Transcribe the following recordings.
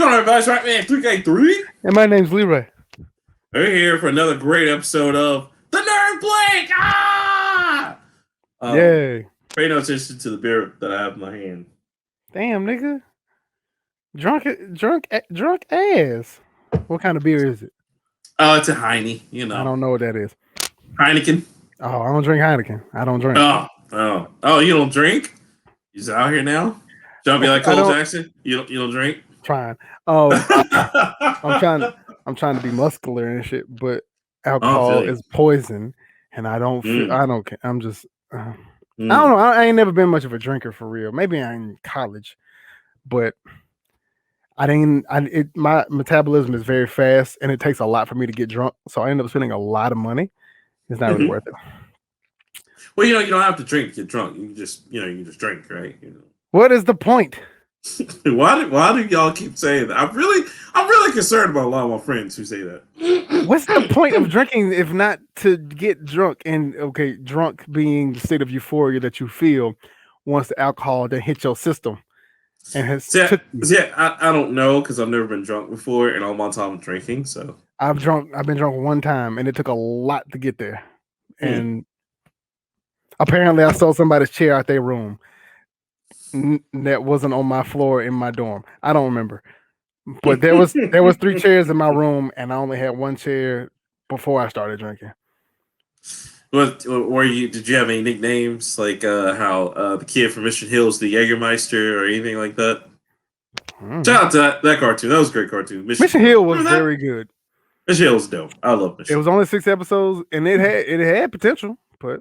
on, everybody? It's right, man. 3K3. And my name's Leroy. We're here for another great episode of The Nerd Blake. Yay. Pay no attention to the beer that I have in my hand. Damn, nigga. Drunk ass. What kind of beer is it? Oh, it's a Heine, you know. I don't know what that is. Heineken. Oh, I don't drink Heineken. I don't drink. Oh, you don't drink? He's out here now? Don't be like Cole Jackson? You don't drink? Trying. Oh, I'm trying to be muscular and shit, but alcohol is poison, and I don't feel, I don't care. I'm just I don't know. I ain't never been much of a drinker for real. Maybe I'm in college, but my metabolism is very fast, and it takes a lot for me to get drunk. So I end up spending a lot of money. It's not really worth it. Well, you don't have to drink to get drunk. You can just drink, right? What is the point? Why do y'all keep saying that? I'm really concerned about a lot of my friends who say that. What's the point of drinking if not to get drunk? And drunk being the state of euphoria that you feel once the alcohol then hits your system. And I don't know because I've never been drunk before, and all my time drinking. So I've been drunk one time, and it took a lot to get there. And apparently, I stole somebody's chair out their room that wasn't on my floor in my dorm. I don't remember, but there was 3 chairs in my room, and I only had 1 chair before I started drinking. Did you have any nicknames like how the kid from Mission Hill is the Jägermeister or anything like that? Shout out to that cartoon. That was a great cartoon. Mission Hill was very good. Mission Hill was dope. I love Mission. It was only 6 episodes, and it had potential, but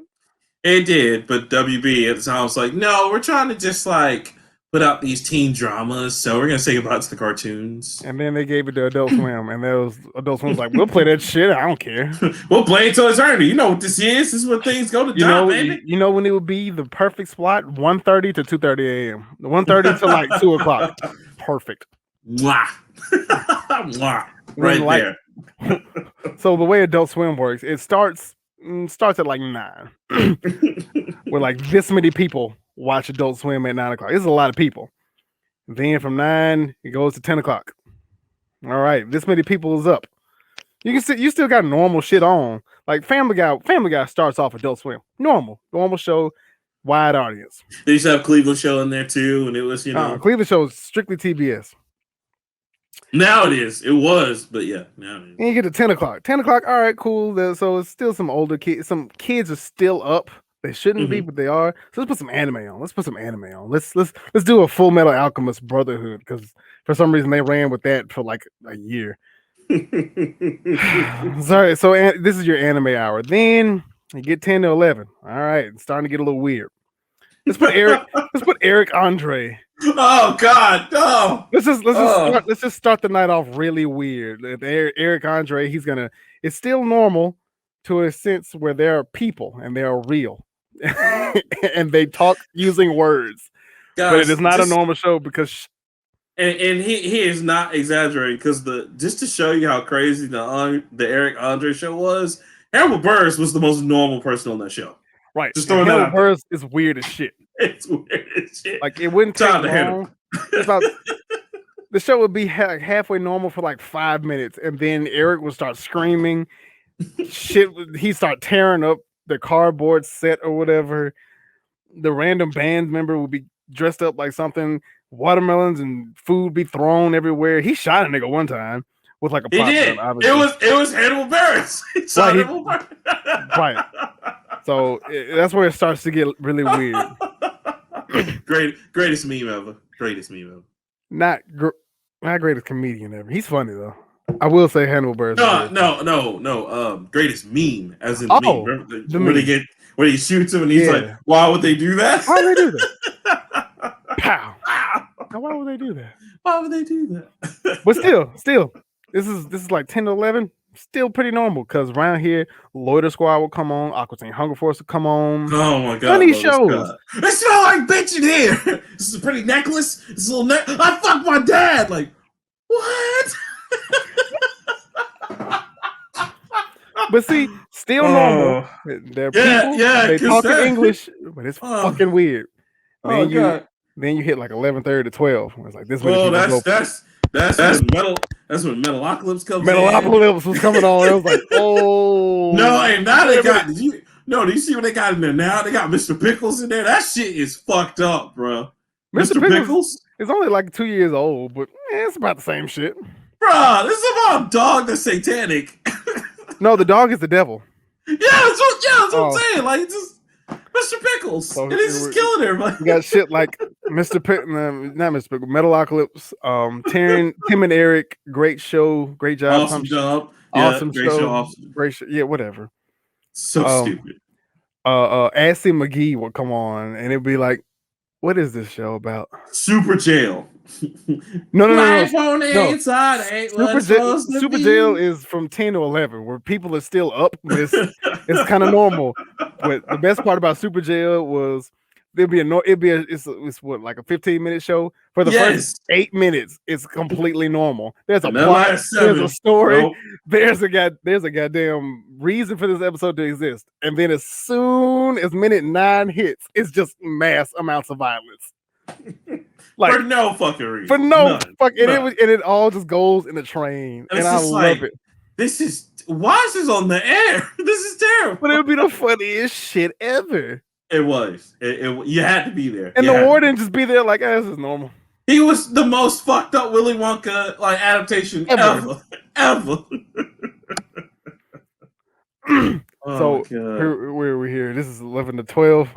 it did. But WB at the time was like, no, we're trying to just like put out these teen dramas, so we're gonna say goodbye to the cartoons. And then they gave it to Adult Swim, and Adult Swim was like, we'll play that shit. I don't care. We'll play it till eternity. You know what this is? This is when things go to die, baby. You know when it would be the perfect slot? 1:30 to 2:30 a.m. 1:30 to like 2 o'clock. Perfect. Mwah. Mwah. Right there. So the way Adult Swim works, it starts at like 9. Where like this many people watch Adult Swim at 9 o'clock. This is a lot of people. Then from 9, it goes to 10 o'clock. All right, this many people is up. You still got normal shit on. Like Family Guy starts off Adult Swim. Normal show, wide audience. They used to have Cleveland Show in there too, and it was, Cleveland Show is strictly TBS. Now it is. It was, but yeah, now it is. And you get to 10 o'clock. 10 o'clock, all right, cool. So it's still some older kids. Some kids are still up. They shouldn't be, but they are. So let's put some anime on. Let's do a Full Metal Alchemist Brotherhood, because for some reason they ran with that for like a year. Sorry. So this is your anime hour. Then you get 10 to 11. All right, it's starting to get a little weird. Let's put Eric Andre. Oh God, no! Let's just start the night off really weird. Eric Andre, it's still normal to a sense where there are people and they are real, and they talk using words. Guys, but it is not a normal show because. And he is not exaggerating, because just to show you how crazy the Eric Andre show was, Hannibal Buress was the most normal person on that show. Right. Just throwing that out. Buress is weird as shit. It's weird as shit. Like it wouldn't take long. The show would be halfway normal for like 5 minutes, and then Eric would start screaming. Shit, he'd start tearing up the cardboard set or whatever. The random band member would be dressed up like something. Watermelons and food be thrown everywhere. He shot a nigga one time with like a prop. He did. It was Hannibal Buress. He shot Hannibal Buress. Right. So that's where it starts to get really weird. Greatest meme ever. Greatest meme ever. Not greatest comedian ever. He's funny though. I will say Hannibal Buress. No. Greatest meme, as in meme. Remember when he shoots him and he's like, "Why would they do that? Why would they do that?" Pow. Now, why would they do that? Why would they do that? But still, this is like 10 to 11. Still pretty normal, because around here, Loiter Squad will come on, Aqua Teen Hunger Force will come on. Oh my God! Funny shows. It smell like bitch in here. This is a pretty necklace. This is a little I fucked my dad. Like what? But see, still normal. They're people. They talk in English, but it's fucking weird. Then you hit like 11:30 to 12. It's like this. Well, that's That's when Metalocalypse comes in. Metalocalypse was coming on. It was like, oh no, and now they got. Do you see what they got in there now? They got Mr. Pickles in there. That shit is fucked up, bro. Mr. Pickles is only like 2 years old, but it's about the same shit. Bro, this is about a dog that's satanic. No, the dog is the devil. Yeah, that's what I'm saying. Like, it's just Mr. Pickles. So and he's just killing everybody. You got shit like Mr. not Mr. Pickles, Metalocalypse, Tim and Eric, great show, great job. Awesome job. Awesome show. Great show. Yeah, whatever. So stupid. Assy McGee would come on and it'd be like, what is this show about? Super Jail. No. Life on the inside ain't Super Jail is from 10 to 11, where people are still up. It's kind of normal. But the best part about Super Jail was it's what, like a 15-minute show. For the first 8 minutes, it's completely normal. There's a plot, there's a story, there's a goddamn reason for this episode to exist. And then as soon as minute 9 hits, it's just mass amounts of violence. Like, for no fucking reason. For no fucking, and it all just goes in the train. And I love it. Why is this on the air? This is terrible. But it would be the funniest shit ever. It was. You had to be there. And the warden just be there like, this is normal. He was the most fucked up Willy Wonka like adaptation ever. So where are we here? This is 11 to 12.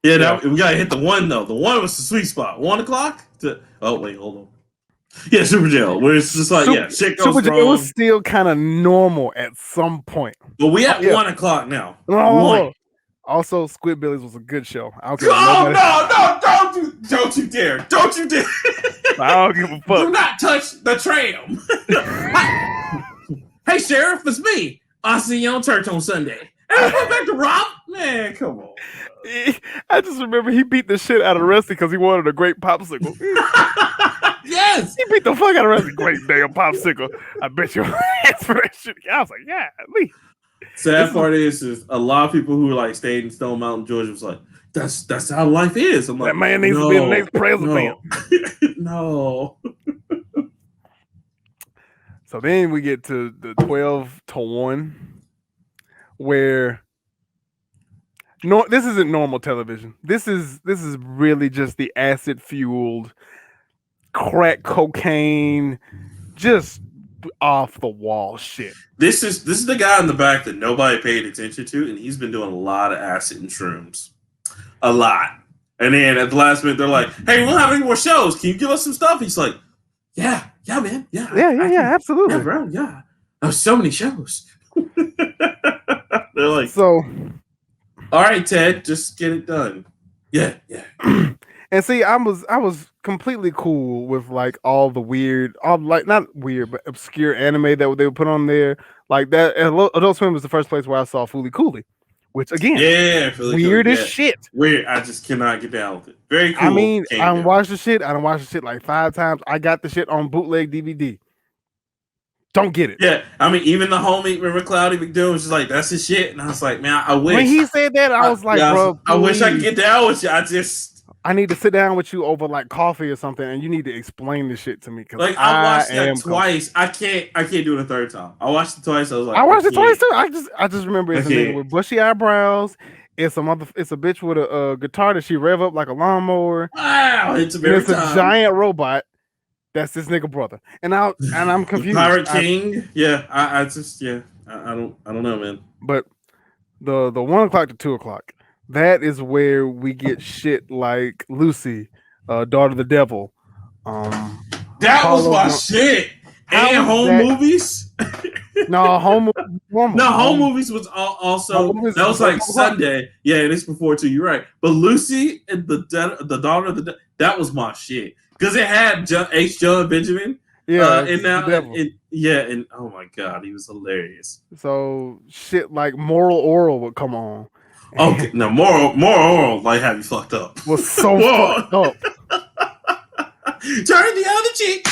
Yeah, we gotta hit the 1 though. The 1 was the sweet spot. 1 o'clock. Hold on. Yeah, Super Jail, where it's just like shit goes Super wrong. Jail was still kind of normal at some point. But we at 1 o'clock now. Oh. Also, Squidbillies was a good show. Don't you dare! Don't you dare! I don't give a fuck. Do not touch the tram. Hey, Sheriff, it's me. I'll see you on church on Sunday. And go back to Rob. Man, come on. I just remember he beat the shit out of Rusty because he wanted a great popsicle. Yes, he beat the fuck out of Rusty. Great damn popsicle. I bet you asked for that shit. I was like, yeah, me. Sad part is a lot of people who like stayed in Stone Mountain, Georgia, was like, that's how life is. I'm like, that man needs to be the next president. No. So then we get to the 12 to 1, where this isn't normal television. This is really just the acid fueled crack cocaine, just off the wall shit. This is the guy in the back that nobody paid attention to, and he's been doing a lot of acid and shrooms. A lot. And then at the last minute, they're like, hey, we don't have any more shows. Can you give us some stuff? He's like, yeah, man. Yeah, absolutely. Yeah, bro, yeah. There's so many shows. They're like, so, all right, Ted, just get it done. Yeah. And see, I was completely cool with like all the not weird, but obscure anime that they would put on there. Like that, Adult Swim was the first place where I saw Fooly Cooley, which again, weird as shit. Weird. I just cannot get down with it. Very cool. I mean, I don't watch the shit like 5 times. I got the shit on bootleg DVD. Don't get it. Yeah, I mean, even the homie, remember Cloudy McDoom was just like, that's his shit. And I was like, man, I wish. When he said that, I was like, bro, I wish I could get down with you. I need to sit down with you over like coffee or something, and you need to explain this shit to me. Like I watched that twice. I can't do it a third time. I watched it twice. I was like, I watched it twice too. I just remember it's a nigga with bushy eyebrows. It's a bitch with a guitar that she rev up like a lawnmower. Wow, it's a giant robot. That's this nigga brother, and I'm confused. Pirate King. I don't know, man. But the 1 o'clock to 2 o'clock. That is where we get shit like Lucy, Daughter of the Devil. That was my shit. And home movies. No, home movies was also that was like Sunday. Yeah, it is before too. You're right. But Lucy and the Daughter of the that was my shit because it had John Benjamin. Yeah, and oh my god, he was hilarious. So shit like Moral Oral would come on. Okay, now more oral like have you fucked up. Was so fucked up. Turn the other cheek.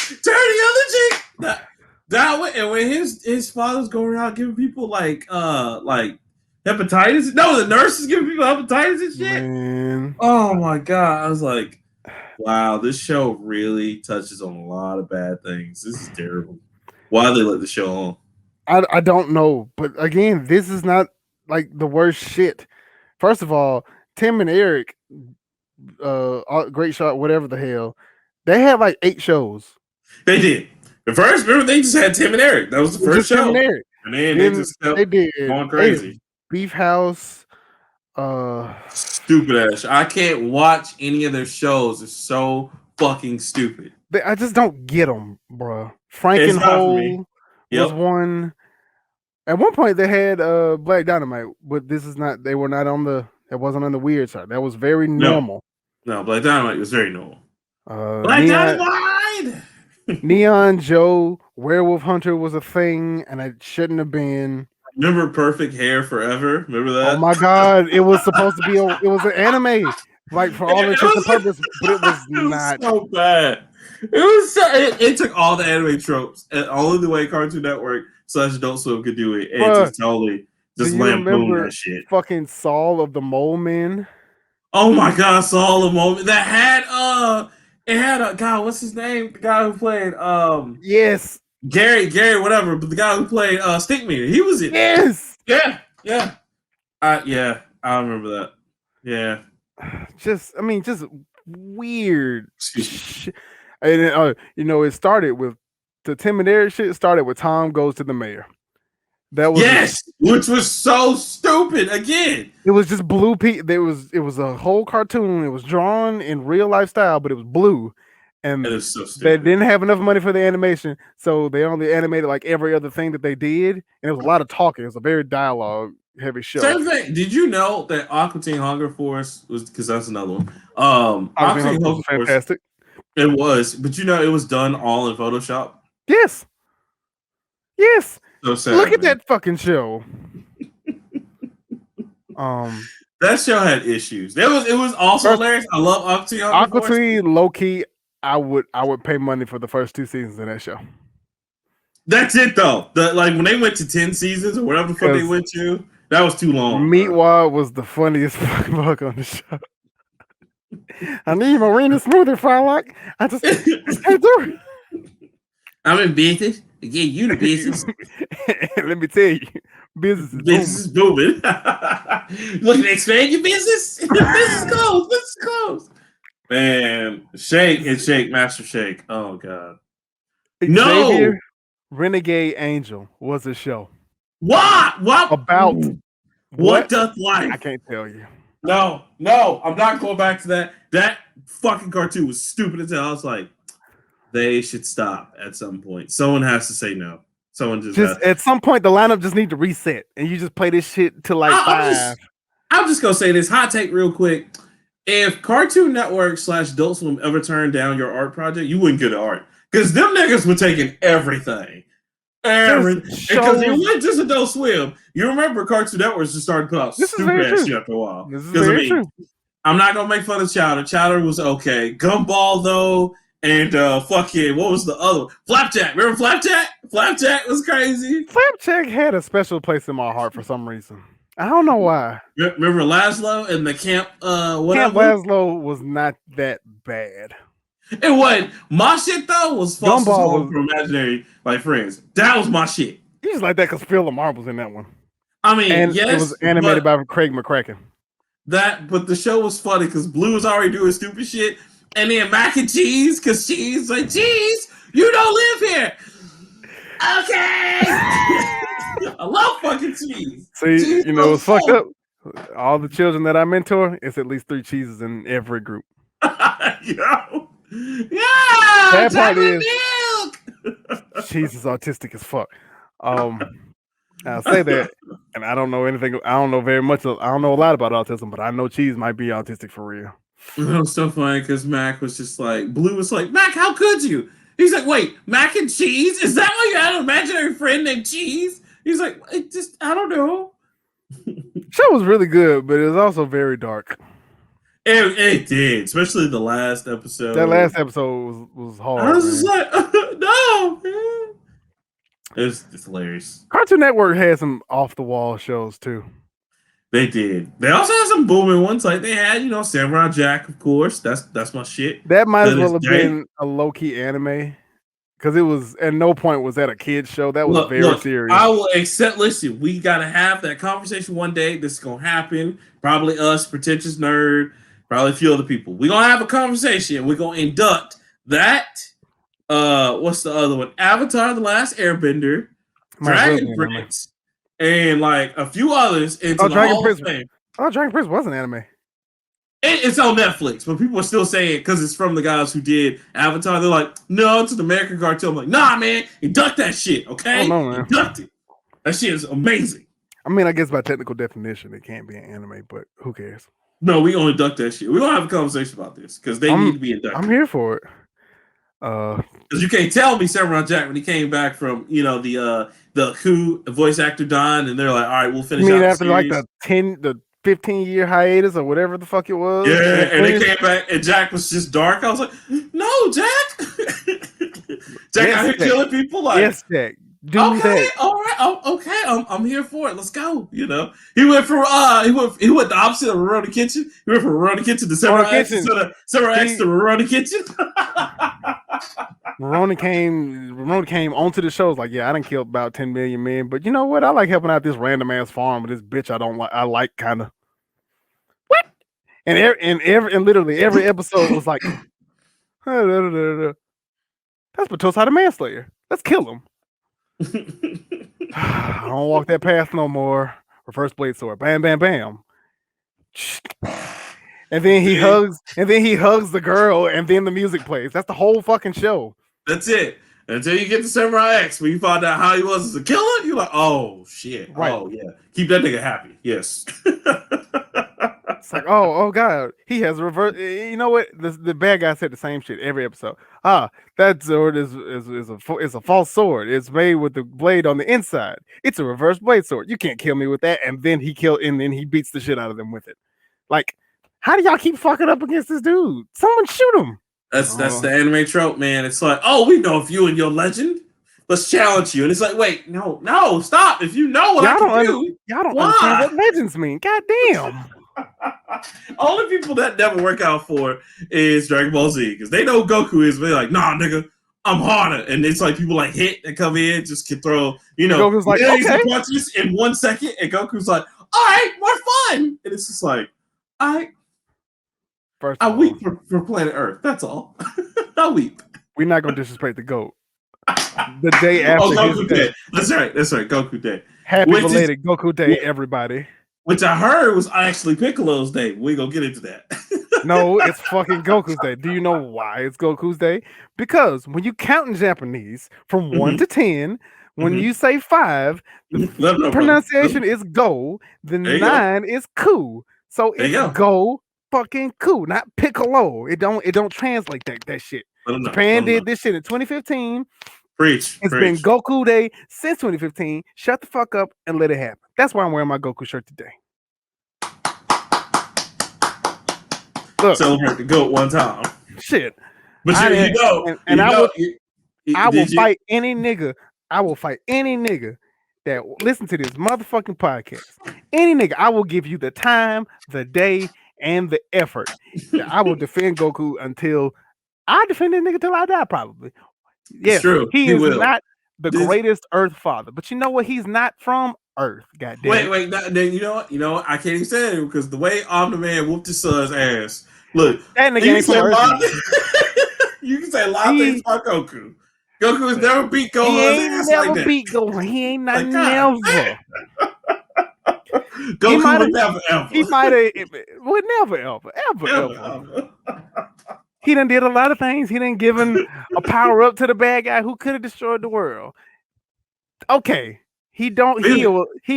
That way, and when his father's going around giving people like hepatitis. No, the nurse is giving people hepatitis and shit. Man. Oh my god, I was like, wow, this show really touches on a lot of bad things. This is terrible. Why they let the show on? I don't know, but again, this is not like the worst shit. First of all, Tim and Eric, Great Shot, whatever the hell, they had like 8 shows. They did. The first, remember, they just had Tim and Eric. That was the It was first just Tim and show. Eric. And then they Then just kept they did going they did crazy. Beef House. Uh, Stupid ass. I can't watch any of their shows. It's so fucking stupid. I just don't get them, bro. It's not for me. Frankenhole was Yep. one. At one point, they had Black Dynamite, but this is not. They were not on the. It wasn't on the weird side. That was very normal. No, Black Dynamite was very normal. Black Neon Dynamite! Neon Joe Werewolf Hunter was a thing, and it shouldn't have been. Remember Perfect Hair Forever? Remember that? Oh my god! It was supposed to be. It was an anime, like for all intents and purposes, but it was not. So bad. It was so, it took all the anime tropes and only the way Cartoon Network / Adult Swim could do it, and just totally just lampoon that shit. Fucking Saul of the Mole Men. Oh my god, Saul the Moment that had it had a god, what's his name? The guy who played yes. Gary, whatever, but the guy who played Stinkmeaner, he was in it. Yes. Yeah. Yeah, I remember that. Yeah. Just weird. And it started with the Tim and Eric shit. Started with Tom Goes to the Mayor. That was which was so stupid. Again, it was just blue. It was a whole cartoon. It was drawn in real life style, but it was blue, and it was so stupid. They didn't have enough money for the animation, so they only animated like every other thing that they did, and it was a lot of talking. It was a very dialogue heavy show. Same thing. Did you know that Aqua Teen Hunger Force was, because that's another one. Aqua Teen Hunger was fantastic. It was, but it was done all in Photoshop. Yes. So sad. Look at that fucking show. That show had issues. It was also hilarious. I love Aqua Teen Hunger Force. Low key, I would pay money for the first 2 seasons of that show. That's it though. Like when they went to 10 seasons or whatever the fuck they went to, that was too long. Meatwad was the funniest fucking bug on the show. I need Marina Smoothie Frylock. I just can't do it. I'm in business. Again, you the business. Let me tell you, business is booming. Looking to expand your business? Business goes. Man, Shake, Master Shake. Oh god. Xavier Renegade Angel was a show. What? About what doth life? I can't tell you. No, I'm not going back to that. That fucking cartoon was stupid as hell. I was like, they should stop at some point. Someone has to say no. Someone just at some point the lineup just need to reset, and you just play this shit till like 5. I'm just gonna say this hot take real quick. If Cartoon Network / Adult Swim ever turned down your art project, you wouldn't get an art because them niggas were taking everything. Because it wasn't just Adult Swim. You remember Cartoon Network just started to put out stupid ass shit after a while. This is very true. I'm not gonna make fun of Chowder. Chowder was okay. Gumball though. And fucking, what was the other one? Flapjack. Remember Flapjack? Flapjack was crazy. Flapjack had a special place in my heart for some reason. I don't know why. Remember Laszlo and the camp? Whatever. Camp Laszlo was not that bad. It wasn't. My shit though was Foster's Home for Imaginary like Friends. That was my shit. You just like that because Phil Lamar was in that one. I mean, and yes, it was animated by Craig McCracken. But the show was funny because Blue was already doing stupid shit. And then Mac and Cheese, because Cheese, like, Cheese, you don't live here. Okay. I love fucking Cheese. See, Cheese it's fucked up. All the children that I mentor, it's at least 3 cheeses in every group. Yeah. That part is Cheese is autistic as fuck. I'll say that, and I don't know anything. I don't know very much. I don't know a lot about autism, but I know Cheese might be autistic for real. It was so funny because Mac was just like, Blue was like, Mac, how could you? He's like, wait, Mac and Cheese? Is that why you had an imaginary friend named Cheese? He's like, I don't know. Show was really good, but it was also very dark. It did, especially the last episode. That last episode was hard. I was just like, no, man. It's hilarious. Cartoon Network had some off the wall shows too. They did. They also had some booming ones. Like they had, Samurai Jack, of course. That's my shit. That might To as well this have day. been a low key anime because it was at no point was that a kid's show. That was very Look, serious. I will accept. Listen, we gotta have that conversation one day. This is gonna happen. Probably us, pretentious nerd, probably a few other people. We're gonna have a conversation. We're gonna induct that. What's the other one? Avatar: The Last Airbender, Dragon Prince, and like a few others into the Dragon Hall Prince. of Fame. Oh, Dragon Prince was an anime. It's on Netflix, but people are still saying because it's from the guys who did Avatar. They're like, no, it's an American cartoon. I'm like, nah, man, induct that shit, okay? Oh, no, man. Induct it. That shit is amazing. I mean, I guess by technical definition, it can't be an anime, but who cares? No, we gonna induct that shit. We're gonna have a conversation about this because they need to be inducted. I'm here for it. Because you can't tell me Samurai Jack when he came back from the Who voice actor died, and they're like, all right, we'll finish. You mean out after like the 15-year hiatus or whatever the fuck it was? Yeah, and they came back, and Jack was just dark. I was like, no, Jack. Jack out here killing people. Like, yes, Jack. Do okay, that. all right, okay, I'm here for it. Let's go. He went from he went the opposite of Rurouni Kitchen. He went from Rurouni Kitchen to Samurai X to Rurouni Kitchen. Rurouni came onto the shows like, yeah, I didn't kill about 10 million men, but you know what? I like helping out this random ass farm with this bitch I don't like. I like kind of what? And literally every episode was like, that's Batosai the Manslayer. Let's kill him. I don't walk that path no more. Reverse blade sword. Bam, bam, bam. And then he hugs the girl, and then the music plays. That's the whole fucking show. That's it. Until you get to Samurai X, when you find out how he was as a killer, you're like, oh shit. Right. Oh yeah. Keep that nigga happy. Yes. It's like, oh god, he has reverse. You know what? The bad guy said the same shit every episode. That sword is a false sword. It's made with the blade on the inside. It's a reverse blade sword. You can't kill me with that. And then he beats the shit out of them with it. Like, how do y'all keep fucking up against this dude? Someone shoot him. That's the anime trope, man. It's like, oh, we know if you and your legend. Let's challenge you. And it's like, wait, no, stop. If you know what I can do, y'all don't understand what legends mean. God damn. Only people that never work out for is Dragon Ball Z because they know Goku is. They're like, nah, nigga, I'm harder. And it's like people like Hit that come in just can throw, Goku's like, okay, punches in 1 second, and Goku's like, all right, more fun. And it's just like, I weep for planet Earth. That's all. I weep. We're not gonna disrespect the GOAT. The day after Goku Day. That's right. Goku Day. Happy belated Goku Day, everybody. Which I heard was actually Piccolo's day. We gonna get into that. No, it's fucking Goku's day. Do you know why it's Goku's day? Because when you count in Japanese from 1 to 10, when you say 5, the pronunciation is go. The 9 is ku. So it's go fucking ku, not Piccolo. It don't translate that shit. Japan did this shit in 2015. Preach. It's been Goku Day since 2015. Shut the fuck up and let it happen. That's why I'm wearing my Goku shirt today. Look, celebrate the GOAT one time. Shit. But I will fight any nigga. I will fight any nigga that listen to this motherfucking podcast. Any nigga, I will give you the time, the day, and the effort. I will defend Goku until I defend that nigga till I die, probably. Yes, true. He is not the greatest Earth father, but you know what? He's not from Earth. Goddamn. Wait. Then you know what? I can't even say it because the way Omni-Man whooped his son's ass. Look, that nigga ain't from Earth. You can say a lot of things about Goku. Goku has never beat Gohan. He ain't never beat Gohan. He ain't not never. Goku would never ever. He might have would never ever. He done did a lot of things. He done given a power up to the bad guy who could have destroyed the world. Okay. He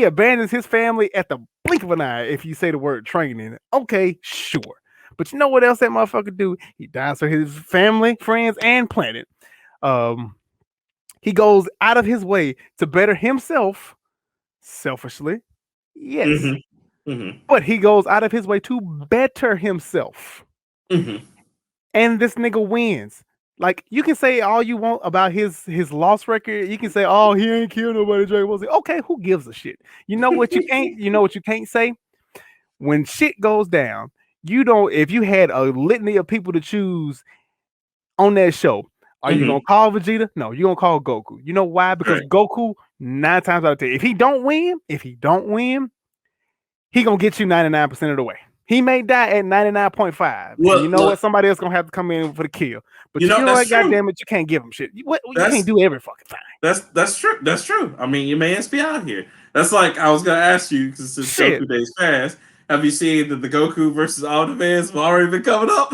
abandons his family at the blink of an eye if you say the word training. Okay, sure. But you know what else that motherfucker do? He dies for his family, friends, and planet. He goes out of his way to better himself selfishly. Yes. But he goes out of his way to better himself. And this nigga wins. Like, you can say all you want about his loss record. You can say, oh, he ain't killed nobody, Dragon Ball Z. Okay, who gives a shit? You know what you can't say? when shit goes down, you don't. If you had a litany of people to choose on that show, are you gonna call Vegeta? No, you're gonna call Goku. You know why? Because Right. Goku, 9 times out of 10, if he don't win, he gonna get you 99% of the way. He may die at 99.5, and you Well, know what? Somebody else gonna have to come in for the kill. But you know that's what? true. Goddamn it, you can't give him shit. You can't That's do every fucking thing. that's true. That's true. I mean, your man's be out here. That's like I was gonna ask you because since Shit. Goku Days fast, have you seen that the Goku versus Omni-Mans have already been coming up?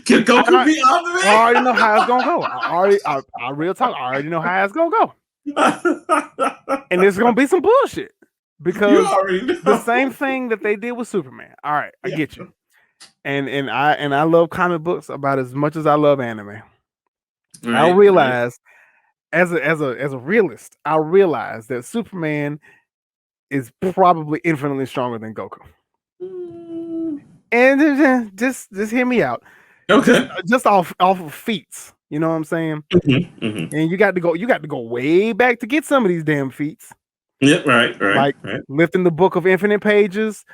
Can Goku beat I already know Omni-Man? how it's gonna go. I real talk. I already know how it's gonna go, and there's gonna be some bullshit You because already the know. same thing that they did with Superman. All right, I Yeah. get you, and I love comic books about as much as I love anime. I Right. realize as a realist, I realize that Superman is probably infinitely stronger than Goku. And just hear me out. Okay. Just off of feats. You know what I'm saying? And you got to go way back to get some of these damn feats. Yep. Right. Like lifting the book of infinite pages,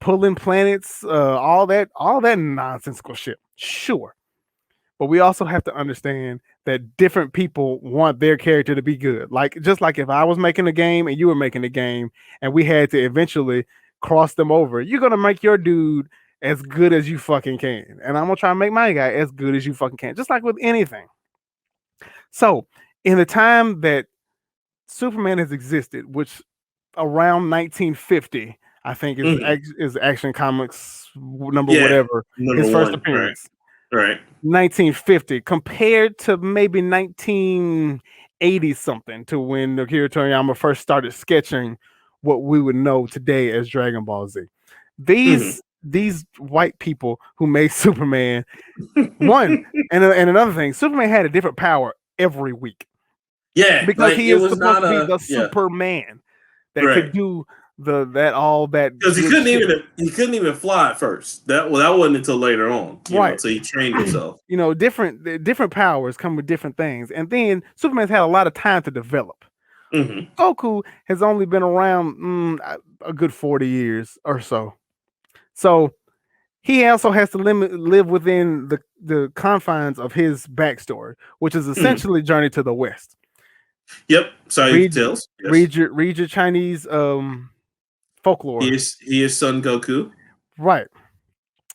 pulling planets, all that nonsensical shit. Sure. But we also have to understand that different people want their character to be good. Like just like if I was making a game and you were making a game and we had to eventually cross them over, you're gonna make your dude as good as you fucking can. And I'm gonna try to make my guy as good as you fucking can, just like with anything. So in the time that Superman has existed, which around 1950, I think is Action Comics number whatever, Number his first one. appearance. Right. 1950 compared to maybe 1980 something to when Akira Toriyama first started sketching what we would know today as Dragon Ball Z. These white people who made Superman one and another thing, Superman had a different power every week. Yeah, Because like he it is was supposed not to be a the Superman that could right. do that Because good shit. he couldn't even fly at first. That wasn't until later on, Right. So he trained himself. You know, different powers come with different things, and then Superman's had a lot of time to develop. Goku has only been around a good 40 years or so, so he also has to live within the confines of his backstory, which is essentially Journey to the West. Yep. Sorry, Tails. Yes. Read your Chinese folklore. He is Son Goku. Right.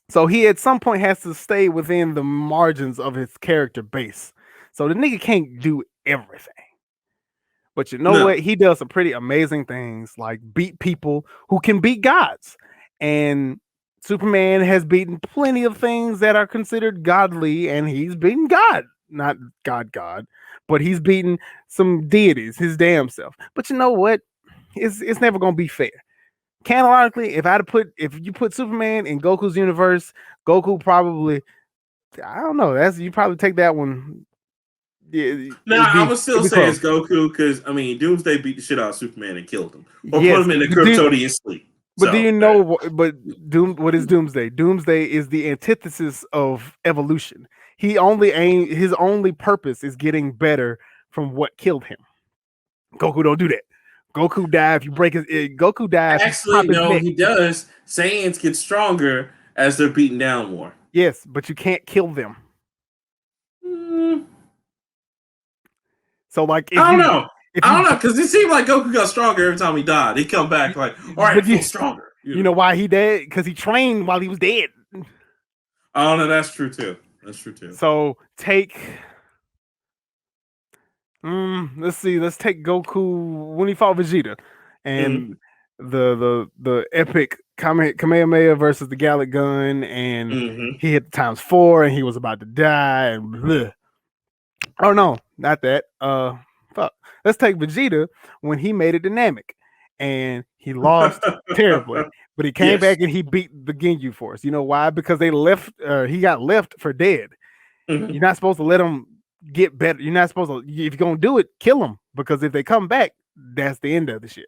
So he at some point has to stay within the margins of his character base. So the nigga can't do everything. But you know what? He does some pretty amazing things like beat people who can beat gods. And Superman has beaten plenty of things that are considered godly, and he's beaten God. Not God, but he's beaten some deities, his damn self. But you know what? It's never gonna be fair. Canonically, if you put Superman in Goku's universe, Goku probably, I don't know. You probably take that one. Yeah, I would still say close. it's Goku because I mean Doomsday beat the shit out of Superman and killed him, or Yes, put him in a Kryptonian sleep. But do you know? But what is Doomsday? Doomsday is the antithesis of evolution. His only purpose is getting better from what killed him. Goku don't do that. Goku die if you break his. Goku die if you pop his neck. He does. Saiyans get stronger as they're beaten down more. Yes, but you can't kill them. So like, I don't know because it seemed like Goku got stronger every time he died. He'd come back like, all right, I feel stronger. You know why he dead? Because he trained while he was dead. Oh no, that's true too. So take. Let's see. Let's take Goku when he fought Vegeta, and the epic Kamehameha versus the Gallic Gun, and he hit the ×4, and he was about to die. And bleh. Oh no, not that. Fuck. Let's take Vegeta when he made it dynamic, and he lost terribly, but he came back and he beat the Ginyu Force. You know why? Because they left. He got left for dead. You're not supposed to let him get better. You're not supposed to. If you're gonna do it, kill them, because if they come back, that's the end of the shit.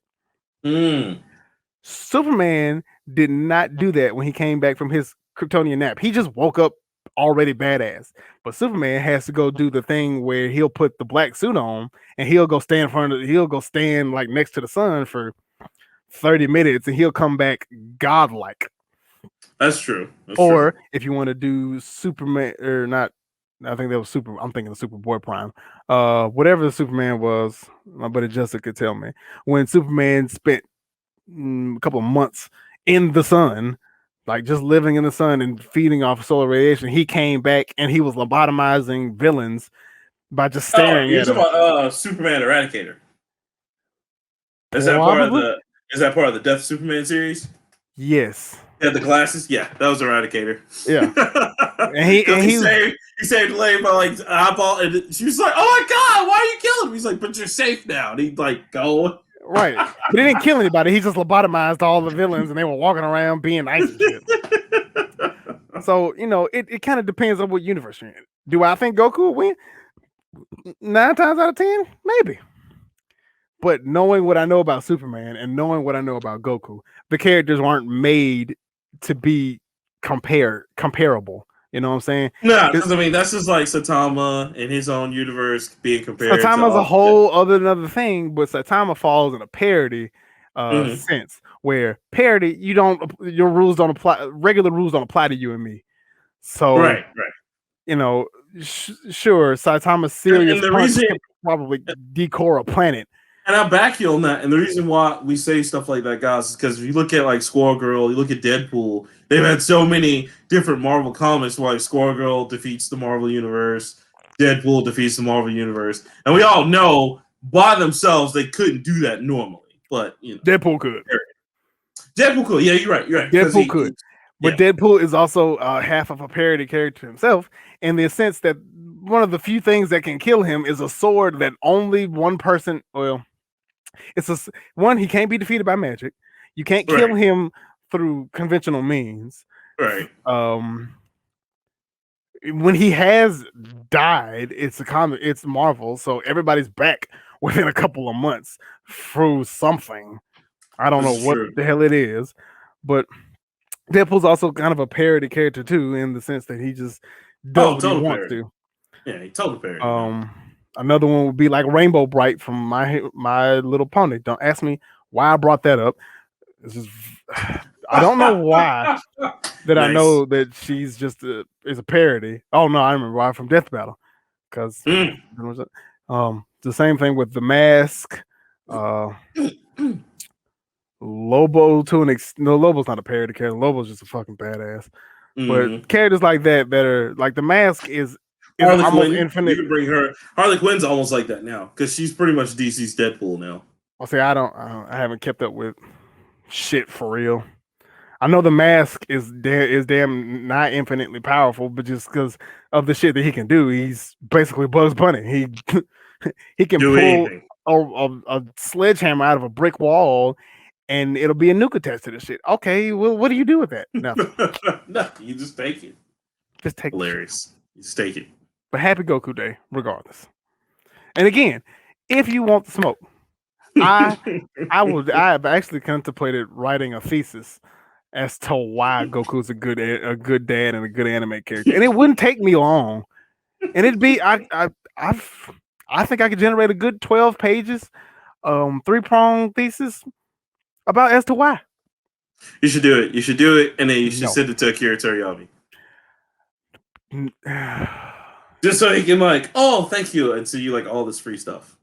Superman did not do that when he came back from his Kryptonian nap. He just woke up already badass. But Superman has to go do the thing where he'll put the black suit on and he'll go stand like next to the sun for 30 minutes and he'll come back godlike. That's true. That's Or true. if you want to do Superman or not, I think that was Super. I'm thinking of Superboy Prime. Whatever the Superman was, my buddy Justin could tell me when Superman spent a couple of months in the sun, like just living in the sun and feeding off solar radiation. He came back and he was lobotomizing villains by just Oh, staring you're at talking them. about Superman Eradicator. Is that part of Probably, the is that part of the Death Superman series? yes, Yeah, the glasses. Yeah, that was Eradicator. yeah. Because And he was he saved Lane by like eyeball, and she was like, "Oh my god, why are you killing him?" He's like, "But you're safe now." And he'd like go. right, but he didn't kill anybody. He just lobotomized all the villains, and they were walking around being nice and shit. So it kind of depends on what universe you're in. Do I think Goku will win? 9 times out of 10, maybe. But knowing what I know about Superman and knowing what I know about Goku, the characters aren't made to be comparable. You know what I'm saying? No, because I mean that's just like Saitama in his own universe being compared to Saitama's a all. Yeah. whole other thing, but Saitama falls in a parody Mhm. sense where parody your rules don't apply, regular rules don't apply to you and me. So Right, right. sure, Saitama's serious And the punch reason can probably decore a planet. And I'll back you on that. And the reason why we say stuff like that, guys, is because if you look at like Squirrel Girl, you look at Deadpool, they've had so many different Marvel comics where like Squirrel Girl defeats the Marvel Universe, Deadpool defeats the Marvel Universe. And we all know by themselves they couldn't do that normally. But Deadpool could. Deadpool could. Yeah, you're right. You're right. Because Deadpool could. But yeah. Deadpool is also half of a parody character himself in the sense that one of the few things that can kill him is a sword that only one person, well, he can't be defeated by magic. You can't kill Right. him through conventional means. Right. When he has died, it's Marvel, so everybody's back within a couple of months through something. I don't know This is what true. the hell it is, but Deadpool's also kind of a parody character too, in the sense that he just does Oh, what he total wants parody. to. Yeah, he total parody, man. Another one would be like Rainbow Bright from My Little Pony. Don't ask me why I brought that up. It's just I don't know why that I Nice. know that she's just is a parody. Oh no, I remember why from Death Battle because the same thing with the mask. Lobo no, Lobo's not a parody character. Lobo's just a fucking badass. But characters like that are like the mask is Harley almost Quinn, you infinite. can bring her. Harley Quinn's almost like that now because she's pretty much DC's Deadpool now. I'll say I haven't kept up with shit for real. I know the mask is damn not infinitely powerful, but just because of the shit that he can do, he's basically Bugs Bunny. He can Do pull anything. a sledgehammer out of a brick wall, and it'll be a nuke attached to the shit. Okay, well, what do you do with that? Nothing. No, you just take it. Just take the shit. Hilarious. You just take it. But happy Goku Day, regardless. And again, if you want the smoke, I've actually contemplated writing a thesis as to why Goku's a good dad and a good anime character, and it wouldn't take me long, and it'd be I think I could generate a good 12 pages, 3-prong thesis about as to why. You should do it. You should do it, and then you should No. send it to Akira Teriyaki. Just so he can like, oh, thank you, and see you like all this free stuff.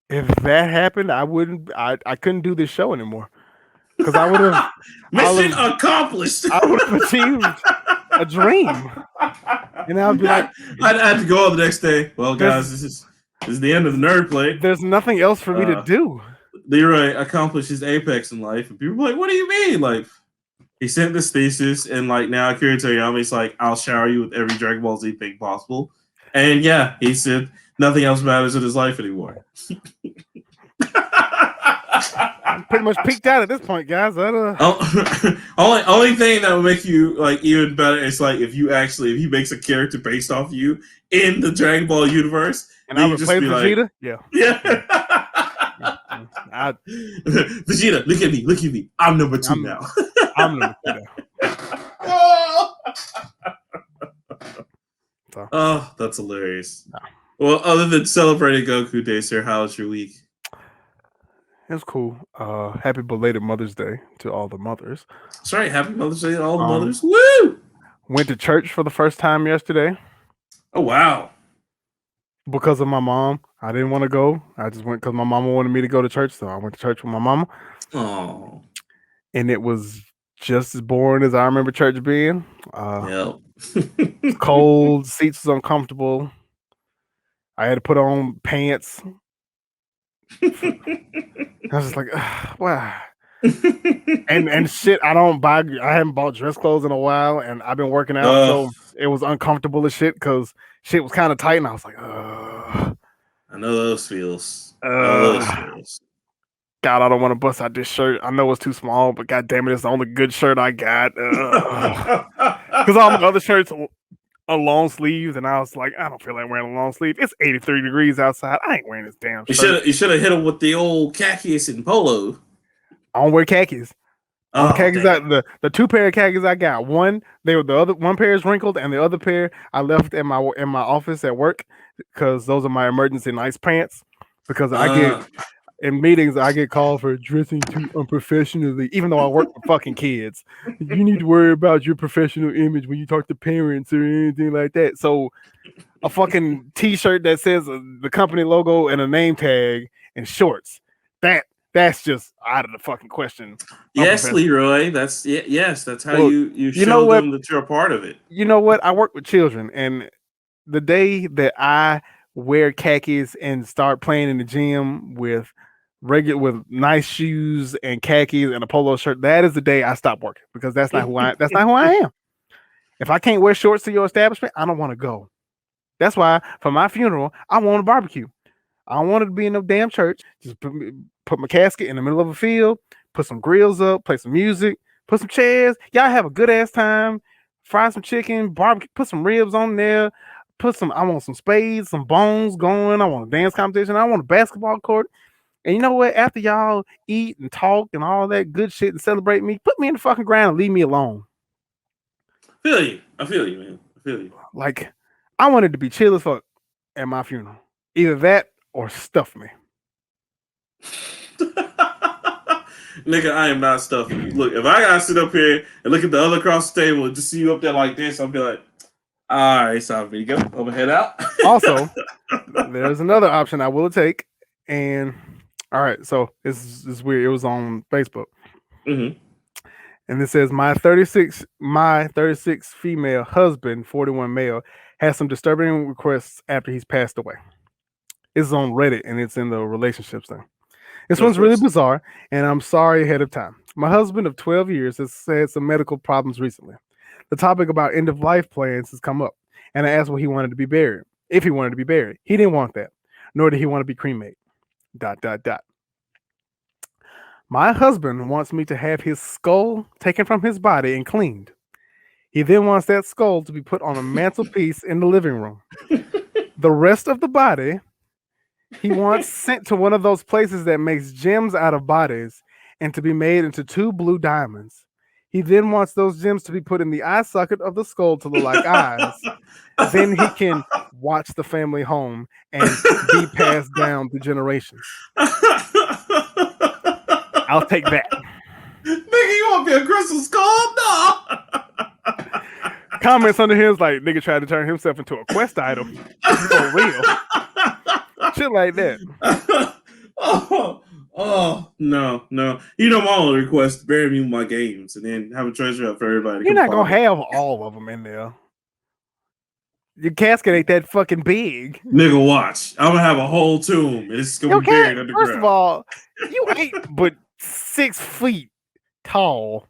If that happened, I couldn't do this show anymore because I would have mission accomplished. I would have achieved a dream, and I'd be like, I'd have to go on the next day. Well, guys, this is the end of the nerd plate. There's nothing else for me to do. Leroy accomplished his apex in life, and people are like, "What do you mean?" Like, he sent this thesis, and like now Akira Toriyama's like, "I'll shower you with every Dragon Ball Z thing possible," and yeah, he said nothing else matters in his life anymore. I'm pretty much peaked out at this point, guys. Only thing that would make you like even better is like if he makes a character based off you in the Dragon Ball universe, and I replace Vegeta. Like, yeah. Vegeta, look at me. I'm number 2 now. I'm number 2 now. Oh, that's hilarious. No. Well, other than celebrating Goku Day, sir, how was your week? It's cool. Happy belated Mother's Day to all the mothers. That's right. Happy Mother's Day to all the Um, mothers. Woo! went to church for the first time yesterday Oh wow. because of my mom. I didn't want to go. I just went because my mama wanted me to go to church, so I went to church with my mama, Oh. and it was just as boring as I remember church being. Yep. Cold, seats was uncomfortable. I had to put on pants. I was just like, wow. And shit, I haven't bought dress clothes in a while, and I've been working out, so it was uncomfortable as shit because shit was kind of tight, and I was like, I know those feels. God, I don't want to bust out this shirt. I know it's too small, but god damn it, it's the only good shirt I got. Because all my other shirts are long sleeves, and I was like, I don't feel like wearing a long sleeve. It's 83 degrees outside. I ain't wearing this damn shirt. You should have hit him with the old khakis and polo. I don't wear khakis. Oh, Khakis the two pair of khakis I got. One pair is wrinkled, and the other pair I left in my office at work because those are my emergency nice pants. Because I get in meetings, I get called for dressing too unprofessionally, even though I work with fucking kids. You need to worry about your professional image when you talk to parents or anything like that. So, a fucking t-shirt that says the company logo and a name tag and shorts. That's just out of the fucking question. Yes, Leroy. That's how you show know them that you're a part of it. You know what? I work with children, and the day that I wear khakis and start playing in the gym with nice shoes and khakis and a polo shirt, that is the day I stop working because that's not who I am. If I can't wear shorts to your establishment, I don't want to go. That's why for my funeral, I want a barbecue. I don't want it to be in no damn church. Just put my casket in the middle of a field, put some grills up, play some music, put some chairs. Y'all have a good ass time. Fry some chicken, barbecue, put some ribs on there. I want some spades, some bones going. I want a dance competition. I want a basketball court. And you know what? After y'all eat and talk and all that good shit and celebrate me, put me in the fucking ground and leave me alone. I feel you, man. I feel you. Like, I wanted to be chill as fuck at my funeral. Either that or stuff me. Nigga, I am not stuffing you. Look, if I gotta sit up here and look at the other across the table and just see you up there like this, I'll be like, all right, so here you go. I'm gonna head out. Also, there's another option I will take. And all right, so this is weird. It was on Facebook. Mm-hmm. And it says my 36 female husband, 41 male, has some disturbing requests after he's passed away. It's on Reddit and it's in the relationships thing. This one's really bizarre, and I'm sorry ahead of time. My husband of 12 years has had some medical problems recently. The topic about end of life plans has come up, and I asked what he wanted to be buried. If he wanted to be buried, he didn't want that, nor did he want to be cremated. ... My husband wants me to have his skull taken from his body and cleaned. He then wants that skull to be put on a mantelpiece in the living room. The rest of the body he wants sent to one of those places that makes gems out of bodies and to be made into 2 blue diamonds. He then wants those gems to be put in the eye socket of the skull to look like eyes. Then he can watch the family home and be passed down to generations. I'll take that. Nigga, you want to be a crystal skull? No. Comments under here is like, nigga tried to turn himself into a quest item. For real. Shit like that. No. You know my only request: bury me with my games, and then have a treasure up for everybody. You're not gonna have all of them in there. Your casket ain't that fucking big. Nigga, watch. I'm gonna have a whole tomb, and it's gonna be buried underground. First of all, you ain't but 6 feet tall.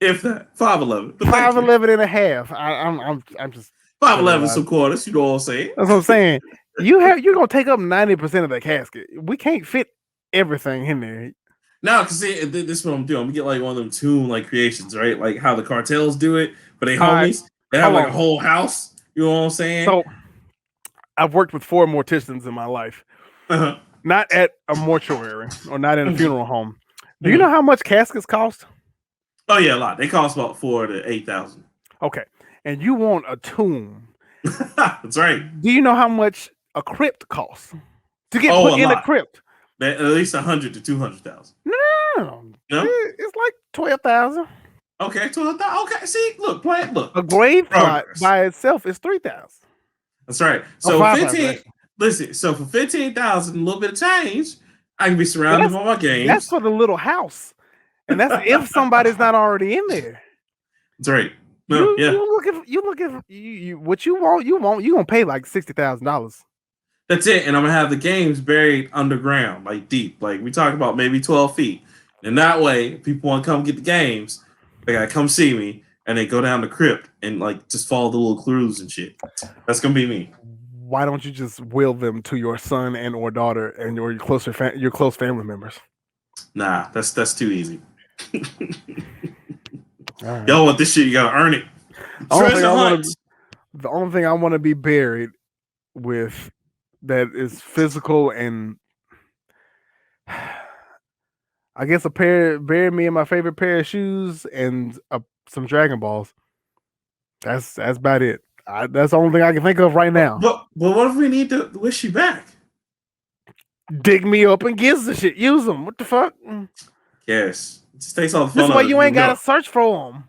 If that, 5'11". 5'11" and a half. I'm just 5'11" some quarters. You know what I'm saying? That's what I'm saying. You're gonna take up 90% of that casket. We can't fit everything in there. No, because this is what I'm doing. I'm gonna get like one of them tomb like creations, right? Like how the cartels do it, but they homies. They have like a whole house. You know what I'm saying? So I've worked with 4 morticians in my life. Uh-huh. Not at a mortuary or not in a funeral home. Do you know how much caskets cost? Oh yeah, a lot. They cost about $4,000 to $8,000. Okay, and you want a tomb? That's right. Do you know how much a crypt costs to get put in a crypt? At least 100 to 200,000. No. No. It's like 12,000. Okay, 12,000. Okay, see, look, play it. Look, A grave plot progress. by itself is 3,000. That's right. Oh, So 5,000. 15. Listen, so for 15,000, a little bit of change, I can be But surrounded by my games. that's for the little house, and that's if somebody's not already in there. That's right. No, You look at what you want. You gonna pay like $60,000. That's it. And I'm gonna have the games buried underground, like deep. Like we talk about maybe 12 feet. And that way, if people want to come get the games, they gotta come see me and they go down the crypt and like just follow the little clues and shit. That's gonna be me. Why don't you just will them to your son and or daughter and or your close family members? Nah, that's too easy. Right. Y'all want this shit, you gotta earn it. The only thing I want to be buried with that is physical and I guess bury me in my favorite pair of shoes and some Dragon Balls. That's about it. That's the only thing I can think of right now. But what if we need to wish you back? Dig me up and give the shit. Use them. What the fuck? Yes. It just takes all the fun. This way you ain't gotta search for them.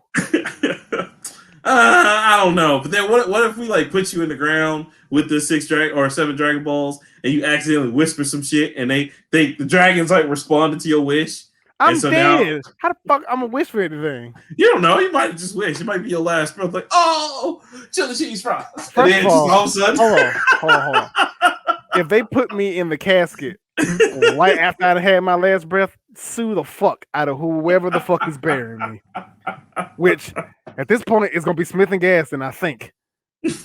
I don't know, but then what if we like put you in the ground with the 7 Dragon Balls and you accidentally whisper some shit and the dragons like responded to your wish? I'm dead. Now, how the fuck I'm gonna wish for anything? You don't know. You might just wish. It might be your last breath. Like, oh, chili cheese fries. First of all of a sudden, hold on. If they put me in the casket right after I had my last breath, sue the fuck out of whoever the fuck is burying me. Which at this point is gonna be Smith and Gaston, I think. Because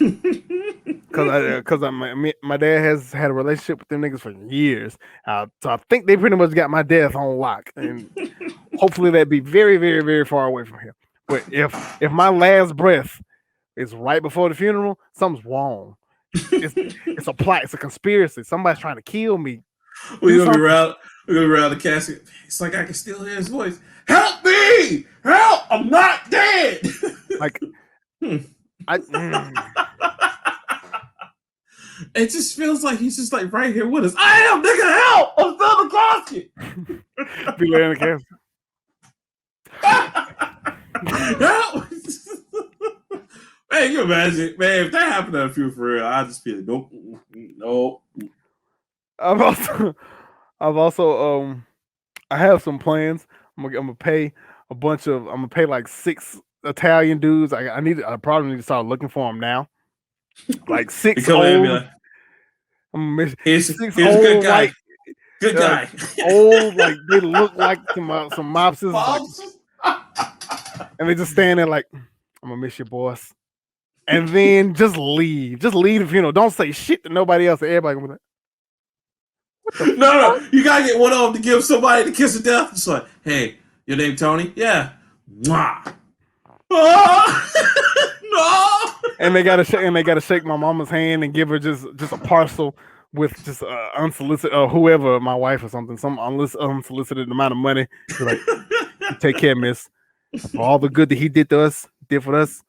my dad has had a relationship with them niggas for years. So I think they pretty much got my death on lock. And hopefully that'd be very, very, very far away from here. But if my last breath is right before the funeral, something's wrong. It's a plot. It's a conspiracy. Somebody's trying to kill me. We're gonna be around the casket. It's like I can still hear his voice. Help me! Help! I'm not dead. Like, it just feels like he's just like right here with us. I am, nigga, help! I'm still in the casket. Be laying in the casket. Help! Man, you imagine, man, if that happened to a few for real, I'd just be like, nope. I've also I have some plans. I'm gonna pay like 6 Italian dudes. I probably need to start looking for them now. Like 6 old. Here's a good guy. Good guy. Old, like they look like some mobsters. Like, and they just stand there like, I'm gonna miss you, boss. And then just leave. Just leave the funeral. Don't say shit to nobody else. Everybody gonna be like, No. You gotta get one of them to give somebody the kiss of death. It's like, hey, your name Tony? Yeah. Mwah. No. And they gotta shake my mama's hand and give her just a parcel with just unsolicited whoever, my wife or something, some unsolicited amount of money. Like, take care, miss. For all the good that he did for us,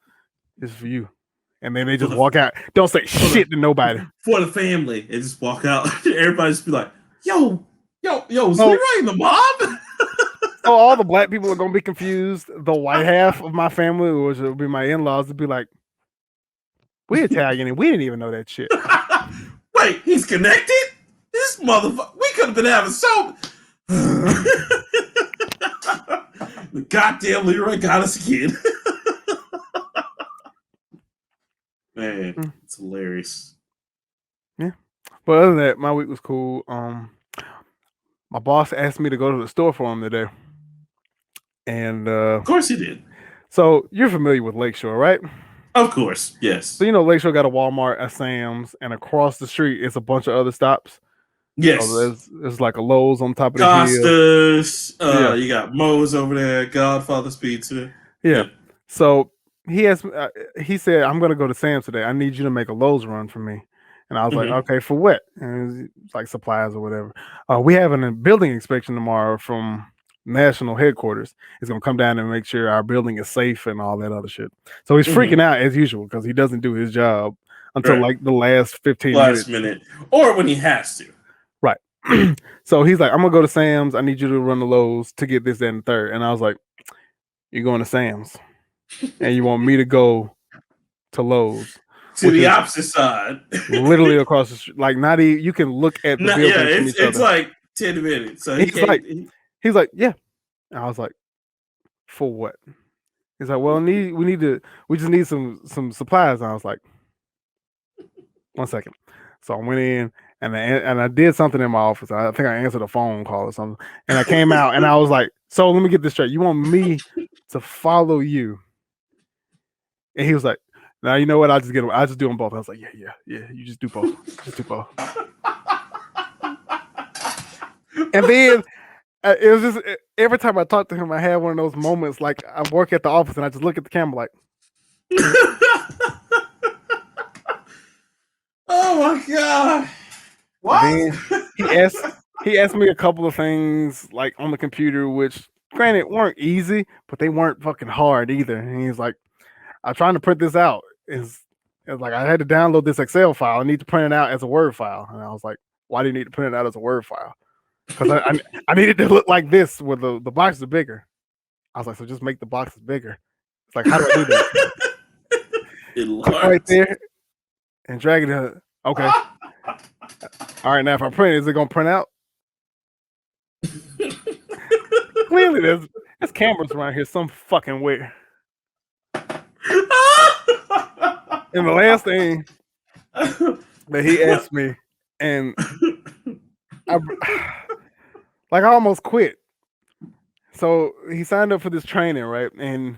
is for you. And then they just walk out. Don't say shit to nobody. For the family. They just walk out. Everybody just be like, yo, is Leroy in the mob? So all the black people are going to be confused. The white half of my family, which will be my in-laws, would be like, we're Italian and we didn't even know that shit. Wait, he's connected? This motherfucker. We could have been having so... The goddamn Leroy got us again. Man, it's hilarious. Yeah. But other than that, my week was cool. My boss asked me to go to the store for him today. And of course he did. So you're familiar with Lakeshore, right? Of course, yes. So Lakeshore got a Walmart, a Sam's, and across the street it's a bunch of other stops. Yes. So there's like a Lowe's on top of the Costas, hill. You got Moe's over there, Godfather's Pizza. Yeah. So he said, I'm going to go to Sam's today. I need you to make a Lowe's run for me. And I was like, okay, for what? And it's like supplies or whatever. We have a building inspection tomorrow from national headquarters. It's going to come down and make sure our building is safe and all that other shit. So he's freaking out as usual because he doesn't do his job until like the last 15 minutes. Last minute. Or when he has to. Right. So he's like, I'm gonna go to Sam's. I need you to run the Lowe's to get this, that, and the third. And I was like, you're going to Sam's, and you want me to go to Lowe's, to which the is opposite side. literally across the street. Like, not even you can look at the buildings from each it's other. like 10 minutes. So he He's can't. like, he's like, yeah. And I was like, for what? He's like, well, we just need some supplies. And I was like, 1 second. So I went in and I did something in my office. I think I answered a phone call or something. And I came out and I was like, so let me get this straight. You want me to follow you? And he was like, now you know what? I'll just do them both. I was like, yeah. You just do both. Just do both. And then it was just every time I talked to him, I had one of those moments like I work at the office and I just look at the camera like, oh my god! What? He asked me a couple of things like on the computer, which granted weren't easy, but they weren't fucking hard either. And he's like, I'm trying to print this out. It's like I had to download this Excel file. I need to print it out as a Word file. And I was like, why do you need to print it out as a Word file? Because I needed to look like this where the boxes are bigger. I was like, so just make the boxes bigger. It's like, how do I do that? Click right there and drag it in. Okay. All right, now if I print it, is it gonna print out? Clearly, there's cameras around here some fucking way. And the last thing that he asked me, and I almost quit. So he signed up for this training, right? And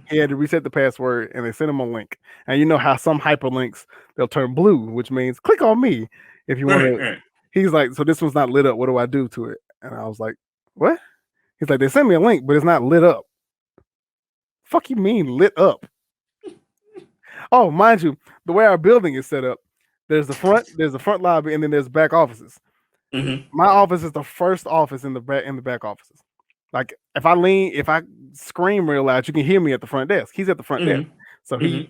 he had to reset the password, and they sent him a link. And you know how some hyperlinks they'll turn blue, which means click on me if you want to. Right. He's like, so this one's not lit up. What do I do to it? And I was like, what? He's like, they sent me a link, but it's not lit up. Fuck you mean lit up? Oh, mind you, the way our building is set up, there's the front lobby, and then there's back offices. My office is the first office in the back offices. Like if I scream real loud, you can hear me at the front desk. He's at the front desk, so he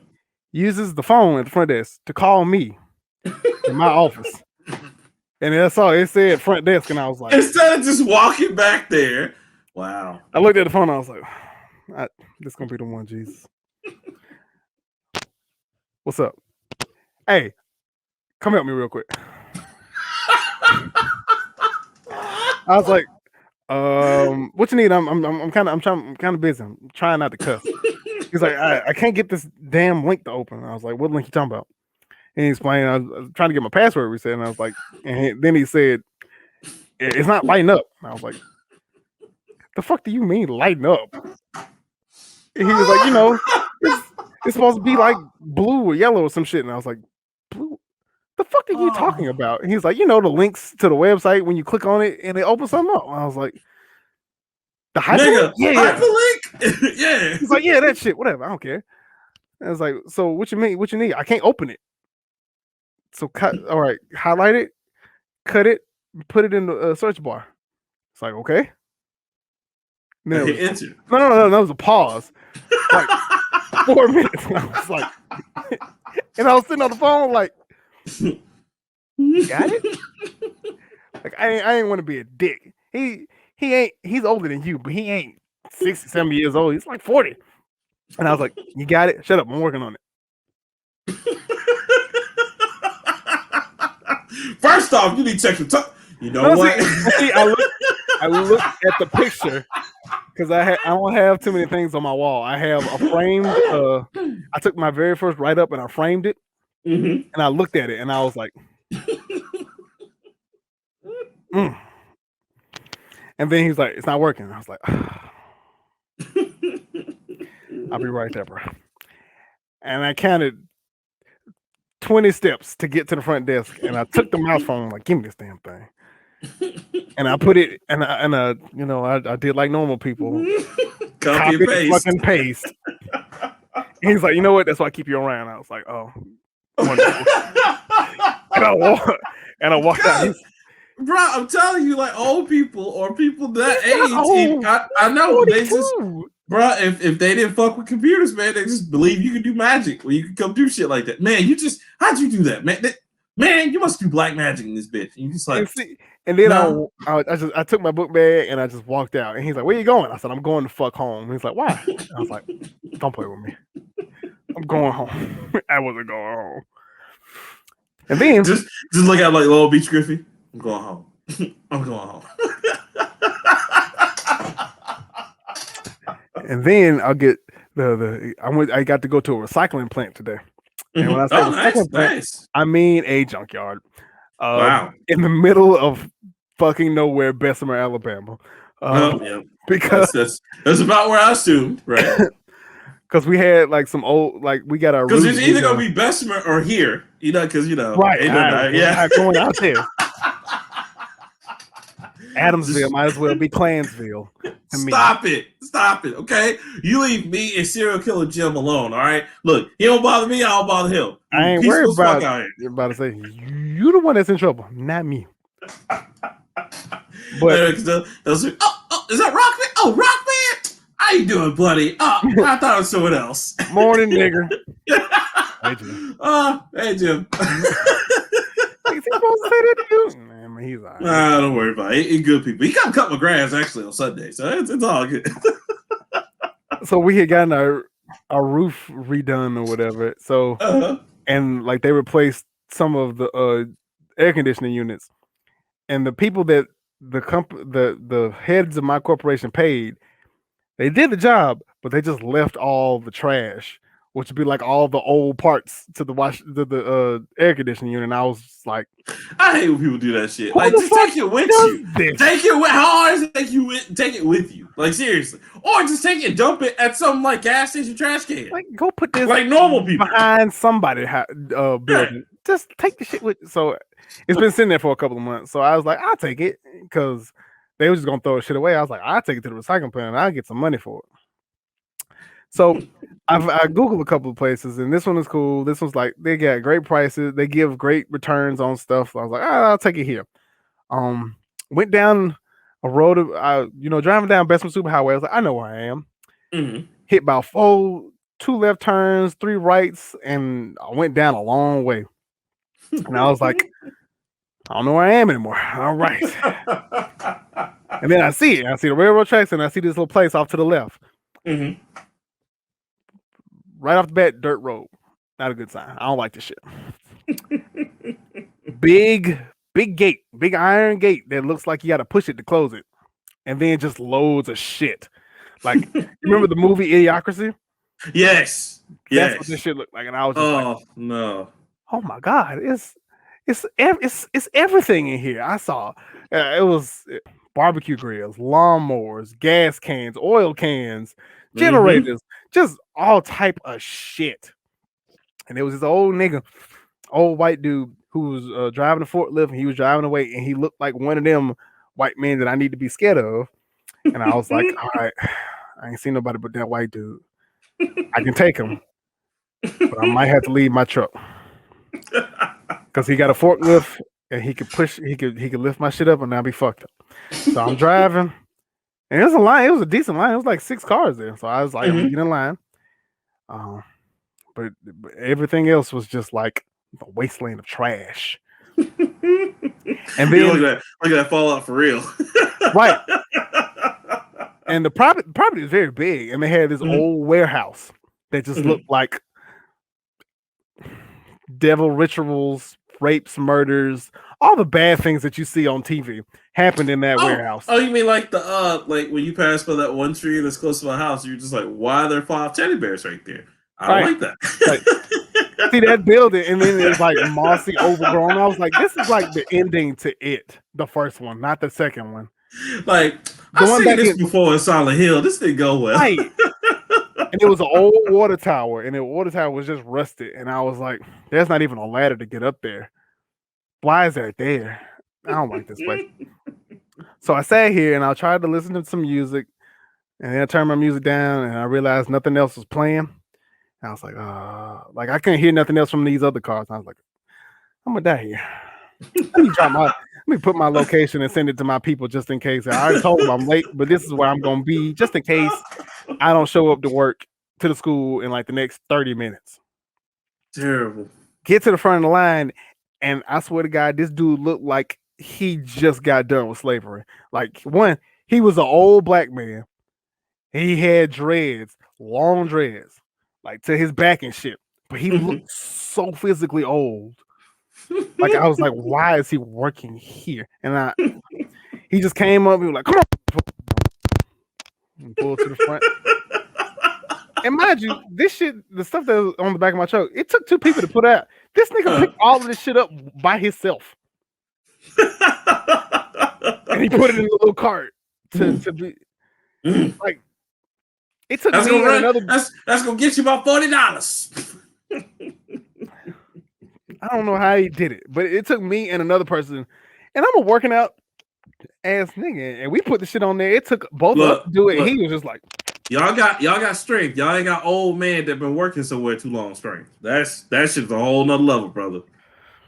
uses the phone at the front desk to call me in my office. And that's all it said, front desk, and I was like, instead of just walking back there, wow. I looked at the phone, and I was like, this is gonna be the one, Jesus. What's up? Hey, come help me real quick. I was like, what you need? I'm kind of busy. I'm trying not to cuss. He's like, I can't get this damn link to open. I was like, what link you talking about? And he explained, I was trying to get my password reset, and I was like, and then he said, it's not lighting up. And I was like, the fuck do you mean lighting up? And he was like, you know, it's supposed to be like blue or yellow or some shit. And I was like, blue? The fuck are you talking about? And he's like, you know, the links to the website when you click on it and it opens something up. And I was like, the hyperlink? Hyperlink? Yeah. He's like, yeah, that shit, whatever. I don't care. And I was like, so what you mean? What you need? I can't open it. So all right, highlight it, cut it, put it in the search bar. It's like, okay. No, that was a pause. Like 4 minutes. And I was like, and I was sitting on the phone like, you got it? Like I ain't want to be a dick. He's older than you, but he ain't 60, 70 years old. He's like 40. And I was like, you got it? Shut up, I'm working on it. First off, you need to check your time. You know what? See, I look at the picture because I don't have too many things on my wall. I have a framed. I took my very first write up and I framed it, and I looked at it and I was like, And then he's like, it's not working. I was like, I'll be right there, bro. And I counted 20 steps to get to the front desk, and I took the mouse phone, like, give me this damn thing. And I put it, and I you know, I did like normal people. Copy and paste. Fucking paste. And he's like, you know what? That's why I keep you around. I was like, oh, wonderful. and I walked out. Bro, I'm telling you, like old people or people that age, I know 42. They just, bro, if they didn't fuck with computers, man, they just believe you can do magic or you can come do shit like that. Man, how'd you do that, man? man, you must do black magic in this bitch. And you just like, and then no. I took my book bag and I just walked out. And he's like, "Where you going?" I said, "I'm going to fuck home." And he's like, "Why?" And I was like, "Don't play with me. I'm going home." I wasn't going home. And then just look at like Little Beach Griffy. I'm going home. I'm going home. and then I'll get I got to go to a recycling plant today. And when I say recycling plant, I mean a junkyard. Wow. In the middle of fucking nowhere, Bessemer, Alabama. Yeah. Because that's about where I assumed, right? Because we had like some old, like we got our because it's either gonna be Bessemer or here, because right, not going out there. Adamsville might as well be Clansville. Stop it, okay? You leave me and serial killer Jim alone, all right? Look, he don't bother me, I don't bother him. I ain't worried about. You're about to say you the one that's in trouble, not me. But is that Rockman? Oh, Rockman! How you doing, buddy? Oh, I thought it was someone else. Morning, nigger. Hey, Jim. Hey, Jim. Is he supposed to say that to you? Man, he's all right. Nah, don't worry about it. He's good people. He come cut my grass actually on Sunday, so it's all good. So we had gotten our roof redone or whatever. So and like they replaced some of the air conditioning units, and the people that the heads of my corporation paid, they did the job, but they just left all the trash, which would be like all the old parts to the air conditioning unit. And I was just like, I hate when people do that shit. Like, just take it with you. Take it with. How hard is it to take it with you? Like, seriously, or just take it and dump it at some like gas station trash can. Like, go put this like normal people behind somebody building. Yeah. Just take the shit with. So it's been sitting there for a couple of months. So I was like, I'll take it because they were just gonna throw the shit away. I was like, I'll take it to the recycling plant and I'll get some money for it. So I Googled a couple of places, and this one is cool. This one's like they got great prices. They give great returns on stuff. I was like, I'll take it here. Went down a road of driving down Bessemer Superhighway. I was like, I know where I am. Mm-hmm. Hit about 2 left turns, 3 rights, and I went down a long way. And I was like, I don't know where I am anymore. All right. And then I see the railroad tracks, and I see this little place off to the left. Mm-hmm. Right off the bat, dirt road. Not a good sign. I don't like this shit. Big gate, big iron gate that looks like you got to push it to close it, and then just loads of shit. Like, remember the movie Idiocracy? Yes. That's what this shit looked like, and I was just like, no, oh my god, it's everything in here. I saw it was barbecue grills, lawnmowers, gas cans, oil cans, generators, just all type of shit. And there was this old white dude who was driving a forklift, and he was driving away, and he looked like one of them white men that I need to be scared of. And I was like, all right, I ain't seen nobody but that white dude. I can take him, but I might have to leave my truck because he got a forklift and he could lift my shit up, and I'll be fucked up. So I'm driving, and it was a line. It was a decent line. It was like 6 cars there, so I was like, I'm gonna get in line. But everything else was just like a wasteland of trash. And then look at that Fallout for real, right? And the property is very big, and they had this old warehouse that just looked like devil rituals, rapes, murders, all the bad things that you see on TV happened in that warehouse. Oh, you mean like the like when you pass by that one tree that's close to my house, you're just like, why are there 5 teddy bears right there? I don't like that. Like, see that building, and then it's like mossy, overgrown. I was like, this is like the ending to It, the first one, not the second one. Like, I've seen this before in Silent Hill. This didn't go well. Right. And it was an old water tower, and the water tower was just rusted. And I was like, there's not even a ladder to get up there. Why is that there? I don't like this place. So I sat here and I tried to listen to some music, and then I turned my music down, and I realized nothing else was playing. And I was like I couldn't hear nothing else from these other cars. And I was like, I'm gonna die here. Let me put my location and send it to my people just in case. I already told them I'm late, but this is where I'm gonna be just in case I don't show up to work to the school in like the next 30 minutes. Terrible. Get to the front of the line, And I swear to God, this dude looked like he just got done with slavery. Like, one, he was an old black man. He had dreads, long dreads, like to his back and shit. But he looked so physically old. Like, I was like, why is he working here? And he just came up and was like, come on. And pulled to the front. And mind you, this shit, the stuff that was on the back of my truck, it took 2 people to put out. This nigga picked all of this shit up by himself. And he put it in a little cart to be like, it took that's me gonna and another. That's gonna get you about $40. I don't know how he did it, but it took me and another person, and I'm a working out ass nigga, and we put the shit on there. It took both of us to do it. And he was just like, y'all got strength. Y'all ain't got old man that been working somewhere too long strength. That shit's a whole nother level, brother.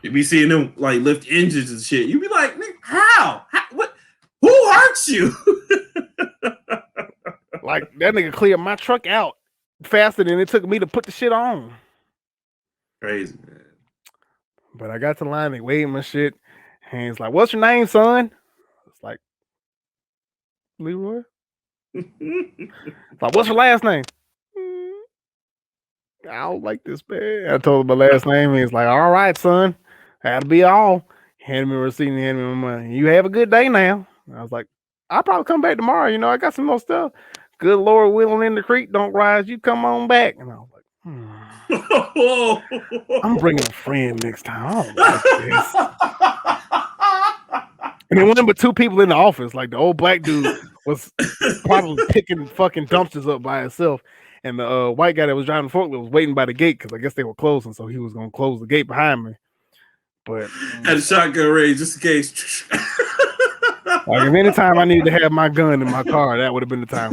You be seeing them like lift engines and shit. You be like, nigga, how? What? Who hurts you? Like, that nigga cleared my truck out faster than it took me to put the shit on. Crazy, man. But I got to the line, they weighed my shit, and he's like, what's your name, son? It's like, Leroy. Like, what's your last name? I don't like this, man. I told him my last name. He's like, all right, son. That'll be all. Hand me a receipt and hand me my money. You have a good day now. And I was like, I'll probably come back tomorrow. You know, I got some more stuff. Good Lord willing, in the creek don't rise. You come on back. And I was like, I'm bringing a friend next time. I don't like this. And there wasn't but 2 people in the office. Like, the old black dude was probably picking fucking dumpsters up by himself. And the white guy that was driving the forklift was waiting by the gate because I guess they were closing. So he was going to close the gate behind me. But had a shotgun ready just in case. Like, if any time I needed to have my gun in my car, that would have been the time.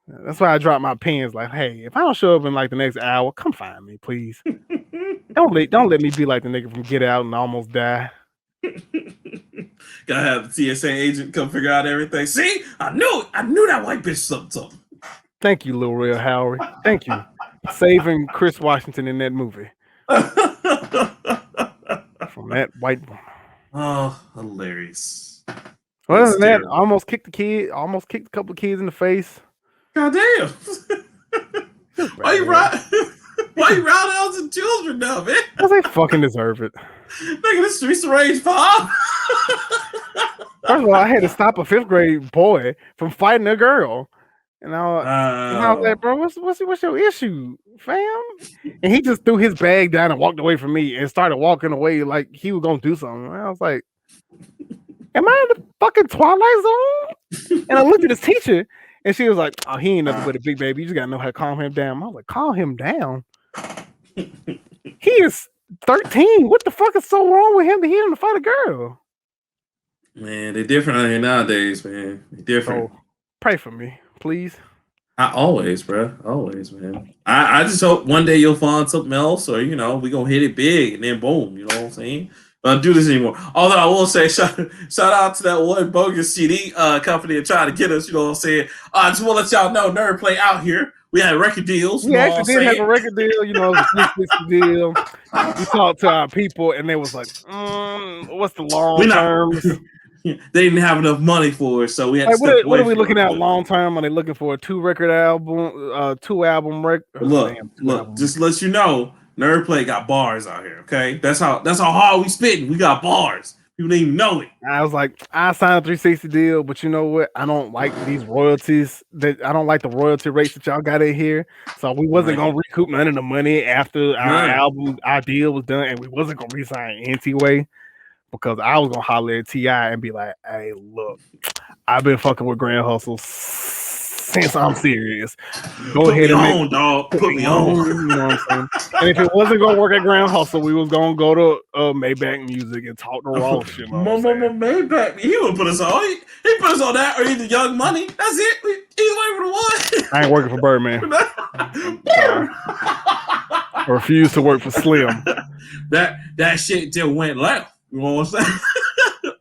That's why I dropped my pens. Like, hey, if I don't show up in like the next hour, come find me, please. Don't let me be like the nigga from Get Out and almost die. Gotta have the TSA agent come figure out everything. See, I knew that white bitch something. Thank you, Lil Real Howery. Thank you, saving Chris Washington in that movie from that white woman. Oh, hilarious. Other than that, almost kicked a couple of kids in the face. God damn. Why you round out the children now, man? Because they fucking deserve it. Nigga, this streets of rage 5. First of all, I had to stop a 5th grade boy from fighting a girl. And I was like, bro, what's your issue, fam? And he just threw his bag down and walked away from me and started walking away like he was gonna do something. And I was like, am I in the fucking Twilight Zone? And I looked at his teacher and she was like, oh, he ain't nothing but a big baby. You just gotta know how to calm him down. I was like, calm him down? He is 13. What the fuck is so wrong with him that he didn't fight a girl? Man, they're different out here nowadays, man. They're different. So, pray for me, please. I always, bro. Always, man. I just hope one day you'll find something else, or we gonna hit it big and then boom. You know what I'm saying? But I don't do this anymore. Although I will say, shout out to that one bogus CD company that tried to get us. You know what I'm saying? I just want to let y'all know, Nerd Play out here. We had record deals. We actually did have a record deal. You know, it was a 360 deal. We talked to our people, and they was like, "What's the long terms?" They didn't have enough money for it, so we had to step away. What are we looking at long term? Are they looking for a 2-record album, 2-album record? Look, just let you know, Nerd Play got bars out here. Okay, that's how hard we spitting. We got bars. People didn't even know it. I was like, I signed a 360 deal, but you know what? I don't like these royalties. I don't like the royalty rates that y'all got in here. So we wasn't gonna recoup none of the money after our deal was done, and we wasn't gonna resign anyway. Because I was gonna holler at T.I. and be like, hey, look, I've been fucking with Grand Hustle since I'm serious. Go ahead and put me on. You know what I'm saying? And if it wasn't gonna work at Grand Hustle, we was gonna go to Maybach Music and talk to Ross. You know Maybach, he would put us on. He put us on that or either Young Money. That's it. He's waiting for the one. I ain't working for Birdman. I refuse to work for Slim. That shit just went left. You know what I'm saying?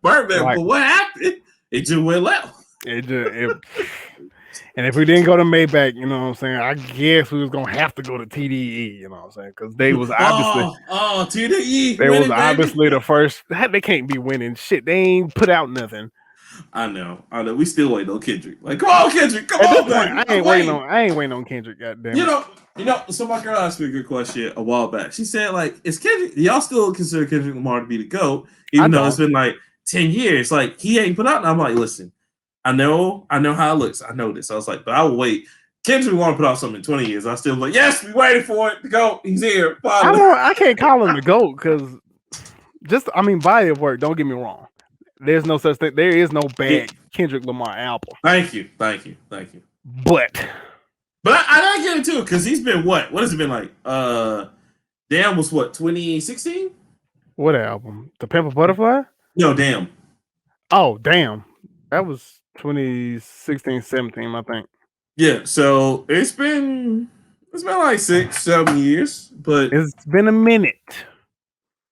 Birdman, but what happened? It just went left. And And if we didn't go to Maybach, you know what I'm saying, I guess we was gonna have to go to TDE, you know what I'm saying? Because they was obviously TDE they was winning, baby. obviously the first. They can't be winning shit. They ain't put out nothing. I know. We still waiting on Kendrick. Like, come on, Kendrick, come At this on, point, baby. I'm waiting. I ain't waiting on Kendrick. Goddamn You it. know, So my girl asked me a good question a while back. She said, like, is Kendrick? Y'all still consider Kendrick Lamar to be the GOAT, even though it's been like 10 years? Like, he ain't put out. And I'm like, listen, I know how it looks. I know this. I was like, but I will wait. Kendrick want to put out something in 20 years. I still like, yes, we waited for it. The GOAT, he's here. Finally. I can't call him the GOAT because body of work. Don't get me wrong. There's no such thing. There is no bad Kendrick Lamar album. Thank you. But I get it too because he's been what? What has it been like? Damn was what 2016? What album? The Pimp a Butterfly? No, Damn. Oh, Damn. That was 2016, 17, I think. Yeah, so it's been like 6-7 years, but it's been a minute.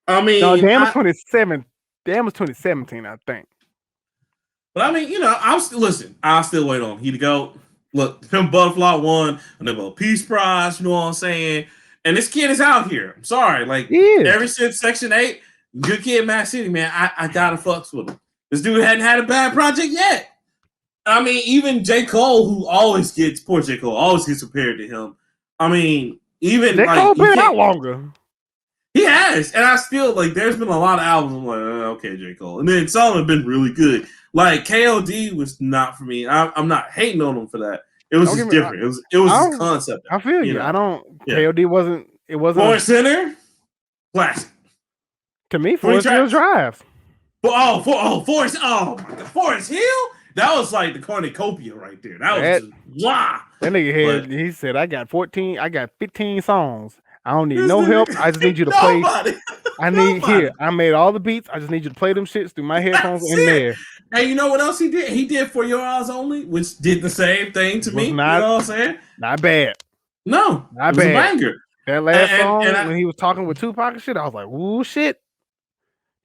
I mean, no, Damn was 27. Damn was 2017, I think. But I mean, I'll still wait on he to go. Look, Pimp Butterfly won a Nobel Peace Prize. You know what I'm saying? And this kid is out here. I'm sorry, like ever since Section 8, Good Kid, Mad City, man. I gotta fucks with him. This dude hadn't had a bad project yet. I mean, even J. Cole, who always gets compared to him. I mean, even J. Cole been out longer. He has, and I still like. There's been a lot of albums. I'm like, okay, J. Cole, and then some have been really good. Like KOD was not for me. I'm not hating on him for that. It was just different. It was his concept. I feel you. I don't. Yeah. KOD wasn't. It wasn't. Forest Center, classic. To me, Forest Hill Drive. Forest. Oh my God, Forest Hill. That was like the cornucopia right there. That was just, wow. That nigga had. He said, I got 15 songs. I don't need no help. I just need you to play. I made all the beats. I just need you to play them shits through my headphones in there. Hey, you know what else he did? He did For Your Eyes Only, which did the same thing to me. You know what I'm saying? Not bad. No, not bad. Was a banger. That last song when he was talking with Tupac and shit, I was like, ooh, shit.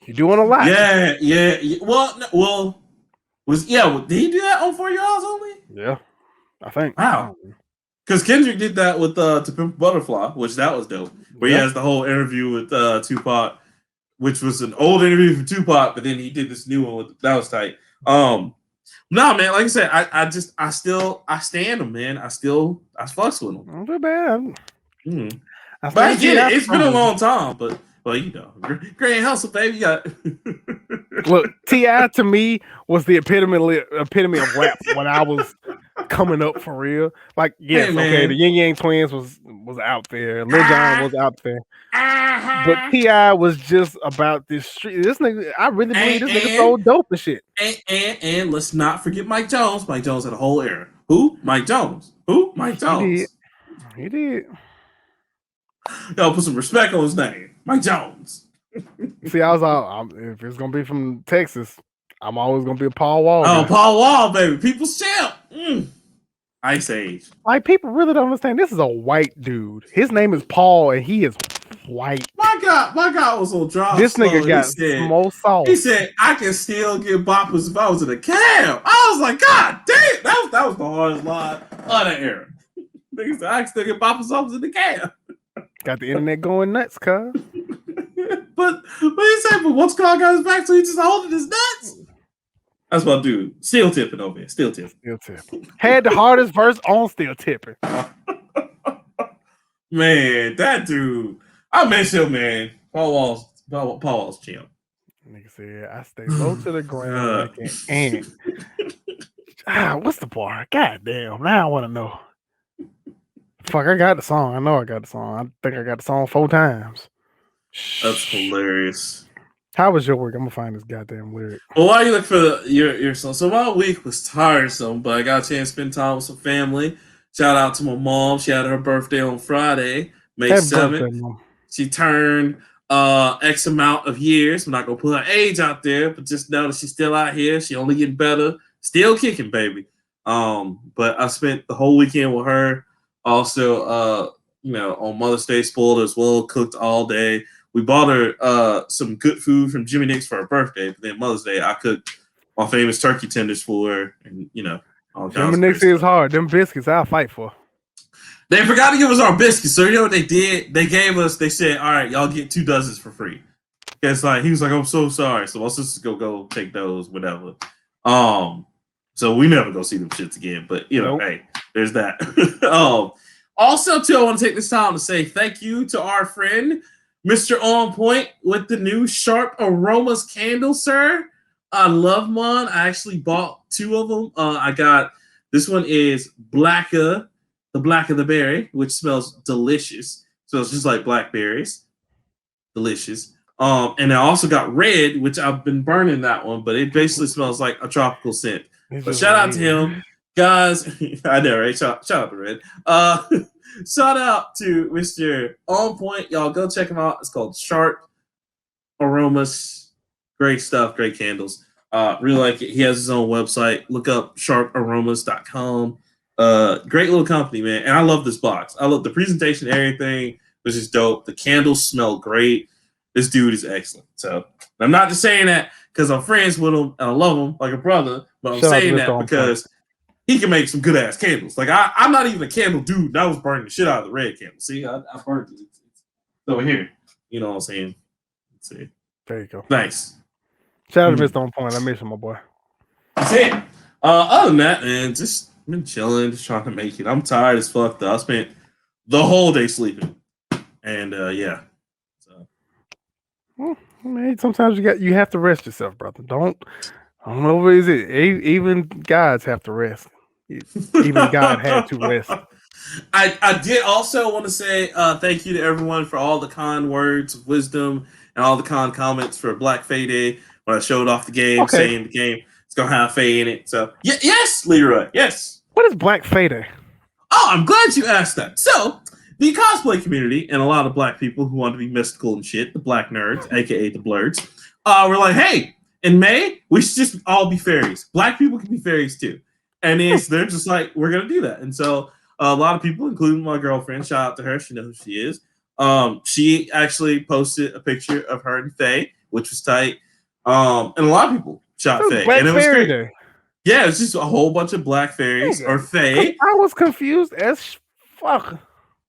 You're doing a lot. Yeah. Well, did he do that on For Your Eyes Only? Yeah, I think. Wow. Because Kendrick did that with To Pimp a Butterfly, which that was dope. Where he has the whole interview with Tupac, which was an old interview for Tupac, but then he did this new one that was tight. No, man, like I said, I stand him, man. I fucks with him. Not bad. But I get it. It's been a long time, but Grand Hustle, baby. Look, T.I. to me was the epitome of rap when I was coming up for real. Like, yes, the Yin Yang Twins was out there. Lil Jon was out there. But T.I. was just about this street. This nigga, I really believe this nigga so dope and shit. And let's not forget Mike Jones. Mike Jones had a whole era. Who? Mike Jones. Who? Mike Jones. He did. Y'all put some respect on his name. Mike Jones. See, I was all, if it's going to be from Texas, I'm always going to be a Paul Wall. Oh, guy. Paul Wall, baby. People's champ. Ice Age. Like, people really don't understand. This is a white dude. His name is Paul, and he is white. My God was on drop. This nigga got small salt. He said, I can still get boppers if I was in a cab. I was like, God damn. That was the hardest line of that era. Nigga said, I can still get boppers if I was in the cab. Got the internet going nuts, cuz. But he said, but once Carl got his back, so he just holding his nuts. That's my dude. Still tipping over here. Still tipping. Had the hardest verse on Still Tipping. Man, that dude. I miss him, man. Paul Wall's champ. Nigga said, I stay low to the ground like an ant. What's the bar? God damn. Now I want to know. Fuck, I got the song. I know I got the song. I think I got the song 4 times. That's hilarious. How was your work? I'm gonna find this goddamn lyric. Well, while you look for your song, so my week was tiresome, but I got a chance to spend time with some family. Shout out to my mom. She had her birthday on Friday, May 7th. She turned X amount of years. I'm not gonna put her age out there, but just know that she's still out here. She only getting better, still kicking, baby. But I spent the whole weekend with her. Also, on Mother's Day, spoiled as well, cooked all day. We bought her some good food from Jimmy Nick's for her birthday. But then Mother's Day, I cooked my famous turkey tenders for her. And, All kinds Jimmy of Nix crazy is stuff. hard. Them biscuits, I'll fight for. They forgot to give us our biscuits. So you know what they did? They gave us. They said, "All right, y'all get 2 dozens for free." It's like he was like, "I'm so sorry." So my sisters go take those, whatever. So we never go see them shits again. But Nope. hey, there's that. Also, too, I want to take this time to say thank you to our friend Mr. On Point with the new Sharp Aromas candle, sir. I love mine. I actually bought 2 of them. I got this one is Blacka, the Black of the Berry, which smells delicious. So it's just like blackberries, delicious. And I also got Red, which I've been burning that one, but it basically smells like a tropical scent. It's But just shout out to red. him, guys. I know, right? Shout out to Red. Shout out to Mr. On Point. Y'all go check him out. It's called Sharp Aromas. Great stuff, great candles. Really like it. He has his own website. Look up sharparomas.com. Great little company, man. And I love this box. I love the presentation, everything was just dope. The candles smell great. This dude is excellent. So I'm not just saying that because I'm friends with him and I love him like a brother, but I'm Shout out to saying Mr. that On because he can make some good ass candles. Like I'm not even a candle dude. I was burning the shit out of the red candle. See, I burned it. It's over here. You know what I'm saying? Let's see. There you go. Nice. Shout out to Mr. On Point. I miss him, my boy. That's it. Other than that, man, just been chilling, just trying to make it. I'm tired as fuck though. I spent the whole day sleeping. And yeah. So Well, man, sometimes you have to rest yourself, brother. I don't know what is it. Even gods have to rest. Even God had to rest. I did also want to say thank you to everyone for all the kind words of wisdom and all the kind comments for Black Fae Day when I showed off the game, Okay. saying the game is gonna have Fae in it. So yes, Leroy, yes. What is Black Fae? Oh, I'm glad you asked that. So the cosplay community and a lot of Black people who want to be mystical and shit, the Black nerds, aka the blurs, were like, hey, in May we should just all be fairies. Black people can be fairies too, and they're just like, we're gonna do that, and so. A lot of people, including my girlfriend, shout out to her. She knows who she is. She actually posted a picture of her and Faye, which was tight. And a lot of people shot Faye, Black and it was Fairy great. Day. Yeah, it's just a whole bunch of black fairies or Faye. I was confused as fuck.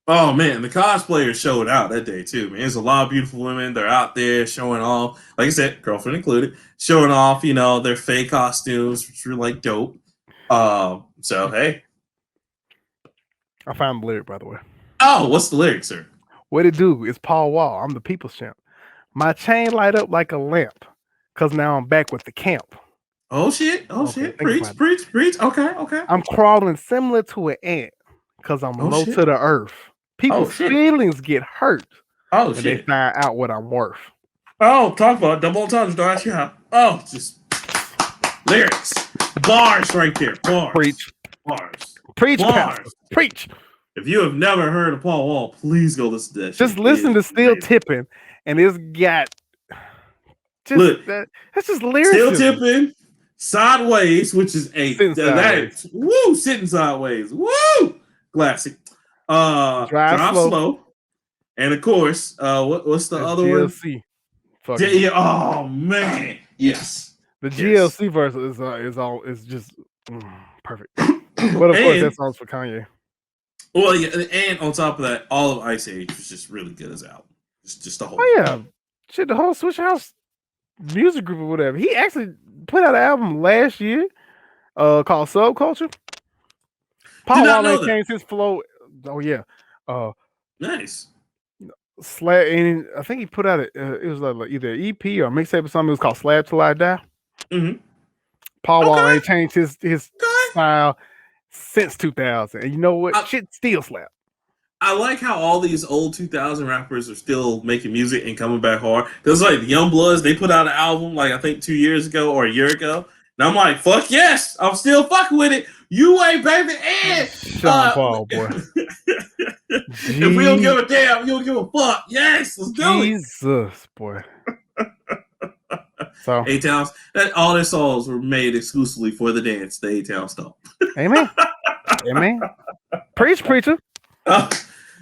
Oh man, the cosplayers showed out that day too. Man, there's a lot of beautiful women. They're out there showing off, like I said, girlfriend included, showing off. Their Faye costumes, which were like dope. So hey. I found the lyric, by the way. Oh, what's the lyric, sir? What it do? It's Paul Wall. I'm the people's champ. My chain light up like a lamp, cause now I'm back with the camp. Oh shit! Shit! Preach! Okay. I'm crawling similar to an ant, cause I'm low to the earth. People's feelings get hurt. Oh shit! They find out what I'm worth. Oh, talk about double entendres. Don't ask you how. Oh, just lyrics, bars right there. Bars. Preach, Pastor. Preach. If you have never heard of Paul Wall, please go listen to that. Just listen to Still Tipping, and it's got that's just lyrics. Still Tipping, Sideways, which is sitting sideways. Woo! Classic. Drive slow. And of course, what's the other GLC. one? Oh man, yes. The GLC verse is just perfect. But of course, that song's for Kanye. Well, yeah, and on top of that, all of Ice Age was just really good as album. Just the whole. Oh yeah, shit, the whole Switch House music group or whatever. He actually put out an album last year, called Subculture. Paul Wall changed his flow. Oh yeah, nice. And I think he put out it was like either an EP or a mixtape or something. It was called Slab Till I Die. Mm-hmm. Paul Wall ain't changed his style since 2000, and you know what? Shit still slap. I like how all these old 2000 rappers are still making music and coming back hard. Because like the Young Bloods, they put out an album like I think 2 years ago or a year ago, and I'm like, fuck yes, I'm still fucking with it. You ain't baby, and Sean Paul, boy. If we don't give a damn, you don't give a fuck. Yes, let's do it. Jesus, boy. So A-Towns, all their songs were made exclusively for the dance, the A-Town stuff. Amen. Amen. Preach, preacher.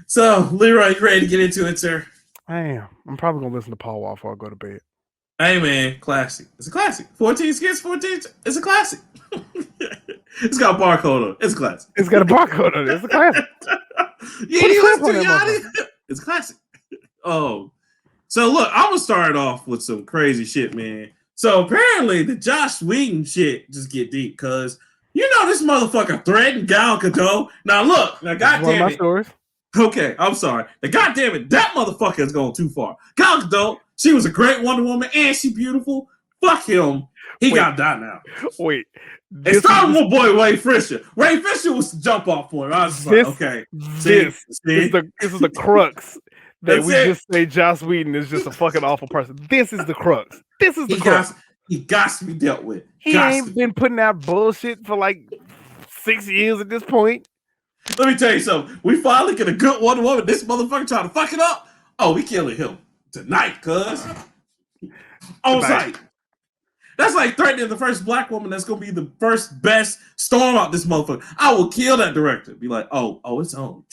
So, Leroy, you ready to get into it, sir? I am. I'm probably gonna listen to Paul Wall before I go to bed. Hey man, classic. It's a classic. 14 skits, 14. It's a classic. It's got a barcode on it. It's classic. It's got a barcode on it. It's a classic. Yeah, Put a you stamp listen on to that Yanni? It's classic. Oh, so look, I'm gonna start off with some crazy shit, man. So apparently the Joss Wheadon shit just get deep because you know this motherfucker threatened Gal Gadot. Now look, now This is one of goddamn my it. stories. Okay, I'm sorry. Now goddamn it, that motherfucker has gone too far. Gal Gadot, she was a great Wonder Woman and she beautiful. Fuck him. He Wait. gotta die now. Wait. It started with my boy Ray Fisher. Ray Fisher was the jump off point. I was just like, okay, this is the crux that That's we it. just say Joss Wheadon is just a fucking awful person. This is the crux. This is the crux. He got to be dealt with. He ain't been putting out bullshit for like 6 years at this point. Let me tell you something. We finally get a good Wonder Woman. This motherfucker trying to fuck it up. Oh, we killing him tonight, cuz. On site. That's like threatening the first black woman that's gonna be the first best storm out this motherfucker. I will kill that director. Be like, oh, it's on.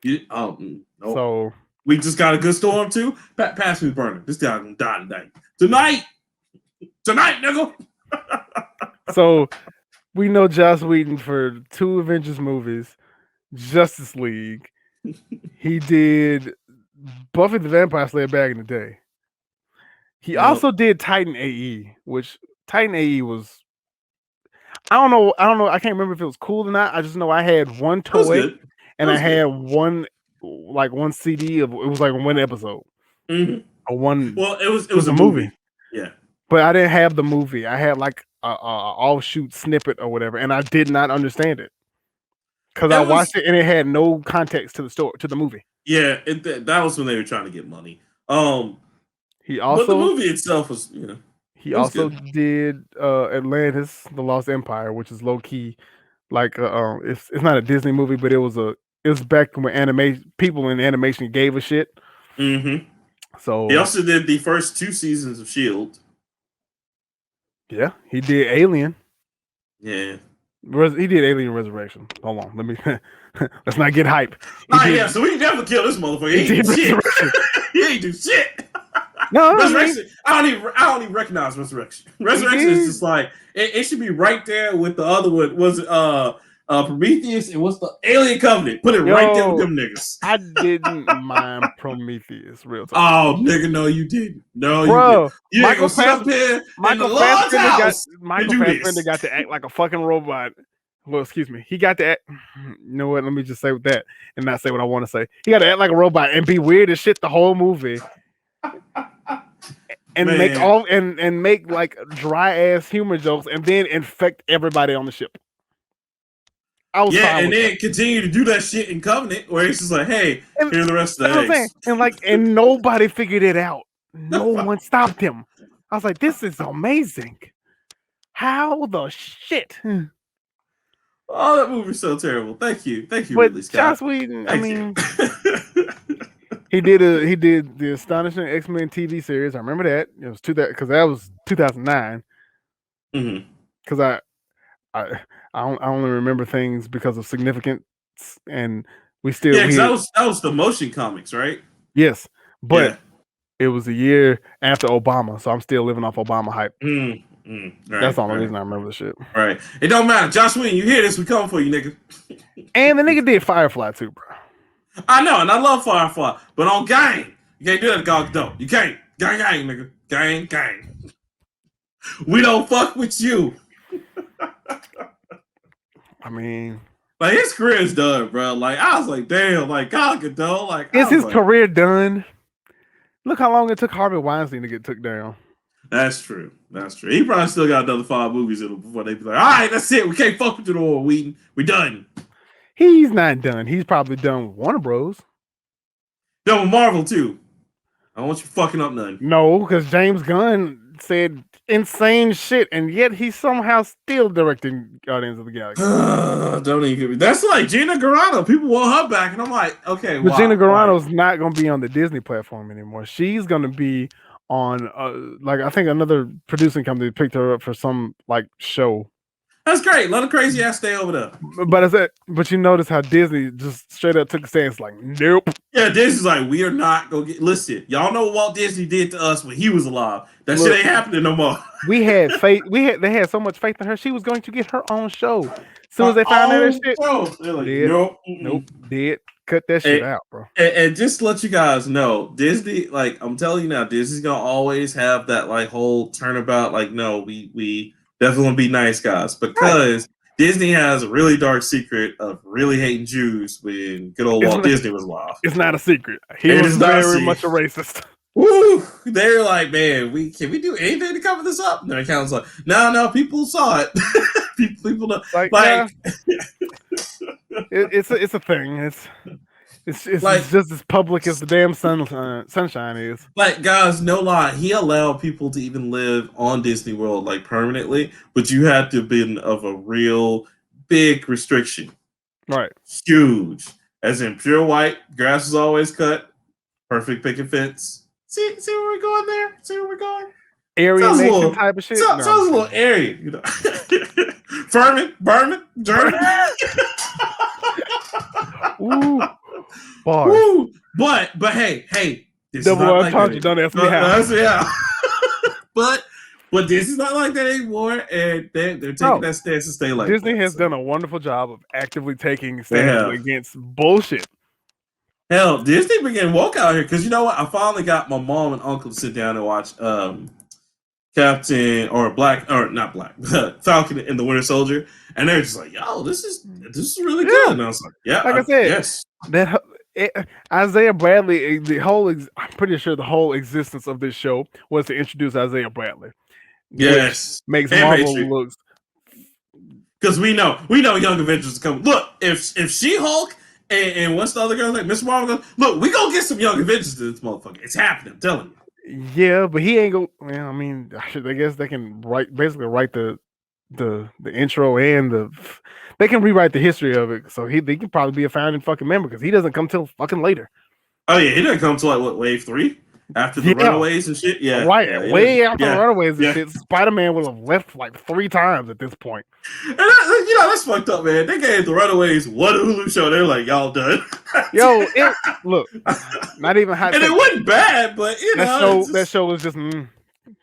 No. So we just got a good storm too. Pass me the burner. This guy gonna die tonight. Tonight, nigga. So we know Joss Wheadon for 2 Avengers movies, Justice League. He did Buffy the Vampire Slayer back in the day. He also did Titan AE, which Titan AE was. I don't know. I can't remember if it was cool or not. I just know I had one toy and I had one CD of it was like one episode. Mm-hmm. Or one. Well, it was a movie. Yeah. But I didn't have the movie. I had like a offshoot snippet or whatever, and I did not understand it because I watched it and it had no context to the movie. Yeah, that was when they were trying to get money. He also, but the movie itself was, he also did Atlantis: The Lost Empire, which is low key, like it's not a Disney movie, but it was back when people in animation gave a shit. Mm-hmm. So he also did the first 2 seasons of S.H.I.E.L.D. Yeah, he did Alien. Yeah. He did Alien Resurrection. Hold on, let me let's not get hype. Yeah, so we can definitely kill this motherfucker. He ain't do shit. He ain't do shit. No, Resurrection. I don't even recognize Resurrection. Resurrection is just like it should be right there with the other one. Was Prometheus and what's the Alien Covenant? Put it right there with them niggas. I didn't mind Prometheus, real talk. Oh, nigga, no, you didn't. No, bro, you didn't. Michael Fassbender got to act like a fucking robot. Well, excuse me. He got to act. You know what? Let me just say that and not say what I want to say. He got to act like a robot and be weird as shit the whole movie. And make like dry ass humor jokes and then infect everybody on the ship. I was fine with then continue to do that shit in Covenant where it's just like, hey, here's the rest of the eggs. And nobody figured it out. No one stopped him. I was like, this is amazing. How the shit? Oh, that movie's so terrible. Thank you, but Ridley Scott. Joss Wheadon, he did the Astonishing X-Men TV series. I remember that. It was because that was 2009. Mm-hmm. Because I only remember things because of significance, and we still that was the motion comics, right? Yes, but it was a year after Obama, so I'm still living off Obama hype. Right, that's the only reason I remember the shit. Right, it don't matter. Joss Wheadon, you hear this? We coming for you, nigga. And the nigga did Firefly too, bro. I know, and I love Firefly, but on gang, you can't do that, God. No, you can't. Gang, nigga. Gang. We don't fuck with you. I mean, like his career's done, bro. Like I was like, damn, like God Gadot, like is his career done? Look how long it took Harvey Weinstein to get took down. That's true. He probably still got another 5 movies in him before they be like, all right, that's it. We can't fuck with you no more, Wheaton. We done. He's not done. He's probably done with Warner Bros. Done with Marvel too. I don't want you fucking up none. No, because James Gunn said insane shit, and yet he's somehow still directing Guardians of the Galaxy. Don't even give me. That's like Gina Carano. People want her back, and I'm like, okay, but Gina Carano's not going to be on the Disney platform anymore. She's going to be on, I think another producing company picked her up for some like show. That's great. Let a crazy ass stay over there. But you notice how Disney just straight up took a stance like, nope. Yeah, Disney's like, we are not gonna get. Listen, y'all know what Walt Disney did to us when he was alive. That shit Look, ain't happening no more. we had faith. They had so much faith in her. She was going to get her own show. As soon as Her they found out that own shit, show. They're like, dead. nope. Nope, dead. Cut that shit And, out, bro. and just to let you guys know, Disney, like I'm telling you now, Disney's gonna always have that like whole turnabout. Like, no, we definitely want to be nice guys because Disney has a really dark secret of really hating Jews when good old Walt Disney was alive. It's not a secret. He It was is not a very secret. much a racist. Woo! They're like, man, can we do anything to cover this up? And the accountant's like, no, people saw it. people know. Like, Like, it's a thing. It's like, just as public as the damn sunshine is. like, guys, no lie, he allowed people to even live on Disney World like permanently, but you had to have been of a real big restriction. Right. Huge. As in pure white, grass is always cut, perfect picket fence. See where we're going there? See where we're going? Aryan nation type of shit. Sounds a little airy, you know. Furman, Berman, German. Ooh, bars. Woo. But hey, this Double is not R like taught you. Don't ask me how. Yeah. but this is not like that anymore, and they're taking that stance to stay like Disney that, has done a wonderful job of actively taking They have. stances against bullshit. Hell, Disney been getting woke out here because you know what? I finally got my mom and uncle to sit down and watch Captain or Black or not Black Falcon and the Winter Soldier, and they're just like, "Yo, this is really good." And I was like, "Yeah, Like I said, yes." Isaiah Bradley, I'm pretty sure the whole existence of this show was to introduce Isaiah Bradley. Yes, which makes Marvel looks. Because we know Young Avengers is coming. Look, if She-Hulk and what's the other girl like? Miss Marvel goes, look, we gonna get some Young Avengers to this motherfucker. It's happening. I'm telling you. Yeah, but he ain't go. Well, I mean, I guess they can basically write the intro and they can rewrite the history of it. So they can probably be a founding fucking member because he doesn't come till fucking later. Oh yeah, he didn't come till like what, wave 3 after the Runaways and shit. Yeah, right. Way after the Runaways and shit. Spider-Man would have left like 3 times at this point. And that's fucked up, man. They gave the Runaways one Hulu show. They're like, y'all done. Yo, look, not even hot. And it wasn't bad, but that show was just. Cool.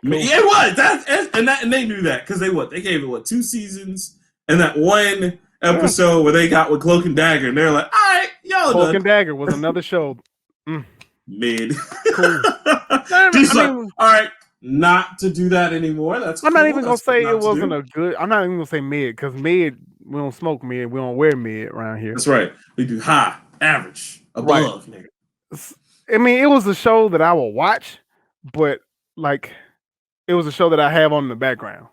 Yeah, it was. And they knew that because they gave it 2 seasons and that one episode where they got with Cloak and Dagger, and they're like, all right, y'all Cloak and Dagger was another show. Mid. Cool. All right, not to do that anymore. That's I'm not even gonna say it wasn't a good. I'm not even gonna say mid because mid we don't smoke mid. We don't wear mid around here. That's right. We do high, average, above. Right. Nigga. I mean, it was a show that I will watch, but like, it was a show that I have on in the background.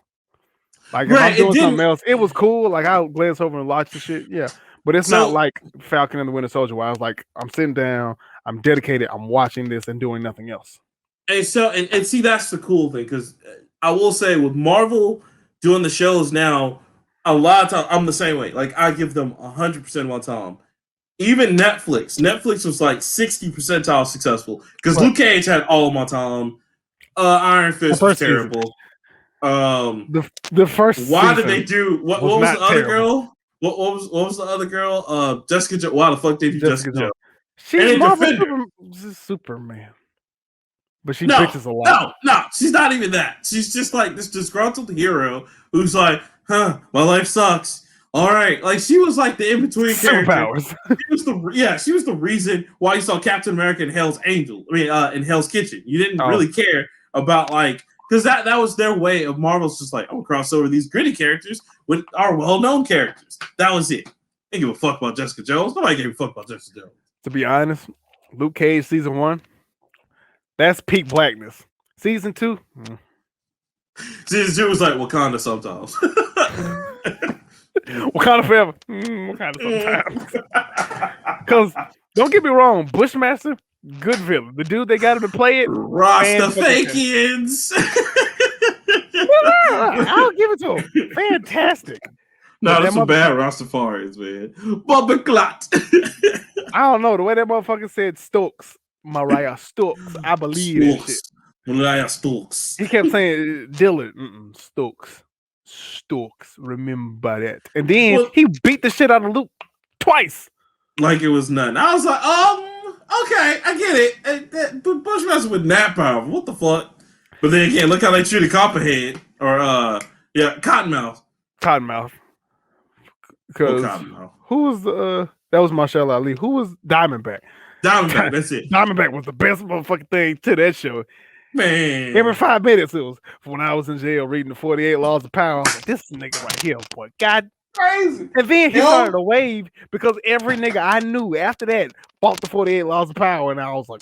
Like if I'm doing something else, it was cool. Like I'll glance over and watch the shit. Yeah, but it's not like Falcon and the Winter Soldier where I was like, I'm sitting down, I'm dedicated, I'm watching this and doing nothing else. And so, and see, that's the cool thing because I will say with Marvel doing the shows now, a lot of times I'm the same way. Like I give them 100% of my time. Even Netflix was like 60% successful because Luke Cage had all of my time. Iron Fist was terrible. The first. Why did they do what was the other girl? What was the other girl? Jessica Jones. Why the fuck did you Jessica Jones? She's Marvel Superman. But she bitches a lot. No, she's not even that. She's just like this disgruntled hero who's like, my life sucks. All right, like she was like the in-between character. She was the reason why you saw Captain America in Hell's Angel. I mean, in Hell's Kitchen. You didn't really care about like because that was their way of Marvel's just like I'm gonna cross over these gritty characters with our well-known characters. That was it. They didn't give a fuck about Jessica Jones. Nobody gave a fuck about Jessica Jones. To be honest, Luke Cage season 1. That's peak blackness. Season 2. Season 2 was like Wakanda sometimes. Wakanda forever. Wakanda sometimes. Because don't get me wrong, Bushmaster, good villain. The dude they got him to play it. Rastafakians. I'll give it to him. Fantastic. No, that's some bad Rastafarians, man. Bubba Clot. I don't know. The way that motherfucker said Stokes. Mariah Stokes. I believe that shit. Mariah Stokes. He kept saying Dillard. Stokes. Stokes. Remember that. And then Well, he beat the shit out of Luke twice. like it was nothing. I was like, okay, I get it. But Bushmaster was that powerful. What the fuck? But then again, look how they treated Copperhead or Cottonmouth. Cottonmouth. Oh, Because Cottonmouth. who was the that was Marshall Ali. Who was Diamondback? Diamondback, that's it. Diamondback was the best motherfucking thing to that show. Man. Every 5 minutes it was when I was in jail reading the 48 Laws of Power. I was like, this nigga right here, boy. God. Crazy. And then he started a wave because every nigga I knew after that bought the 48 Laws of Power. And I was like,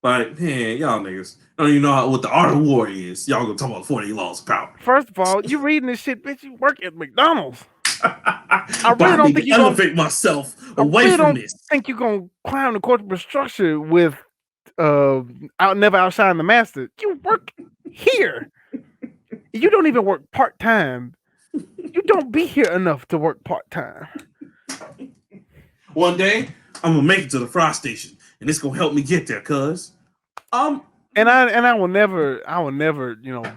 man, y'all niggas don't even know what the art of war is. Y'all gonna talk about 48 Laws of Power. First of all, you reading this shit, bitch, you work at McDonald's. I really don't think you elevate myself away from this. I think you're gonna climb the corporate structure with never outshine the master. You work here. You don't even work part-time. You don't be here enough to work part-time. One day, I'm gonna make it to the fry station, and it's gonna help me get there, cuz. And I will never,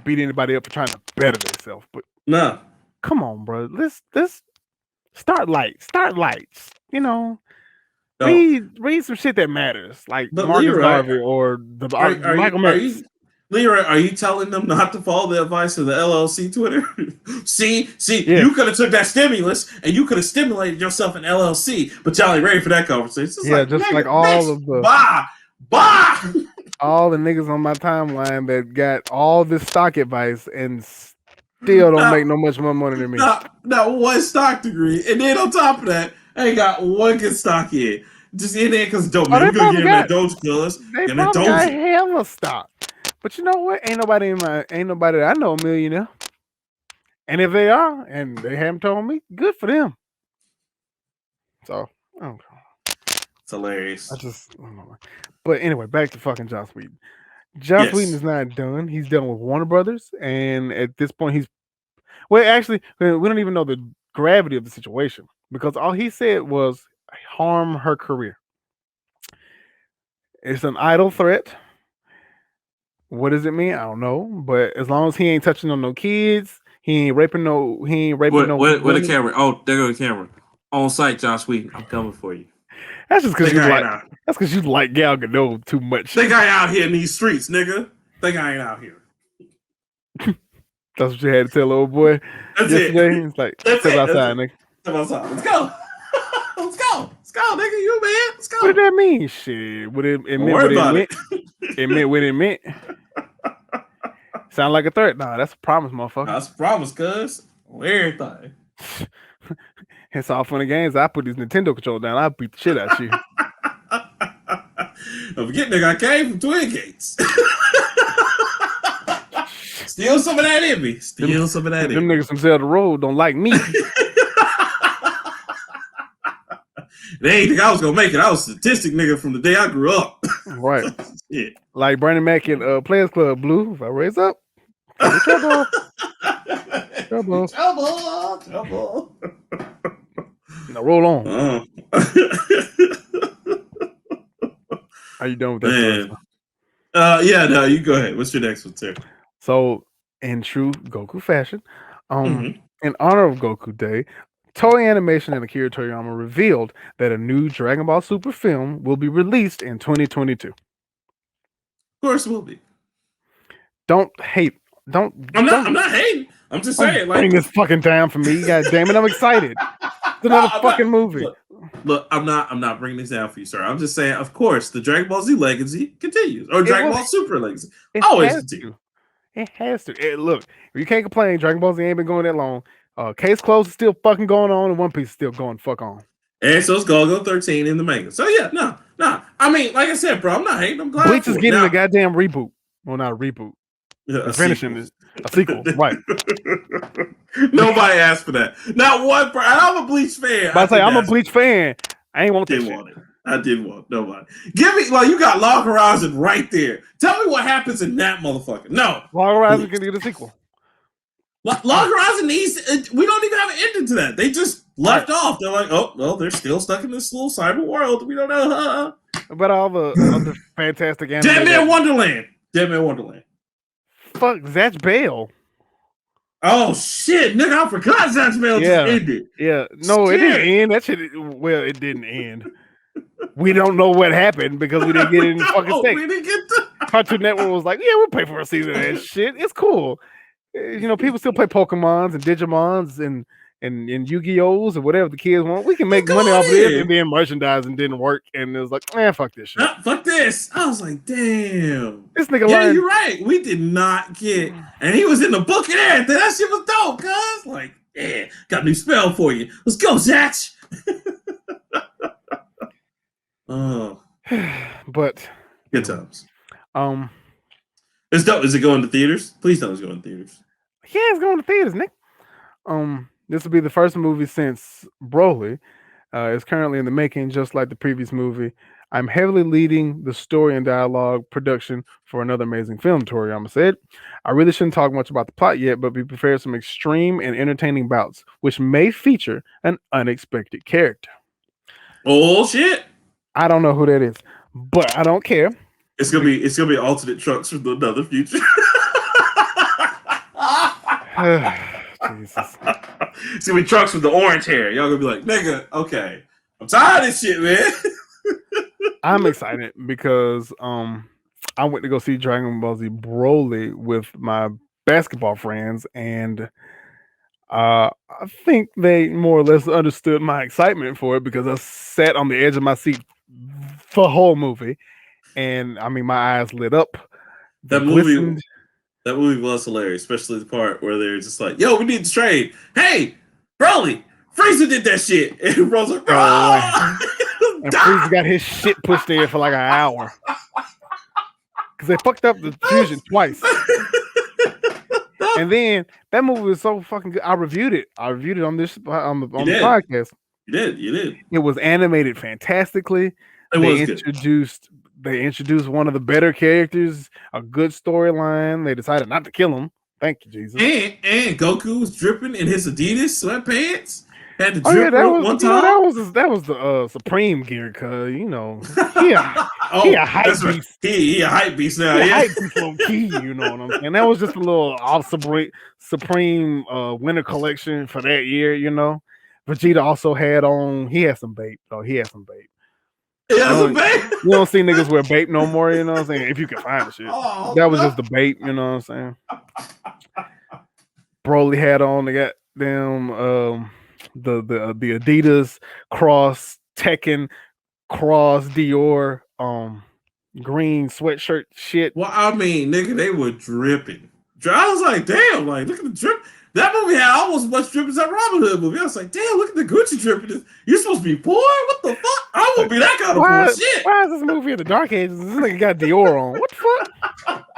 beat anybody up for trying to better themselves. But no. Come on, bro. Let's start lights. Read some shit that matters, like Marcus Garvey or the Michael Mertz. Leroy, are you telling them not to follow the advice of the LLC Twitter? see, yeah. You could have took that stimulus and you could have stimulated yourself in LLC, but y'all ain't ready for that conversation. Just all of the bye. All the niggas on my timeline that got all this stock advice and still don't make no much more money than me. Not one stock degree, and then on top of that, I ain't got one good stock in. Just in there because dope. Man, we gonna give him that Doge cuz. They probably got hella stock. But you know what? Ain't nobody that I know a millionaire. And if they are, and they haven't told me, good for them. So, I don't know. It's hilarious. I don't know. But anyway, back to fucking Joss Wheadon. Joss Wheadon is not done. He's done with Warner Brothers, and at this point, actually, we don't even know the gravity of the situation because all he said was harm her career. It's an idle threat. What does it mean? I don't know. But as long as he ain't touching on no kids, he ain't raping no. Where the camera? Oh, there goes the camera. On site, Joss Wheadon. I'm coming for you. That's just because you like Gal Gadot too much. Think I ain't out here in these streets, nigga. Think I ain't out here. That's what you had to tell old boy. That's yesterday. It. It's like step outside, nigga. Step outside. Let's go. Let's go, nigga. You man. Let's go. What did that mean? Shit. It meant what it meant. Sound like a threat? Nah, that's a promise, motherfucker. That's a promise, cuz. Everything. It's all fun and games. I put this Nintendo controller down. I'll beat the shit out of you. Don't forget, nigga, I came from Twin Gates. Steal some of that in me. Them niggas from Zelda Road don't like me. They ain't think I was gonna make it. I was a statistic nigga from the day I grew up. Right. Yeah. Like Brandon Mack in Players Club Blue. If I raise up, trouble. Now roll on. Are you done with that? Yeah, no, you go ahead. What's your next one, Terry? So, in true Goku fashion, in honor of Goku Day, Toei Animation and Akira Toriyama revealed that a new Dragon Ball Super film will be released in 2022. Of course it will be. Don't hate. I'm not hating. I'm just saying. Bring this fucking down for me. God damn it, I'm excited. It's another fucking movie. Look, I'm not bringing this down for you, sir. I'm just saying, of course, the Dragon Ball Z legacy continues. Or Dragon Ball Super legacy. Always continue. It has to. Look, you can't complain. Dragon Ball Z ain't been going that long. Case Closed is still fucking going on, and One Piece is still going fuck on. And so it's Go 13 in the manga. So yeah, no. I mean, like I said, bro, I'm not hating. I'm glad. Bleach is getting a goddamn reboot. Well, not a reboot. Yeah, finishing a sequel, right? Nobody asked for that. Not one. I'm a Bleach fan. But I'm a Bleach fan. I ain't want didn't want it. I didn't want nobody. Give me you got Log Horizon right there. Tell me what happens in that motherfucker. No, Log Horizon can get a sequel. Log Horizon needs. We don't even have an ending to that. They just left off. They're like, oh well, they're still stuck in this little cyber world. We don't know. But all the other fantastic anime. Dead Man Wonderland. Fuck, Zatch Bale. Oh shit, nigga! I forgot Zack Smail just Yeah, ended. yeah. No, it didn't Shit. end. That shit. Well, it didn't end. We don't know what happened because we didn't get it in fucking No, States. we didn't get to. Cartoon Network was like, yeah, we'll pay for a season of that shit. It's cool. People still play Pokemons and Digimons and Yu-Gi-Ohs or whatever the kids want. We can make Just go money off of this, in. and then merchandising didn't work, and it was like, man, fuck this shit. Fuck this. I was like, damn. This nigga Yeah, learned. you're right. We did not get, and he was in the book and everything. That shit was dope, cuz. Like, yeah, got a new spell for you. Let's go, Zach. Oh, But good times. um, It's dope. Is it going to theaters? Please tell it's going to theaters. yeah, it's going to theaters, Nick. This will be the first movie since Broly. It's currently in the making, just like the previous movie. I'm heavily leading the story and dialogue production for another amazing film, Toriyama said. I really shouldn't talk much about the plot yet, but be prepared for some extreme and entertaining bouts, which may feature an unexpected character. Oh shit! I don't know who that is, but I don't care. It's gonna be alternate trucks from another future. Jesus. It's gonna be trucks with the orange hair. Y'all gonna be like, nigga, okay. I'm tired of this shit, man. I'm excited because I went to go see Dragon Ball Z Broly with my basketball friends, and I think they more or less understood my excitement for it because I sat on the edge of my seat for the whole movie, and I mean my eyes lit up. That movie was hilarious, especially the part where they're just like, "Yo, we need to trade." Hey, Broly, Frieza did that shit, and Bro's like, and Frieza got his shit pushed in for like an hour because they fucked up the fusion twice. And then that movie was so fucking good. I reviewed it on the podcast. You did. It was animated fantastically. They introduced one of the better characters, a good storyline. They decided not to kill him. Thank you, Jesus. And Goku was dripping in his Adidas sweatpants. Had to drip one time. That was the Supreme gear, cause he a hype beast. He a hype beast now. Yeah, hype beast low key. You know what I'm saying? That was just a little off Supreme winter collection for that year. Vegeta also had on. He had some bape. He had some bape. Yeah, some bape. You don't see niggas wear bape no more. You know what I'm saying? If you can find the shit, that was just the bape. You know what I'm saying? Broly had on the goddamn the Adidas cross Tekken cross Dior green sweatshirt shit. Well, I mean, nigga, they were dripping. I was like, damn, like look at the drip. That movie had almost as much drip as that Robin Hood movie. I was like, damn, look at the Gucci dripping. You're supposed to be poor? What the fuck? I won't be that kind of poor shit. Why is this movie in the Dark Ages? This nigga got Dior on. What the fuck?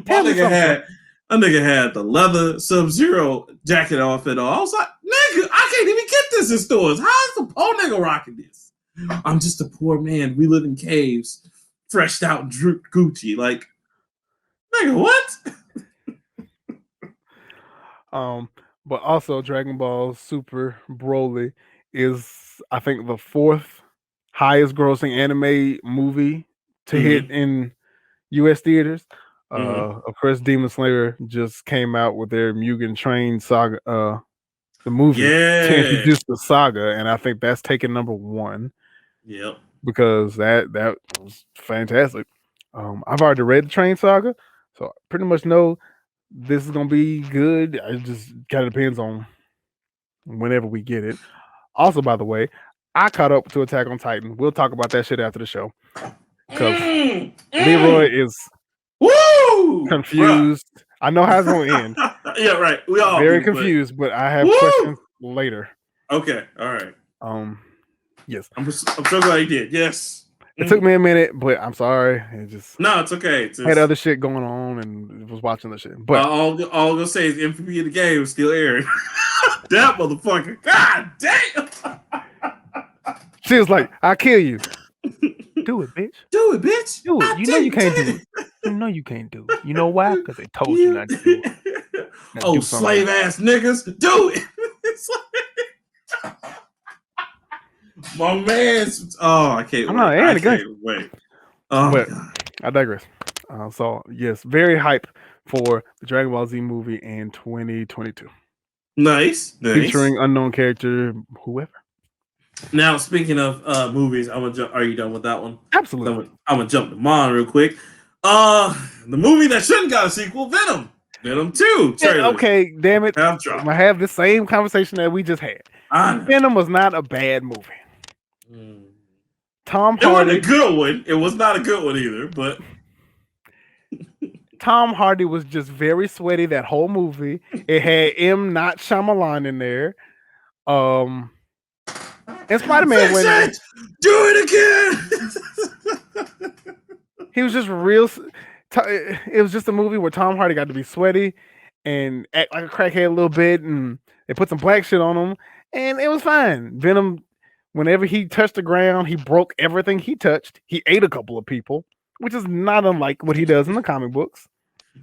That nigga had the leather Sub-Zero jacket off and all. I was like, nigga, I can't even get this in stores. How is the poor nigga rocking this? I'm just a poor man. We live in caves, freshed out Gucci. Like, nigga, what? But also Dragon Ball Super Broly is, I think, the fourth highest grossing anime movie to hit in US theaters. Of course, Demon Slayer just came out with their Mugen Train saga, the movie to introduce the saga, and I think that's taken number one. Yep. Because that was fantastic. I've already read the Train saga, so I pretty much know this is gonna be good. It just kind of depends on whenever we get it. Also, by the way, I caught up to Attack on Titan. We'll talk about that shit after the show. Because Leroy is confused. Bruh. I know how it's gonna end. Yeah, right. We all very confused, but I have questions later. Okay, all right. Yes. I'm so glad you did. Yes. It took me a minute, but I'm sorry. No, it's okay. I had other shit going on and was watching the shit. But all I'm gonna say is Infamy of the Game is still airing. That motherfucker. God damn. She was like, I'll kill you. Do it, bitch. Do it, bitch. Do it. You know you can't do it. You know you can't do it. You know why? Because they told you not to do it. Oh, slave ass niggas. Do it. It's like... My man's. Oh, I can't wait. I can't wait. Oh, but I digress. So yes, very hype for the Dragon Ball Z movie in 2022, Nice, nice. featuring unknown character whoever. Now, speaking of movies, I'm gonna jump. Are you done with that one? Absolutely. I'm gonna jump to mine real quick. The movie that shouldn't got a sequel, Venom. Venom 2 trailers Okay, damn it. have dropped. I have the same conversation that we just had. I know. Venom was not a bad movie. Mm. Tom It wasn't a Hardy. good one. It was not a good one either, but Tom Hardy was just very sweaty that whole movie. It had M. Not Shyamalan in there. And Spider-Man fix when it! Do it again! he was just real. It was just a movie where Tom Hardy got to be sweaty and act like a crackhead a little bit, and they put some black shit on him, and it was fine. Venom, whenever he touched the ground, he broke everything he touched. He ate a couple of people, which is not unlike what he does in the comic books.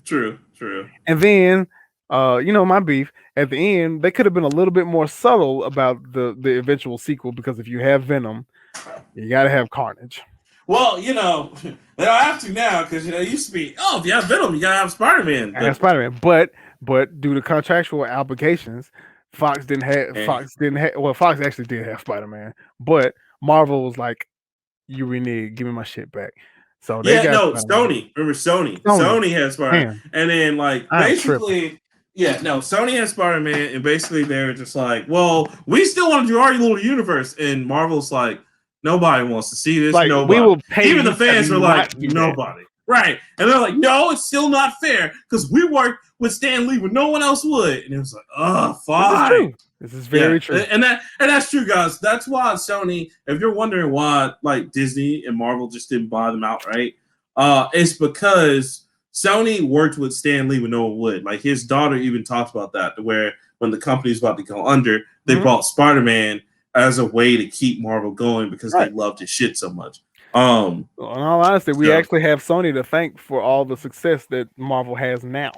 True, true. And then, my beef at the end, they could have been a little bit more subtle about the eventual sequel, because if you have Venom, you got to have Carnage. Well, they don't have to now, because it used to be, if you have Venom, you gotta have Spider-Man. I have Spider-Man, but due to contractual obligations, Fox didn't have. Well, Fox actually did have Spider-Man, but Marvel was like, "You renege, give me my shit back." So they got Sony. Remember Sony? Sony has Spider-Man, and then basically, Sony has Spider-Man, and basically they're just like, "Well, we still want to do our little universe," and Marvel's like, "Nobody wants to see this. Like, nobody." We will pay. Even the fans were like, "Nobody." Right. And they're like, "No, it's still not fair because we worked with Stan Lee when no one else would." And it was like, "Oh, fine." This is very true. And that's true, guys. That's why Sony, if you're wondering why Disney and Marvel just didn't buy them outright, it's because Sony worked with Stan Lee when no one would. Like, his daughter even talked about that, where when the company was about to go under, they brought Spider-Man as a way to keep Marvel going because they loved his shit so much. In all honesty, we actually have Sony to thank for all the success that Marvel has now.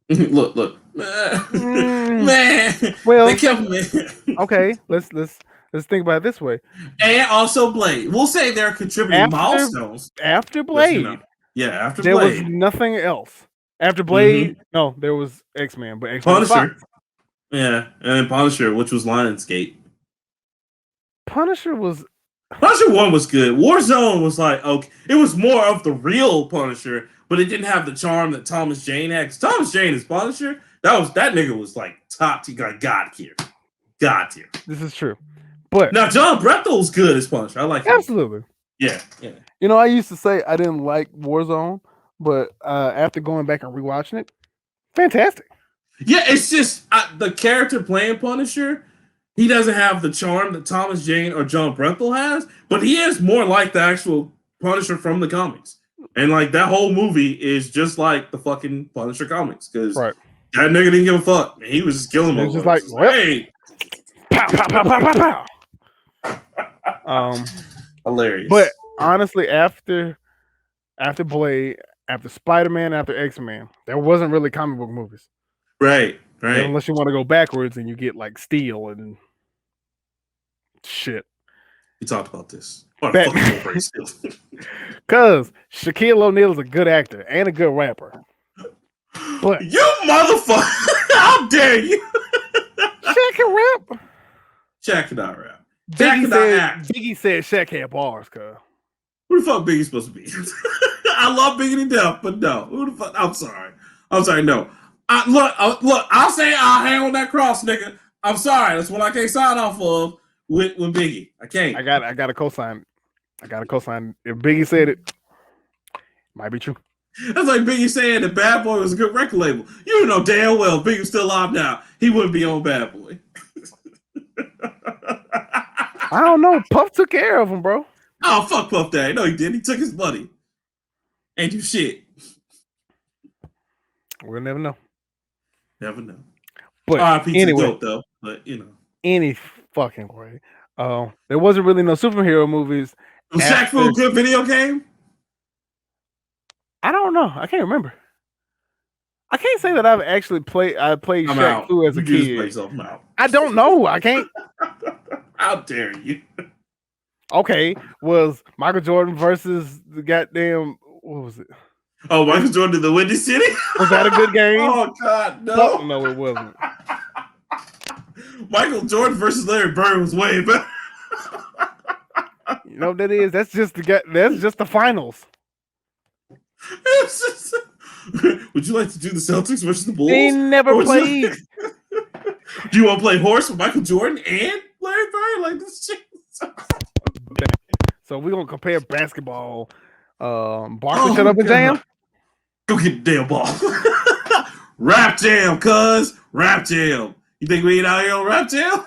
Look, man. Well, they kept me. Okay, let's think about it this way. And also Blade. We'll say they're contributing milestones. After Blade, after there Blade, was nothing else. After Blade, no, there was X-Men, but X-Men Punisher. Yeah, and then Punisher, which was Lionsgate. Punisher 1 was good. Warzone was like, okay, it was more of the real Punisher, but it didn't have the charm that Thomas Jane had. Thomas Jane is Punisher. That nigga was like top tier, like God tier. This is true. But now John Brethel's good as Punisher. I like him. Absolutely. Yeah. I used to say I didn't like Warzone, but after going back and rewatching it, fantastic. Yeah, it's just the character playing Punisher. He doesn't have the charm that Thomas Jane or John Brenthal has, but he is more like the actual Punisher from the comics. And that whole movie is just like the fucking Punisher comics, because that nigga didn't give a fuck. He was just killing them. Just like, hey, pow, pow, pow, pow, pow, pow. Hilarious. But honestly, after Blade, after Spider-Man, after X-Men, there wasn't really comic book movies. Right. Unless you want to go backwards and you get like Steel and shit. We talked about this. Because Shaquille O'Neal is a good actor and a good rapper. But you motherfucker! How dare you? Shaq can rap. Shaq cannot rap. Shaq cannot act. Biggie said Shaq had bars, cuz. Who the fuck Biggie's supposed to be? I love Biggie to death, but no. Who the fuck? I'm sorry. No. Look. I'll say I'll hang on that cross, nigga. I'm sorry. That's what I can't sign off of with Biggie. I can't. I got a cosign. If Biggie said it, might be true. That's like Biggie saying that Bad Boy was a good record label. You know damn well if Biggie was still alive now, he wouldn't be on Bad Boy. I don't know. Puff took care of him, bro. Oh, fuck Puff Daddy. No, he didn't. He took his money. Ain't you shit. We'll never know. Never know. But anyway, dope, though. But any fucking way. There wasn't really no superhero movies. Was Shaq Fu a good video game? I don't know. I can't remember. I can't say that I've actually played. I played Shaq Fu as a kid. I don't know. I can't. How dare you? Okay, was Michael Jordan versus the goddamn, what was it? Oh, Michael Jordan in the Windy City? Was that a good game? Oh, God, no. Fuck no, it wasn't. Michael Jordan versus Larry Bird was way better. You know what that is? That's just the finals. Just, would you like to do the Celtics versus the Bulls? They never played. Do you want to play horse with Michael Jordan and Larry Bird? Like this shit. So we're gonna compare basketball. Barkley, shut up and jam. Go get the damn ball. Rap jam, cuz. Rap jam. You think we ain't out here on rap jam?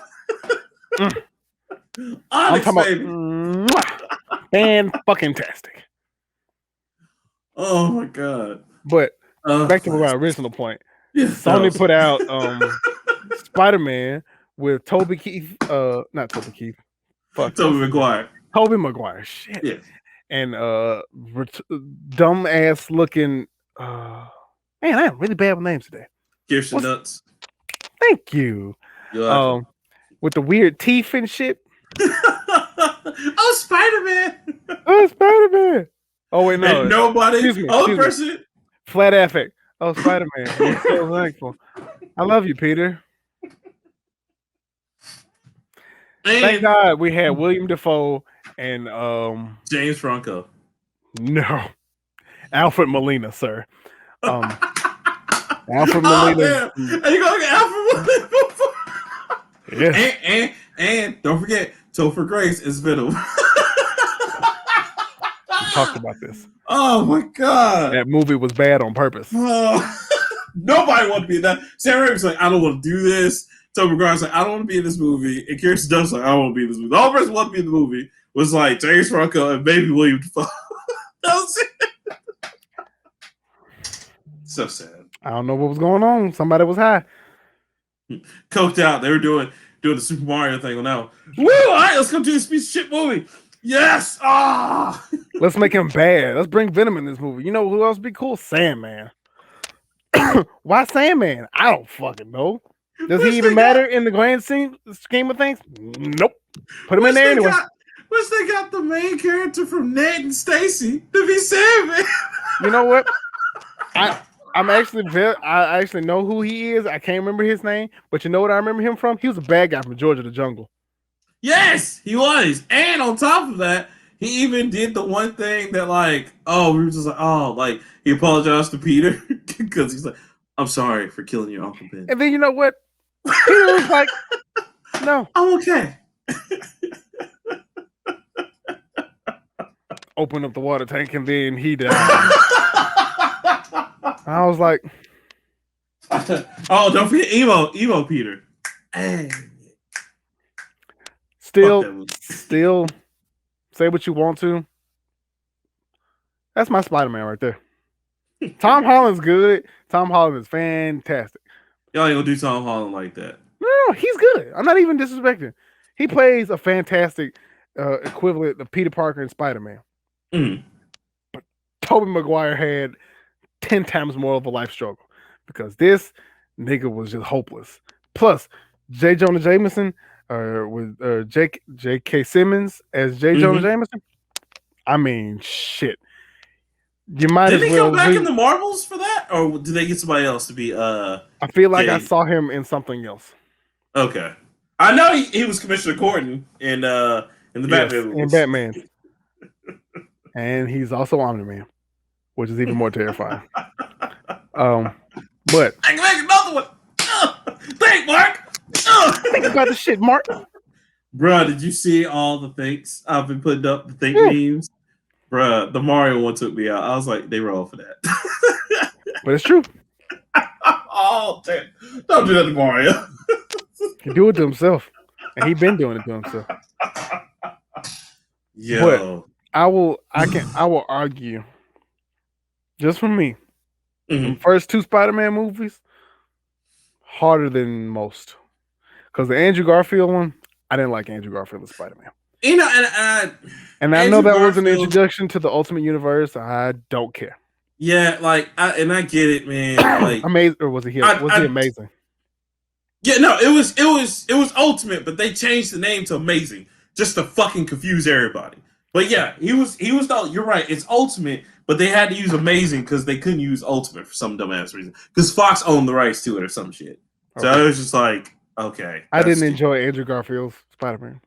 I'm talking about fan-fucking-tastic. Oh my god. But back to my original point. Yeah, Sony put out Spider-Man with Toby Keith, not Toby Keith. Fuck. Tobey Maguire. Tobey Maguire. Shit. Yeah. And dumb ass looking man, I am really bad with names today. Kirsten Nuts. Thank you. With the weird teeth and shit. Oh, Spider-Man. Oh, Spider-Man. Oh wait, no. And nobody. Person. Flat affect. Oh, Spider-Man. I'm so thankful. I love you, Peter. Thank God we had William Dafoe and James Franco. No. Alfred Molina, sir. Alfred Molina. Are you going to get Alfred Molina? Yes. And don't forget, Topher Grace is Venom. We talked about this. Oh my god. That movie was bad on purpose. Nobody wanted to be in that. Sam Raimi's like, I don't want to do this. Topher Grace like, I don't want to be in this movie. And Kirsten Dunst like, I don't want to be in this movie. The only person who wanted to be in the movie was like James Franco and maybe William Dafoe. That was it. So sad. I don't know what was going on. Somebody was high. Coked out. They were doing the Super Mario thing on now. Woo! All right, let's go do this piece of shit movie. Yes! Ah! Let's make him bad. Let's bring Venom in this movie. You know who else would be cool? Sandman. Why Sandman? I don't fucking know. Does he even matter in the grand scheme of things? Nope. Put him in there anyway. Wish they got the main character from Ned and Stacy to be Sandman. You know what? I actually know who he is. I can't remember his name, but you know what I remember him from? He was a bad guy from George of the Jungle. Yes, he was. And on top of that, he even did the one thing that we were just like, he apologized to Peter because he's like, I'm sorry for killing your Uncle Ben. And then you know what? Peter was like, no. I'm okay. Open up the water tank and then he died. I was like, oh, don't forget emo Peter. Hey. Still, say what you want to. That's my Spider-Man right there. Tom Holland's good. Tom Holland is fantastic. Y'all ain't gonna do Tom Holland like that. No, he's good. I'm not even disrespecting. He plays a fantastic equivalent of Peter Parker and Spider-Man. Mm. But Tobey Maguire had 10 times more of a life struggle because this nigga was just hopeless. Plus, J. Jonah Jameson with J.K. Simmons as J. Jonah Jameson. I mean, shit. You might did as he well come back in the Marvels for that, or did they get somebody else to be? I feel like I saw him in something else. Okay, I know he was Commissioner Gordon in the Batman movies. In Batman, and he's also Omni-Man, which is even more terrifying. But I can make another one. Think, Mark. Think about the shit, Mark. Bruh, did you see all the thanks I've been putting up? The thank memes? Bruh, the Mario one took me out. I was like, they were all for that. But it's true. Oh, damn. Don't do that to Mario. He do it to himself. And he been doing it to himself. Yo. But I will argue, just for me, the first two Spider-Man movies, harder than most. Because the Andrew Garfield one, I didn't like Andrew Garfield as Spider-Man. You know, and I know that was an introduction to the Ultimate Universe. I don't care. Yeah, I get it, man. Like, amazing, or was he amazing? Yeah, no, it was Ultimate, but they changed the name to Amazing just to fucking confuse everybody. But yeah, he was. You're right. It's Ultimate, but they had to use Amazing because they couldn't use Ultimate for some dumbass reason. Because Fox owned the rights to it or some shit. So Okay. it was just like, okay, I that's didn't stupid. enjoy Andrew Garfield's Spider-Man.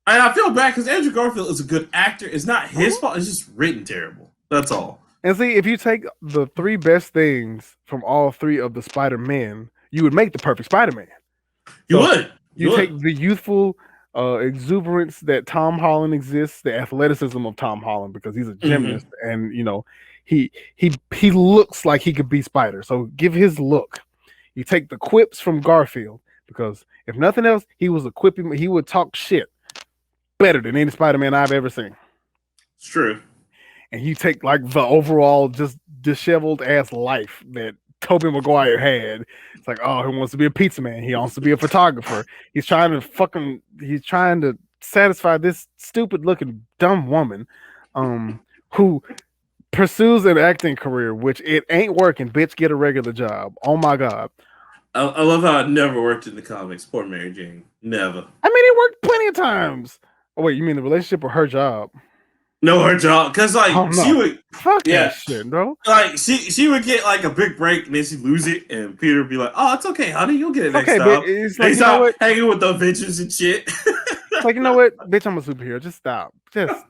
And I feel bad because Andrew Garfield is a good actor. It's not his Mhm. fault. It's just written terrible. That's all. And see, if you take the three best things from all three of the Spider-Men, you would make the perfect Spider-Man. You So would. you You would. take the youthful exuberance that Tom Holland exists, the athleticism of Tom Holland because he's a Mm-hmm. gymnast, and he looks like he could be Spider. So give his look. You take the quips from Garfield because if nothing else, he was a quippy. He would talk shit better than any Spider-Man I've ever seen. It's true. And you take like the overall just disheveled ass life that Tobey Maguire had. It's like, oh, he wants to be a pizza man. He wants to be a photographer. He's trying to satisfy this stupid looking dumb woman who pursues an acting career, which it ain't working. Bitch, get a regular job. Oh my God. I love how it never worked in the comics. Poor Mary Jane. Never. I mean, it worked plenty of times. Oh, wait, you mean the relationship or her job? No, her job. Because, Oh like, she no. would, Fuck that yeah. shit, bro. Like, she would get, like, a big break and then she'd lose it. And Peter would be like, oh, it's okay, honey. You'll get it It's next okay, bitch. time. It's And like, he's you know out what? hanging with the Avengers and shit. It's like, you know what, bitch, I'm a superhero. Just stop. Just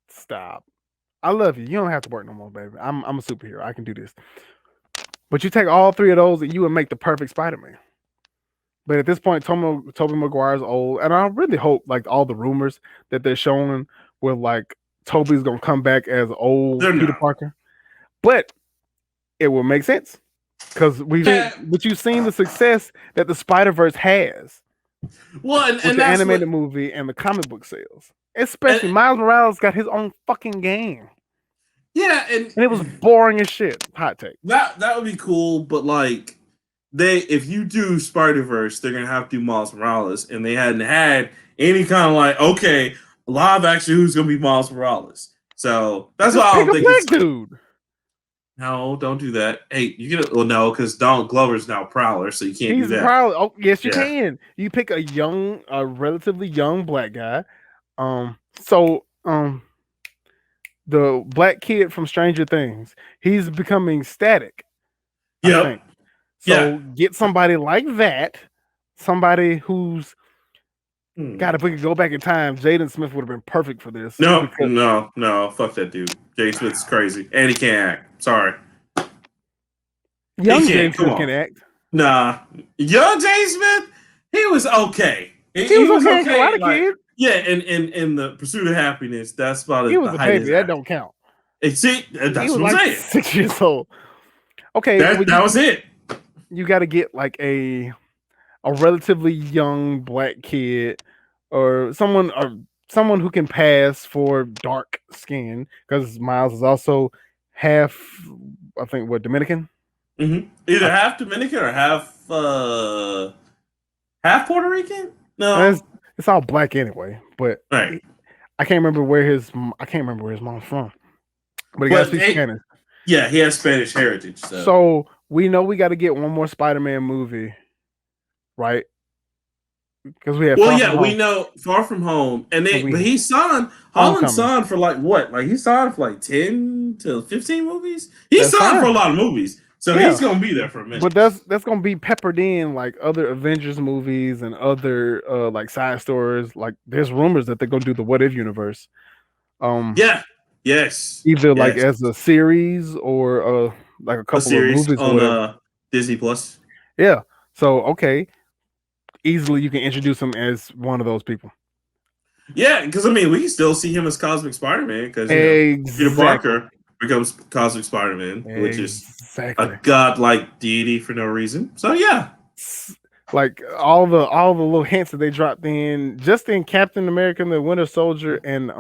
stop. I love you. You don't have to work no more, baby. I'm a superhero. I can do this. But you take all three of those and you would make the perfect Spider-Man. But at this point, Tobey Maguire's old, and I really hope like all the rumors that they're showing with like Tobey's gonna come back as old They're Peter not. Parker. But it will make sense because Yeah. you've seen the success that the Spider Verse has Well, with and the that's what. animated movie and the comic book sales. Especially And, Miles Morales got his own fucking game. yeah, and And it was boring as shit. Hot take. that would be cool, but, like, if you do Spider Verse, they're gonna have to do Miles Morales, and they hadn't had any kind of like, okay, live action who's gonna be Miles Morales. So that's why Just I pick don't a think black it's dude. no, don't do that. Hey, you get well no, because Donald Glover's now Prowler, so you can't do He's that. probably yes, you Yeah. can. You pick a relatively young black guy. So the black kid from Stranger Things, he's becoming static, I Yep. think. Yeah. So get somebody like that, somebody who's God, Hmm. if we could go back in time, Jaden Smith would have been perfect for this No, because no, no. Fuck that dude. Jay Smith's crazy. And he can't act. Sorry. He young can't. Jaden Come Smith on. can act. Nah. Young Jay Smith, he was okay. He, He he was was okay in okay. Karate Like, Kid. yeah, in the pursuit of happiness, that's He about was the a height of baby. his That act. don't count. And see, He that's was what I'm like saying. 6 years old. Okay, That well, that was it. you got to get like a relatively young black kid or someone who can pass for dark skin because Miles is also half, I think, what Dominican. Either I, half Dominican or half Puerto Rican. it's, No, it's all black anyway, but right. I can't remember where his mom's from, but he got to But speak Spanish. yeah, he has Spanish heritage. So So we know we got to get one more Spider-Man movie, right? Because we had well, Far From yeah, we Home know Far From Home, and and but we he signed Holland Homecoming. signed for like what? Like he signed for like 10 to 15 movies. He That's signed for a fine. lot of movies, so Yeah, he's gonna be there for a minute. but that's gonna be peppered in like other Avengers movies and other like side stories. Like there's rumors that they're gonna do the What If universe. Um, Yeah, yes, either like yes. as a series or like a A couple of series movies or on whatever. Disney Plus. Yeah. So okay, easily you can introduce him as one of those people. Yeah, because I mean, we can still see him as Cosmic Spider-Man because Peter Exactly. Parker becomes Cosmic Spider-Man, which is a Exactly. godlike deity for no reason. So yeah, Like all the little hints that they dropped in just in Captain America and the Winter Soldier and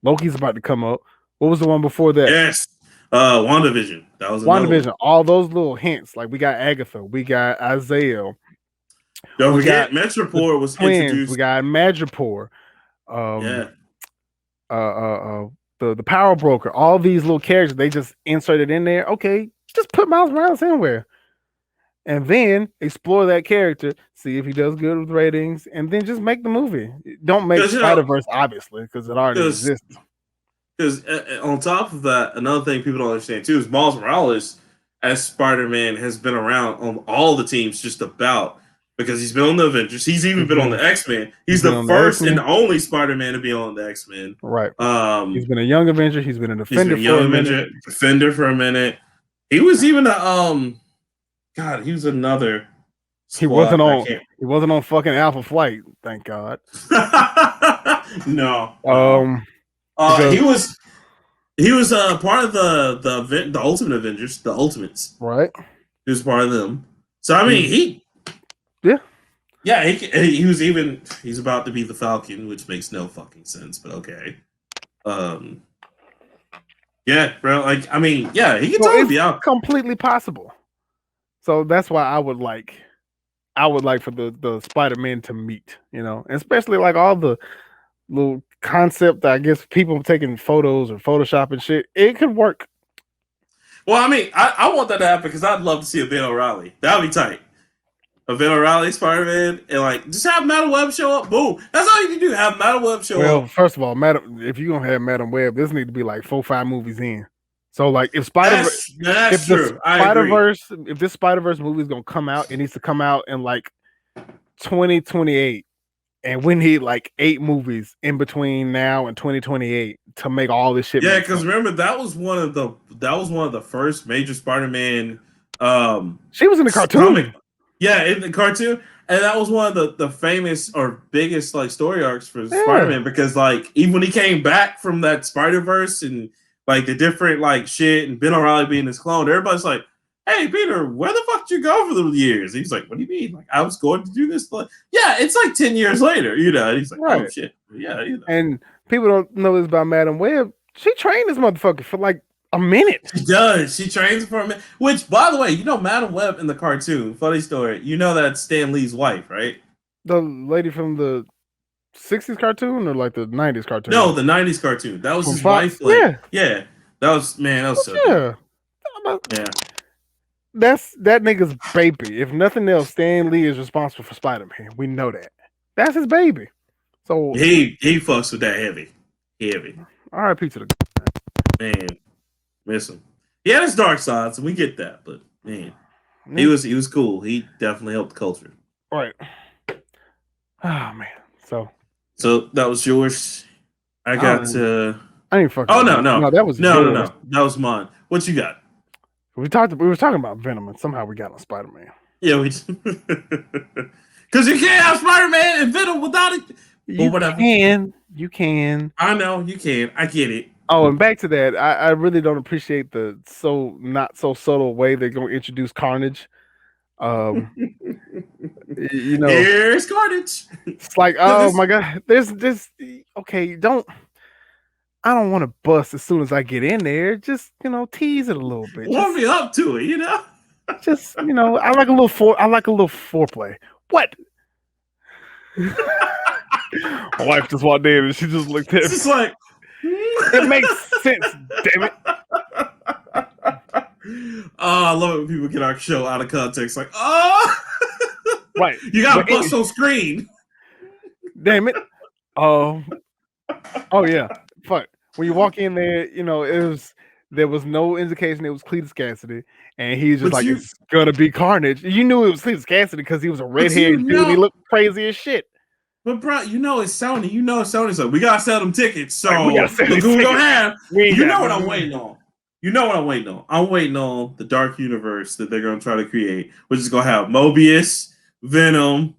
Loki's about to come up. What was the one before that? yes. WandaVision. That was another one. WandaVision. All those little hints. Like we got Agatha, we got Isaiah, Don't we got forget, the Metroport was twins, we introduced. got Madripoor, um, Yeah, the Power Broker. All these little characters they just inserted in there. Okay, just put Miles Morales anywhere, and then explore that character, see if he does good with ratings, and then just make the movie. Don't make because Spider Verse obviously because it already because exists. because on top of that, another thing people don't understand too is Miles Morales as Spider-Man has been around on all the teams just about because he's been on the Avengers. He's even been on the X-Men. He's been the on the first and X-Men. only Spider-Man to be on the X-Men. Right. He's been a young Avenger. He's been a He's Defender been a for young a minute. Avenger, Defender for a minute. He was even a God. He was another He squad wasn't that on. can't. He wasn't on fucking Alpha Flight. Thank God. No. Because He was part of the Ultimate Avengers, the Ultimates. right. He was part of them. So I mean, he's about to be the Falcon, which makes no fucking sense, but okay. Yeah, bro. Like, I mean, yeah, he can totally be out. Completely possible. So that's why I would like for the Spider-Man to meet, especially like all the little concept that I guess people taking photos or Photoshop and shit. It could work. Well, I mean, I want that to happen because I'd love to see a Ben O'Reilly. That'd be tight. A Ben O'Reilly Spider-Man and like just have Madam Web show up. Boom. That's all you can do. Have Madam Web show up. Well, first of all, if you're gonna have Madam Web, this need to be like 4-5 movies in. So like if That's true. If this Spider-Verse movie is gonna come out, it needs to come out in like 2028. And we need like 8 movies in between now and 2028 to make all this shit. Yeah, because remember that was one of the first major Spider-Man. She was in the cartoon. Yeah, in the cartoon, and that was one of the famous or biggest like story arcs for Spider-Man because like even when he came back from that Spider-Verse and like the different like shit and Ben O'Reilly being his clone, everybody's like, "Hey Peter, where the fuck did you go for those years?" And he's like, "What do you mean? Like I was going to do this?" Like, yeah, it's like 10 years later, And he's like, "Oh shit, yeah." And people don't know this about Madam Web. She trained this motherfucker for like a minute. She does. She trains for a minute. Which, by the way, Madam Web in the cartoon. Funny story. That's Stan Lee's wife, right? The lady from the 60s cartoon or like the 90s cartoon? No, the 90s cartoon. That was from his Fox? wife. Like, yeah. That was so good. Yeah. That's that nigga's baby. If nothing else, Stan Lee is responsible for Spider-Man. We know that. That's his baby. So he fucks with that heavy. R.I.P. to the man. Miss him. He had his dark sides, and we get that, but man, he was cool. He definitely helped the culture. Right. Oh man. So that was yours. I got I didn't fucking. Oh no. That was no. That was mine. What you got? We were talking about Venom, and somehow we got on Spider-Man. Yeah, we because you can't have Spider-Man and Venom without it. You can. I know you can. I get it. Oh, and back to that, I really don't appreciate the not so subtle way they're going to introduce Carnage. Here's Carnage. It's like, oh my god, there's this. Okay, I don't want to bust as soon as I get in there. Just tease it a little bit. Warm me up to it, Just I like a little foreplay. What? My wife just walked in and she just looked at me. It's just like it makes sense, damn it. Oh, I love it when people get our show out of context. Like, oh, right, you got to bust on screen. Damn it. Oh yeah. Fuck. When you walk in there, there was no indication it was Cletus Cassidy, and he's just it's gonna be Carnage. You knew it was Cletus Cassidy because he was a redhead dude. And he looked crazy as shit. But bro, it's Sony. Sony's like, we gotta sell them tickets. So look who we gonna have. What I'm waiting on. I'm waiting on the dark universe that they're gonna try to create, which is gonna have Mobius, Venom,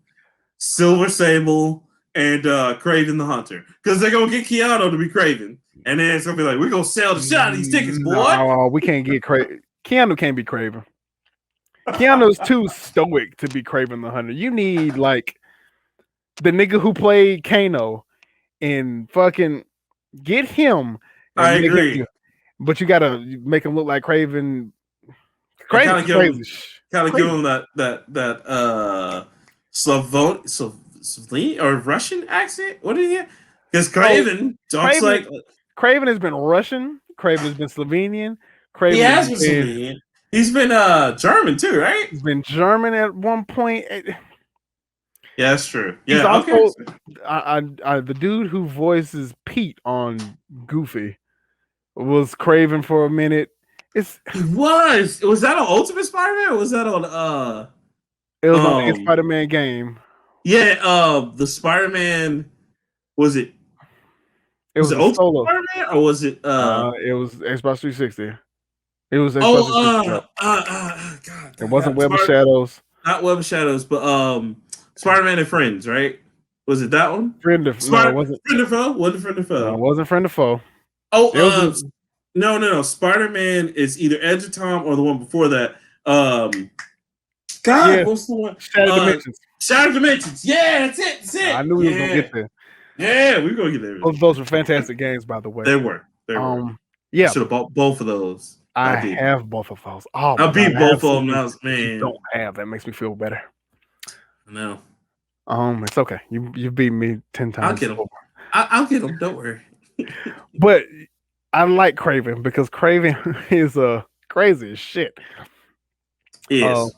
Silver Sable, and Kraven the Hunter. Because they're gonna get Keanu to be Kraven. And then it's gonna be like, we're gonna sell the shot of these tickets, boy. No, we can't get Kraven. Keanu can't be Kraven. Keanu's too stoic to be Kraven the Hunter. You need like the nigga who played Kano and fucking get him. I agree. But you gotta make him look like Kraven. Craven's crazy. Kind of give him that Slovene or Russian accent. What did he? Because Kraven talks like Kraven has been Russian. Kraven has been Slovenian. Kraven has been Slovenian. He's been German too, right? He's been German at one point. Yeah, that's true. Yeah, he's also the dude who voices Pete on Goofy. was Craven for a minute. He was. Was that on Ultimate Spider-Man or was that on It was on the um Spider-Man game. yeah, the Spider-Man was it It was was it a Ultimate solo. Spider-Man or was it It was Xbox 360. It was Xbox 360. oh God, It wasn't Web of Spider Shadows. not Web of Shadows, but Spider-Man and Friends, right? Was it that one? No, it Spider wasn't. Friend of Foe? Wasn't Friend of No, Foe? it wasn't Friend of Foe. Oh, It was a, no. Spider-Man is either Edge of Tom or the one before that. God, yeah, what's the one? Shattered Dimensions. Shattered Dimensions. Yeah, that's it. That's I it. knew we was gonna get there. Yeah, we're gonna get there. Both of those were fantastic games, by the way. They were. I Yeah, should have bought both of those. I did. have both of those. Oh I my beat God, both of them. That was, man. You don't have. That makes me feel better. No. It's okay. You beat me 10 times. I'll get them. I'll get them. Don't worry. But I like Craven because Craven is crazy as shit. Yes.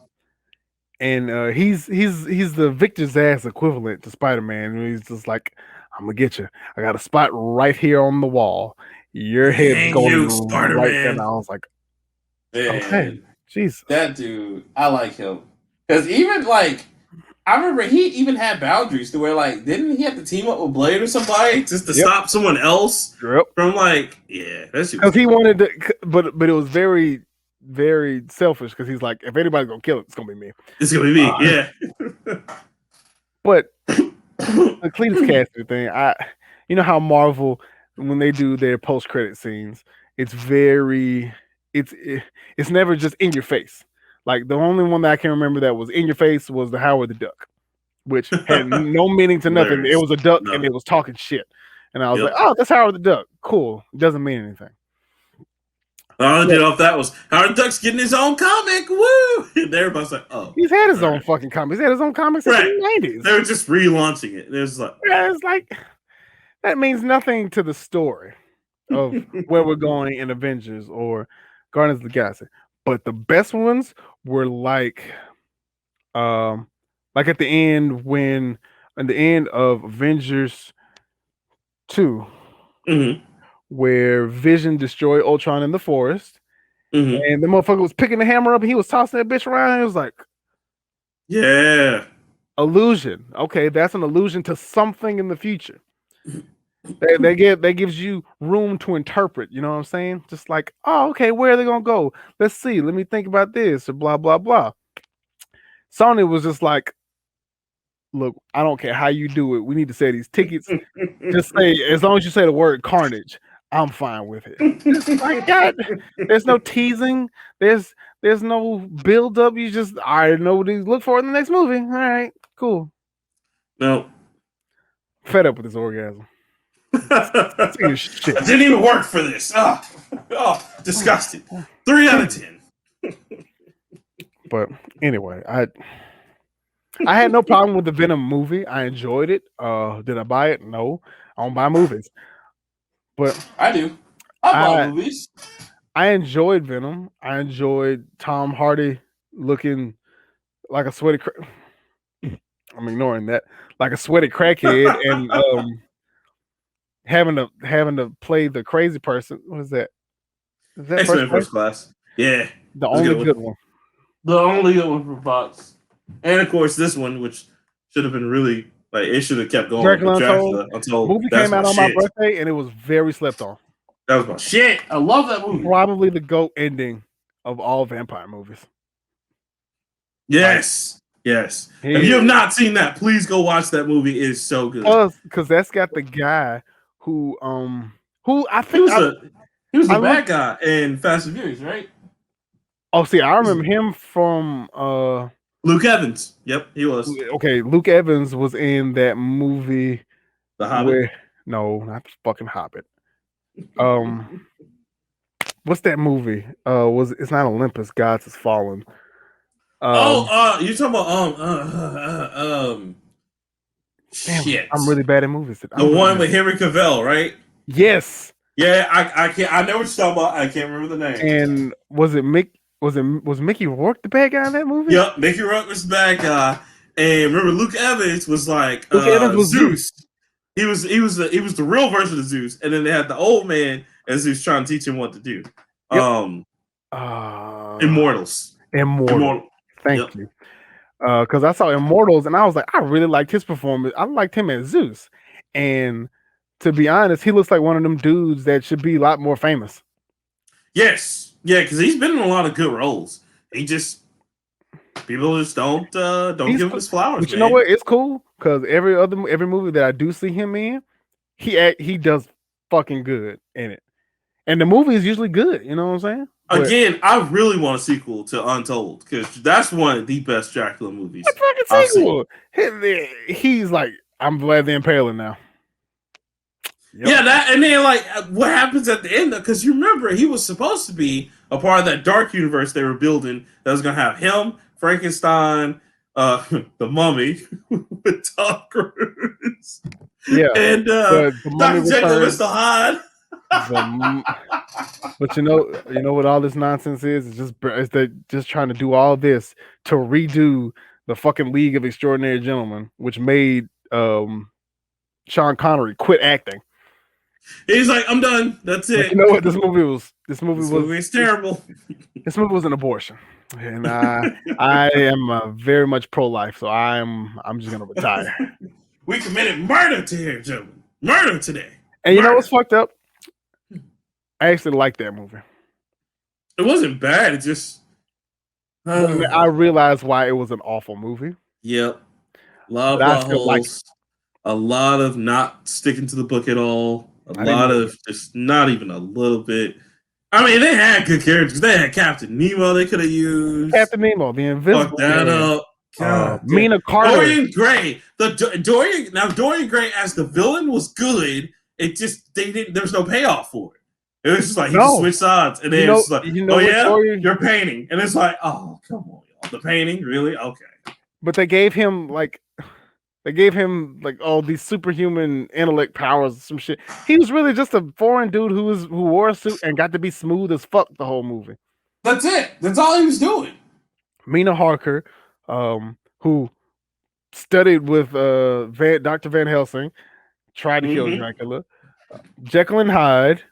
And he's the Victor Zsasz equivalent to Spider-Man. He's just like, I'm gonna get you. I got a spot right here on the wall. Your head's going right there. And I was like, okay, Jesus, that dude, I like him because even like I remember he even had boundaries to where like didn't he have to team up with Blade or somebody just to stop someone else from like that's because he wanted to, but it was very very selfish because he's like, if anybody's gonna kill it, it's gonna be me. It's gonna be me, yeah. But the Cletus Cassidy thing, you know how Marvel when they do their post credit scenes, it's never just in your face. Like the only one that I can remember that was in your face was the Howard the Duck, which had no meaning to nothing. It was a duck and it was talking shit, and I was like, oh, that's Howard the Duck. Cool, it doesn't mean anything. I don't know if that was Howard Duck's getting his own comic. Woo! And everybody's like, oh. He's had his own fucking comics. He had his own comics in the 90s. They were just relaunching it. It was like, it's like that means nothing to the story of where we're going in Avengers or Guardians of the Galaxy. But the best ones were like at the end of Avengers 2. Mm-hmm. Where Vision destroyed Ultron in the forest, and the motherfucker was picking the hammer up, and he was tossing that bitch around. It was like, yeah, illusion. Okay, that's an allusion to something in the future. That gives you room to interpret. You know what I'm saying? Just like, oh, okay, where are they gonna go? Let's see. Let me think about this or blah blah blah. Sony was just like, look, I don't care how you do it. We need to say these tickets. Just say, as long as you say the word Carnage, I'm fine with it. Like that. There's no teasing. There's no build up. You just already know what to look for in the next movie. All right, cool. No. Fed up with this orgasm. Shit. I didn't even work for this. Oh, disgusting. 3 out of 10. But anyway, I had no problem with the Venom movie. I enjoyed it. Did I buy it? No. I don't buy movies. But I do. I buy movies. I enjoyed Venom. I enjoyed Tom Hardy looking like a sweaty I'm ignoring that. Like a sweaty crackhead and having to play the crazy person. What is that? Is that X-Men First Class? Yeah. The only good one. The only good one for Fox. And of course this one, which should have been really like it should have kept going. Dracula Untold. The movie came out on my birthday and it was very slept on. That was my shit. I love that movie. Probably the GOAT ending of all vampire movies. Yes. Yes. If you have not seen that, please go watch that movie. It is so good. Because that's got the guy who I think he was the bad guy in Fast and Furious, right? Oh, see, I remember him from Luke Evans. Yep, he was. Okay, Luke Evans was in that movie. The Hobbit? No, not fucking Hobbit. What's that movie? It's not Olympus, Gods Has Fallen. You're talking about damn, shit. I'm really bad at movies. The one with Henry Cavill, right? Yes. Yeah, I can't. I know what you're talking about. I can't remember the name. And was Mickey Rourke the bad guy in that movie? Yep, Mickey Rourke was the bad guy. And remember, Luke Evans was like Luke Evans was Zeus. He was the real version of Zeus. And then they had the old man as he was trying to teach him what to do. Yep. Immortals. Immortal. Thank you. Because I saw Immortals and I was like, I really liked his performance. I liked him as Zeus. And to be honest, he looks like one of them dudes that should be a lot more famous. Yes. Yeah, because he's been in a lot of good roles. He just people just don't give him his flowers. But you know what? It's cool because every movie that I do see him in, he does fucking good in it. And the movie is usually good, you know what I'm saying? But again, I really want a sequel to Untold because that's one of the best Dracula movies. What fucking sequel? He's like, I'm Vlad the Impaler now. Yep. Yeah, that and then like what happens at the end? Because you remember he was supposed to be a part of that dark universe they were building that was gonna have him, Frankenstein, the Mummy with Tom Cruise, and Dr. Jekyll and Mr. Hyde. But you know what all this nonsense is? It's they're just trying to do all this to redo the fucking League of Extraordinary Gentlemen, which made Sean Connery quit acting. He's like, I'm done. That's it. But you know what? This movie was terrible. This movie was an abortion, and I am very much pro-life, so I'm just gonna retire. We committed murder today, gentlemen. Murder today. And you know what's fucked up? I actually liked that movie. It wasn't bad. It just I realized why it was an awful movie. Yep. A lot of plot holes. A lot of not sticking to the book at all. A lot of just not even a little bit. I mean, they had good characters. They had Captain Nemo they could have used. Captain Nemo, the Invisible. Fuck that up. God, Mina Carter. Dorian Gray. Dorian Gray as the villain was good. It just there's no payoff for it. It was just like he just switched sides, and then it's like, you're painting, and it's like, oh, come on, y'all, the painting, really? Okay. But they gave him like all these superhuman intellect powers, some shit. He was really just a foreign dude who wore a suit and got to be smooth as fuck the whole movie. That's it. That's all he was doing. Mina Harker, who studied with Dr. Van Helsing, tried to kill Dracula. Jekyll and Hyde.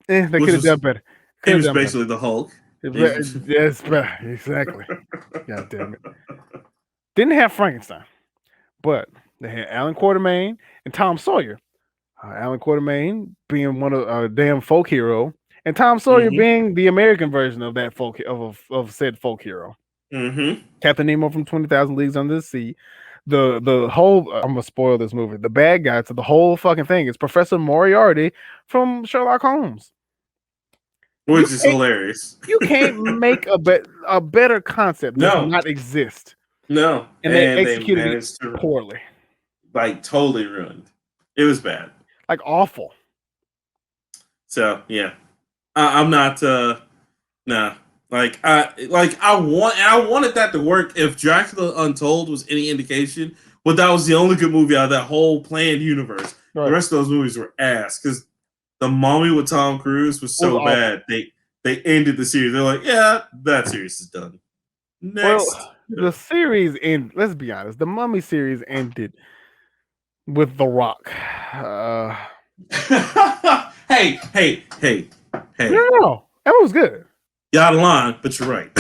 They could have done better. He was basically the Hulk. Yes, exactly. God damn it. Didn't have Frankenstein, but they had Alan Quatermain and Tom Sawyer. Alan Quatermain being one of a damn folk hero, and Tom Sawyer being the American version of that of said folk hero. Captain Nemo from 20,000 Leagues Under the Sea. The whole I'm gonna spoil this movie. The bad guy to the whole fucking thing is Professor Moriarty from Sherlock Holmes, which is hilarious. You can't make a better concept that does not exist. No, and they executed it poorly. Like totally ruined. It was bad, like awful. So yeah, I'm not. Nah. I wanted that to work if Dracula Untold was any indication, but that was the only good movie out of that whole planned universe. Right. The rest of those movies were ass because The Mummy with Tom Cruise was so bad. They ended the series. They're like, yeah, that series is done. Next. Well, the series ended. Let's be honest. The Mummy series ended with The Rock. Hey. No, that was good. You're out of line, but you're right.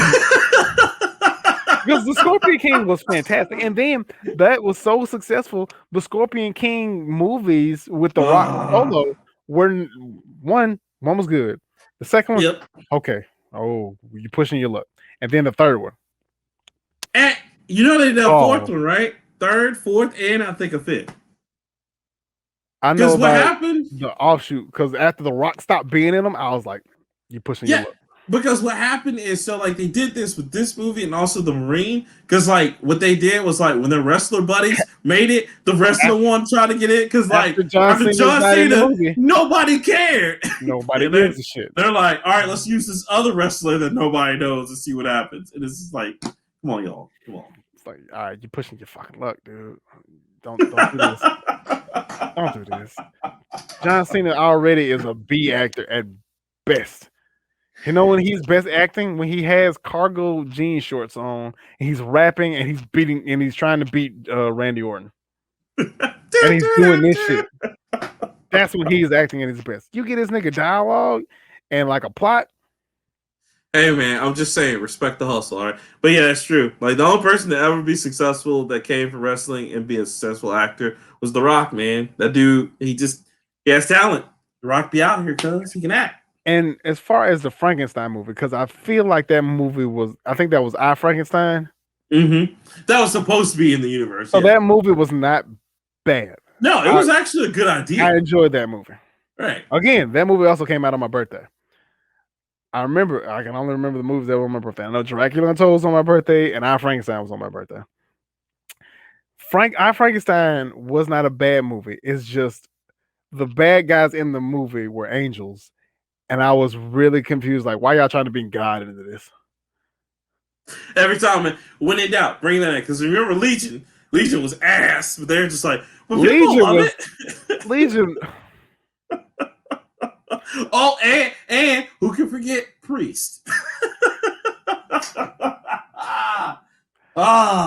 Because the Scorpion King was fantastic. And then that was so successful. The Scorpion King movies with The Rock solo were one was good. The second one, okay. Oh, you're pushing your luck. And then the third one. And you know they did a fourth one, right? Third, fourth, and I think a fifth. I know what happened. The offshoot, because after The Rock stopped being in them, I was like, you're pushing your luck. Because what happened is, so like they did this with this movie and also the Marine. Because like what they did was like when their wrestler buddies made it, the wrestler one tried to get it. Because like after John Cena, nobody cared. Nobody gives a shit. They're like, all right, let's use this other wrestler that nobody knows and see what happens. And it's just like, come on, y'all, come on. It's like, all right, you're pushing your fucking luck, dude. Don't do this. Don't do this. John Cena already is a B actor at best. You know when he's best acting? When he has cargo jean shorts on, and he's rapping, and he's trying to beat Randy Orton. And he's doing this shit. That's when he's acting at his best. You get this nigga dialogue and like a plot. Hey man, I'm just saying, respect the hustle, all right? But yeah, that's true. Like the only person to ever be successful that came from wrestling and be a successful actor was The Rock, man. That dude, he has talent. The Rock be out here, cuz he can act. And as far as the Frankenstein movie, because I feel like that movie was, I think that was I Frankenstein. Mm-hmm. That was supposed to be in the universe. So Yeah. that movie was not bad. No, it was actually a good idea. I enjoyed that movie. Right. Again, that movie also came out on my birthday. I remember, I can only remember the movies that were on my birthday. I know Dracula Untold was on my birthday, and I Frankenstein was on my birthday. I Frankenstein was not a bad movie. It's just the bad guys in the movie were angels, and I was really confused. Like, why y'all trying to bring God into this? Every time, man, when in doubt, bring that in. Because remember, Legion was ass, but they're just like, well, people love it. Legion. Oh, and who can forget Priest?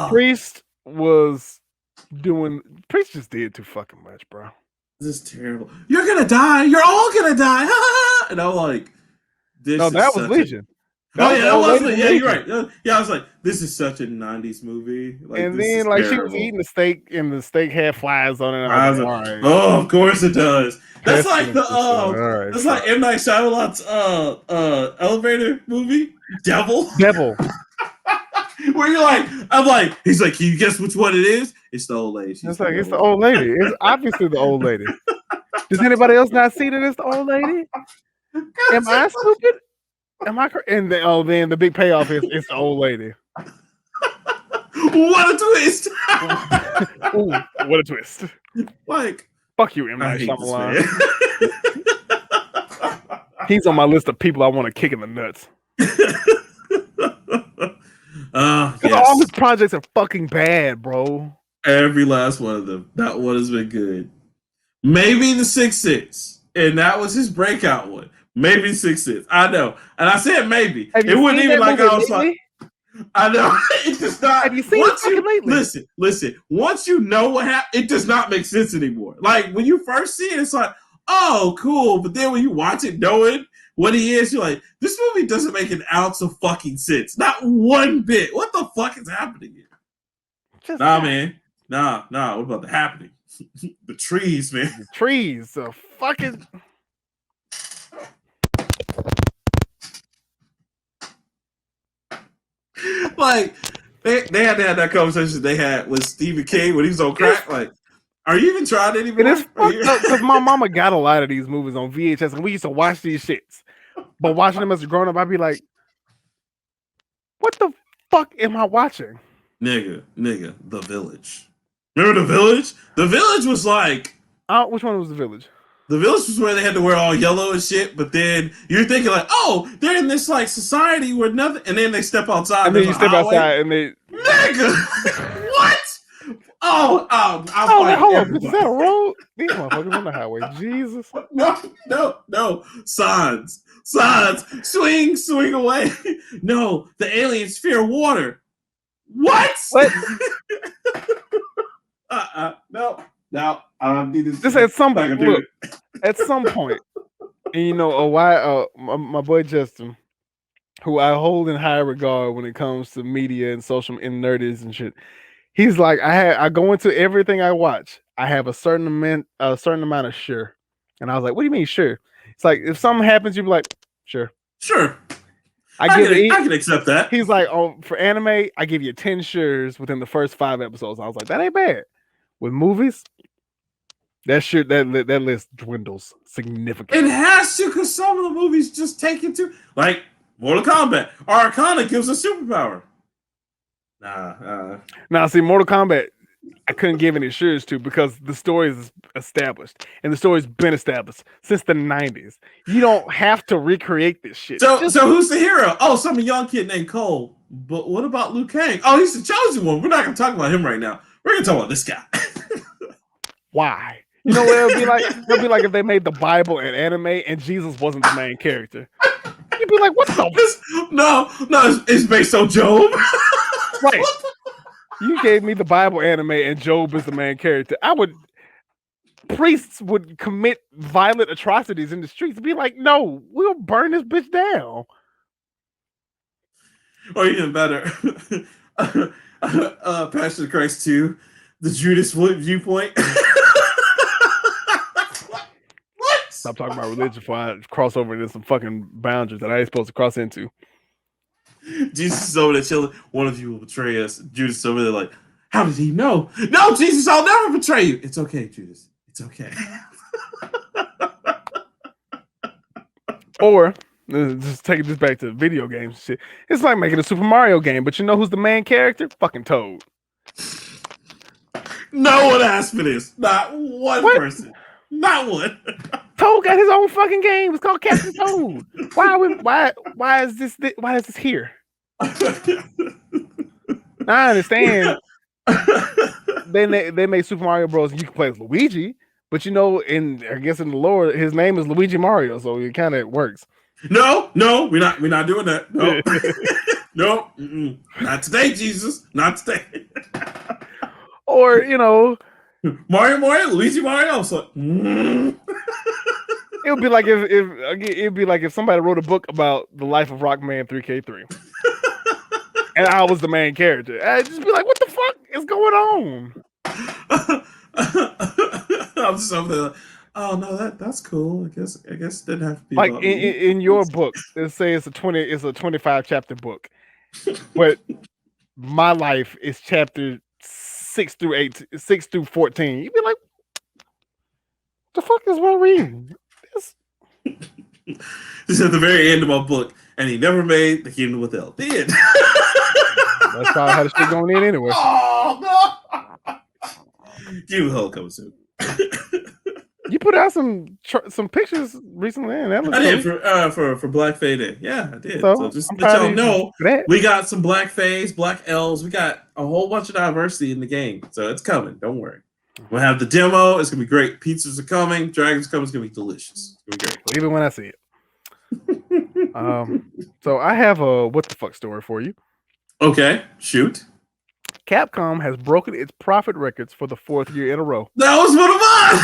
Priest was doing. Priest just did too fucking much, bro. This is terrible. You're gonna die. You're all gonna die. And I'm like, this. No, that was Legion. That was Legion. Yeah, you're right. Yeah, I was like, this is such a '90s movie. Like, and then, like, she was eating the steak, and the steak had flies on it. I was like, all right. Oh, of course it does. That's like the right, that's like M. Night Shyamalan's elevator movie, Devil. Where you're like, I'm like, he's like, can you guess which one it is? It's the old lady. It's like, it's the old lady. It's obviously the old lady. Does anybody else not see that it's the old lady? Am I stupid? Am I? And then the big payoff is it's the old lady. What a twist! Ooh, what a twist! Like, fuck you, M. Night Shyamalan. He's on my list of people I want to kick in the nuts. Because all his projects are fucking bad, bro. Every last one of them. That one has been good. Maybe The Sixth Sense, and that was his breakout one. Maybe Sixth Sense. I know, and I said maybe. It wasn't even like I was like. I know it does not. Have you seen it lately? Listen. Once you know what happened, it does not make sense anymore. Like when you first see it, it's like, oh, cool. But then when you watch it, knowing what he is, you're like, this movie doesn't make an ounce of fucking sense. Not one bit. What the fuck is happening here? Man. Nah. What about the happening? The trees, man. The trees. The fucking. Like they had to have that conversation they had with Stephen King when he was on crack. Like, are you even trying anymore? It is fucked up because my mama got a lot of these movies on VHS, and we used to watch these shits. But watching them as a grown up, I'd be like, "What the fuck am I watching?" Nigga, The Village. Remember The Village? The Village was like, which one was The Village? The Village was where they had to wear all yellow and shit, but then you're thinking like, oh, they're in this like society where nothing, and then they step outside. And then you step outside and they, nigga, what? Oh, hold on, is that a road? These motherfuckers on the highway, Jesus. No, signs, swing away. No, the aliens fear water. What? No, I need this. Just at some point, look, at some point, and you know, my boy Justin, who I hold in high regard when it comes to media and social and nerdies and shit. He's like, I go into everything I watch. I have a certain amount of sure, and I was like, what do you mean sure? It's like if something happens, you'd be like, sure. I can accept that. He's like, oh, for anime, I give you 10 sures within the first 5 episodes. I was like, that ain't bad. With movies, that list dwindles significantly. It has to, because some of the movies just take it to, like Mortal Kombat. Arcana gives a superpower. Now, see, Mortal Kombat, I couldn't give any sures to because the story is established, and the story's been established since the 90s. You don't have to recreate this shit. So who's the hero? Oh, some young kid named Cole. But what about Liu Kang? Oh, he's the chosen one. We're not going to talk about him right now. We're going to talk about this guy. Why? You know what it'll be like? It'll be like if they made the Bible an anime and Jesus wasn't the main character. You'd be like, what the? No, it's based on Job. Right. You gave me the Bible anime and Job is the main character. I would. priests would commit violent atrocities in the streets. Be like, no, we'll burn this bitch down. Or even better, Passion of Christ 2, the Judas viewpoint. What? Stop talking about religion before I cross over into some fucking boundaries that I ain't supposed to cross into. Jesus is over there chilling. One of you will betray us. Judas is over there like, how did he know? No, Jesus, I'll never betray you. It's okay, Judas. It's okay. Or just taking this back to video games and shit. It's like making a Super Mario game, but you know who's the main character? Fucking Toad. No one asked for this. Not one person. Not one. Toad got his own fucking game. It's called Captain Toad. Why is this here? I understand. They made Super Mario Bros. And you can play as Luigi, but you know, I guess in the lore, his name is Luigi Mario, so it kind of works. No, we're not doing that. No, no, not today, Jesus, not today. Or you know, Mario, Luigi Mario. So it would be like if somebody wrote a book about the life of Rockman 3K3, and I was the main character. I'd just be like, what the fuck is going on? I'm just over there like, oh no, that's cool. I guess it didn't have to be like about in your book. Let's say it's a 25 chapter book, but my life is chapter 6 through 14. You'd be like, the fuck is one reading? This is at the very end of my book, and he never made the Kingdom Withheld. The end. That's probably how the shit going in anyway. Oh no! Kingdom Withheld coming soon. You put out some pictures recently, and that looks I did for Black Fae Day. Yeah, I did. So just to let y'all know, that. we got some Black Faes, Black Elves. We got a whole bunch of diversity in the game, so it's coming. Don't worry. We'll have the demo. It's gonna be great. Pizzas are coming. Dragons coming. It's gonna be delicious. It's gonna be great. Even when I see it. So I have a what the fuck story for you. Okay, shoot. Capcom has broken its profit records for the 4th year in a row. That was one of mine.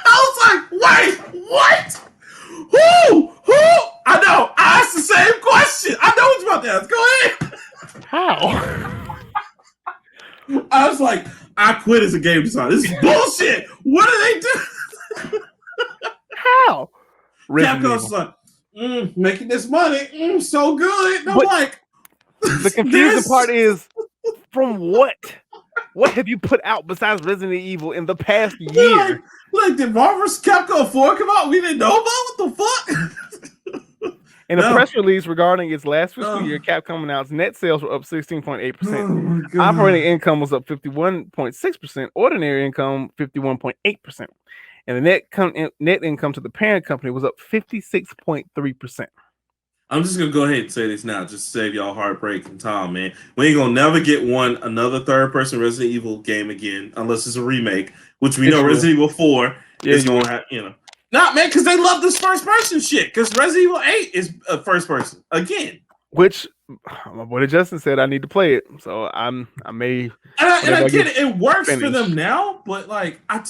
I was like, wait, what? Who? I know. I asked the same question. I know what you're about to ask. Go ahead. How? I was like, I quit as a game designer. This is bullshit. What do they do? How? Capcom's like, making this money, so good. And I'm like, the confusing part is, from what? What have you put out besides Resident Evil in the past year? Like did Marvel vs. Capcom 4 come out? We didn't know about? What the fuck? In a press release regarding its last fiscal year, Capcom announced net sales were up 16.8%. Operating income was up 51.6%. Ordinary income 51.8%. And the net income to the parent company was up 56.3%. I'm just gonna go ahead and say this now, just to save y'all heartbreak and time, man. We ain't gonna never get another third-person Resident Evil game again, unless it's a remake, which we know Resident Evil 4 is gonna have, Nah, man, because they love this first-person shit. Because Resident Evil 8 is first-person again. Which, my boy Justin said I need to play it, so I may. And I get it. It works for them now, but like I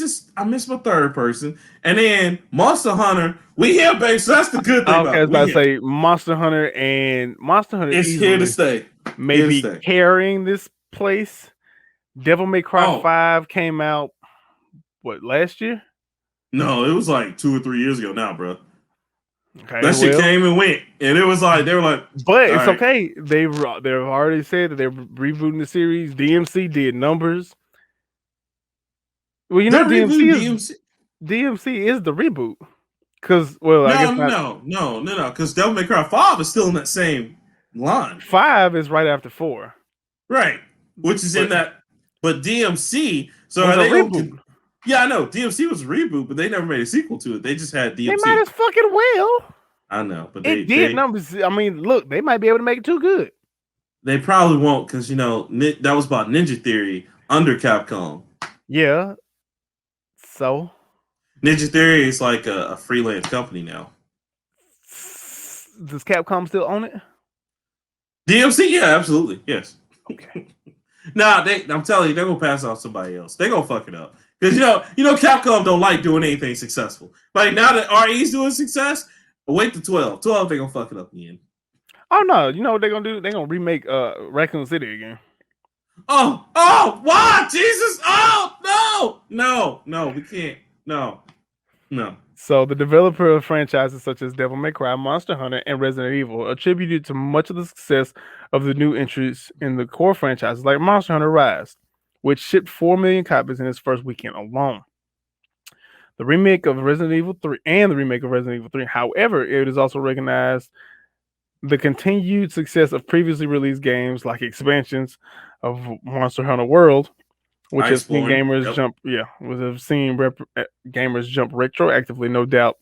miss my third person. And then Monster Hunter, we here, babe. So that's the good thing. I was about to say Monster Hunter is here to stay. Maybe carrying this place. Devil May Cry 5 came out last year? No, it was like 2 or 3 years ago now, bro. Okay, that shit came and went, and it was like they were like, but it's okay. They've already said that they're rebooting the series. DMC did numbers. Well, you know DMC is the reboot. Because no, because Devil May Cry 5 is still in that same line. 5 is right after 4, right? Which is in that, but DMC. So are they reboot? Yeah, I know. DMC was a reboot, but they never made a sequel to it. They just had DMC. They might as fucking well. I know, but they did numbers. I mean, look, they might be able to make it too good. They probably won't, because that was about Ninja Theory under Capcom. Yeah. So Ninja Theory is like a freelance company now. Does Capcom still own it? DMC, yeah, absolutely, yes. Okay. Nah, I'm telling you, they're gonna pass off somebody else. They're gonna fuck it up. Because Capcom don't like doing anything successful. Like now that RE's doing success, wait to 12. 12 they gonna fuck it up again. Oh no, you know what they're gonna do? They're gonna remake Raccoon City again. Oh, why? Jesus! Oh no, we can't. No. So the developer of franchises such as Devil May Cry, Monster Hunter, and Resident Evil attributed to much of the success of the new entries in the core franchises like Monster Hunter Rise, which shipped 4 million copies in its first weekend alone. The remake of Resident Evil 3 and the remake of Resident Evil 3, however, it is also recognized the continued success of previously released games like expansions of Monster Hunter World, which has seen gamers gamers jump retroactively, no doubt,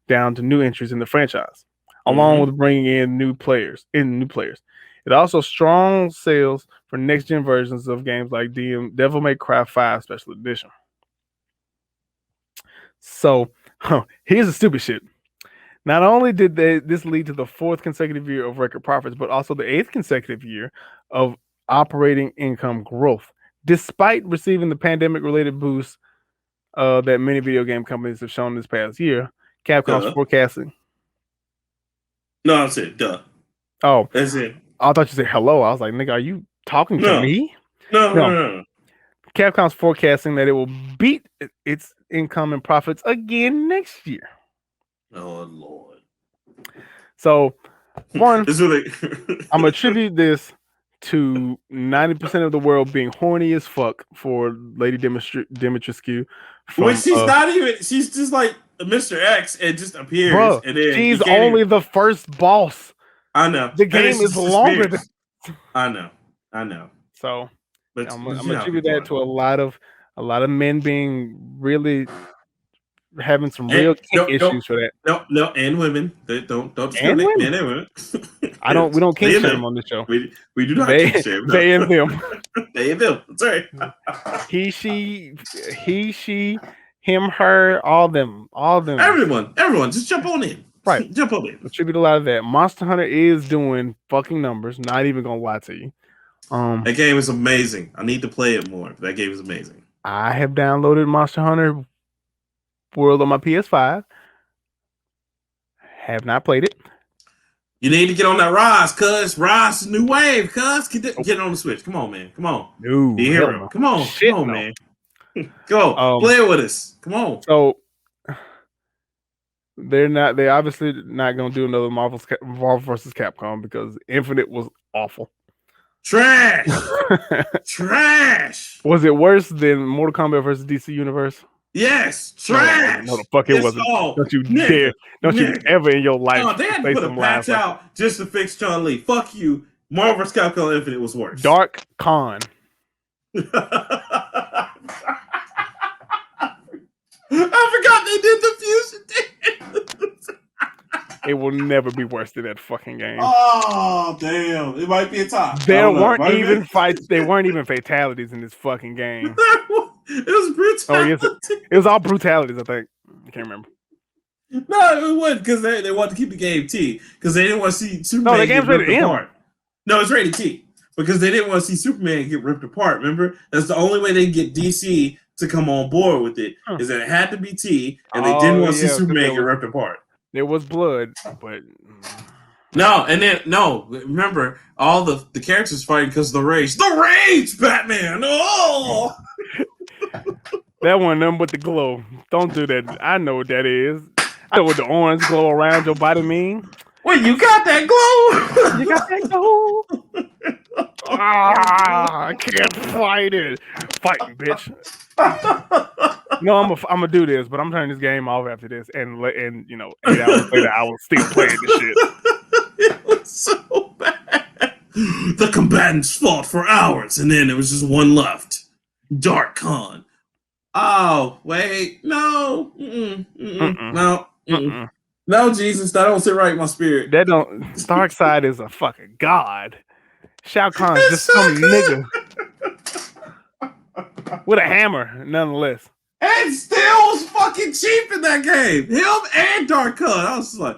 down to new entries in the franchise, along with bringing in new players. It also strong sales for next gen versions of games like Devil May Cry 5 Special Edition. So here's the stupid shit. Not only did this lead to the 4th consecutive year of record profits, but also the 8th consecutive year of operating income growth, despite receiving the pandemic-related boost that many video game companies have shown this past year. Capcom's forecasting. No, that's it. Duh. Oh, that's it. I thought you said hello. I was like, nigga, are you talking to me? No. Capcom's forecasting that it will beat its income and profits again next year. Oh Lord. So, one, this is really I'm gonna attribute this to 90% of the world being horny as fuck for Lady Dimitrescu. Which she's not even. She's just like Mr. X and just appears. Bruh, and then she's only the first boss. I know. The game is longer than. I know. So, but I'm gonna attribute that to a lot of men being really having some real issues for that. No, and women. They don't discriminate men and women. We don't kink shame on this show. We do not kink shame. No. They and them. They and them. That's right. He, she, him, her, all them. Everyone, just jump on in. Right. Jump on in. Attribute a lot of that. Monster Hunter is doing fucking numbers. Not even gonna lie to you. That game is amazing. I need to play it more. That game is amazing. I have downloaded Monster Hunter World on my PS5. Have not played it. You need to get on that Rise, cuz. Rise is new wave, cuz. Get it on the Switch. Come on, man. Come on. No, be a hero. Come on. Man. Go. Play it with us. Come on. So they're obviously not gonna do another Marvel versus Capcom because Infinite was awful. Trash. Was it worse than Mortal Kombat versus DC Universe? Yes, trash. No, the fuck it wasn't. Don't you dare! Don't you ever in your life? No, they had to put a patch out just to fix Chun-Li. Fuck you. Marvel vs. Capcom Infinite was worse. Dark Khan. I forgot they did the fusion dance. It will never be worse than that fucking game. Oh damn! It might be a top. There weren't even fights. There weren't even fatalities in this fucking game. It was brutality. Oh, yes, it was all brutalities. I think I can't remember. No, it wasn't because they wanted to keep the game T because they didn't want to see Superman the game's get ripped rated apart. No, it's rated T because they didn't want to see Superman get ripped apart. Remember, that's the only way they can get DC to come on board with it is that it had to be T, and they didn't want to see Superman get ripped apart. There was blood, but remember all the characters fighting because of the rage, Batman. Oh, that one nothing but the glow. Don't do that. I know what that is. I know what the orange glow around your body mean. Wait, you got that glow? You got that glow? I can't fight it. Fighting, bitch. No, I'm gonna do this, but I'm turning this game off after this, and 8 hours later, I will still playing this shit. It was so bad. The combatants fought for hours, and then there was just one left. Dark Khan. Oh wait, no, no, no, Jesus, that don't sit right in my spirit. That don't. Darkseid is a fucking god. Shao Kahn's just some nigga with a hammer, nonetheless. And still was fucking cheap in that game. Him and Dark Khan. I was just like,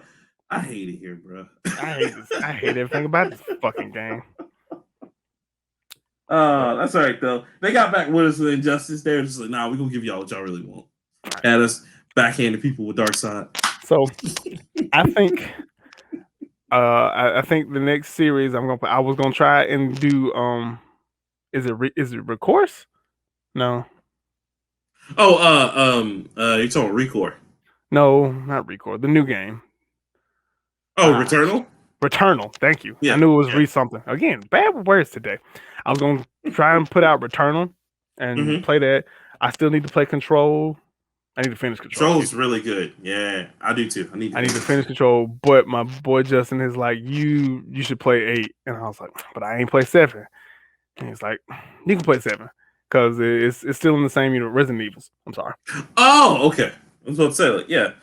I hate it here, bro. I hate everything about this fucking game. That's all right though. They got back with us with Injustice. They were just like, nah, we're gonna give y'all what y'all really want. Had us backhanded people with Dark Side. So I think I think the next series I was gonna try and do is it recourse? No. You talking Recore? No, not record. The new game. Oh, Returnal? Returnal. Thank you. Yeah. I knew it was Yeah. re something. Again, bad words today. I was gonna try and put out Returnal and play that. I still need to play Control. I need to finish Control. Control's really good. Yeah, I do too. I need to finish Control, but my boy Justin is like, you should play 8, and I was like, but I ain't play 7. And he's like, you can play 7 because it's still in the same universe. Resident Evils. I'm sorry. Oh, okay. I was about to say, like, yeah.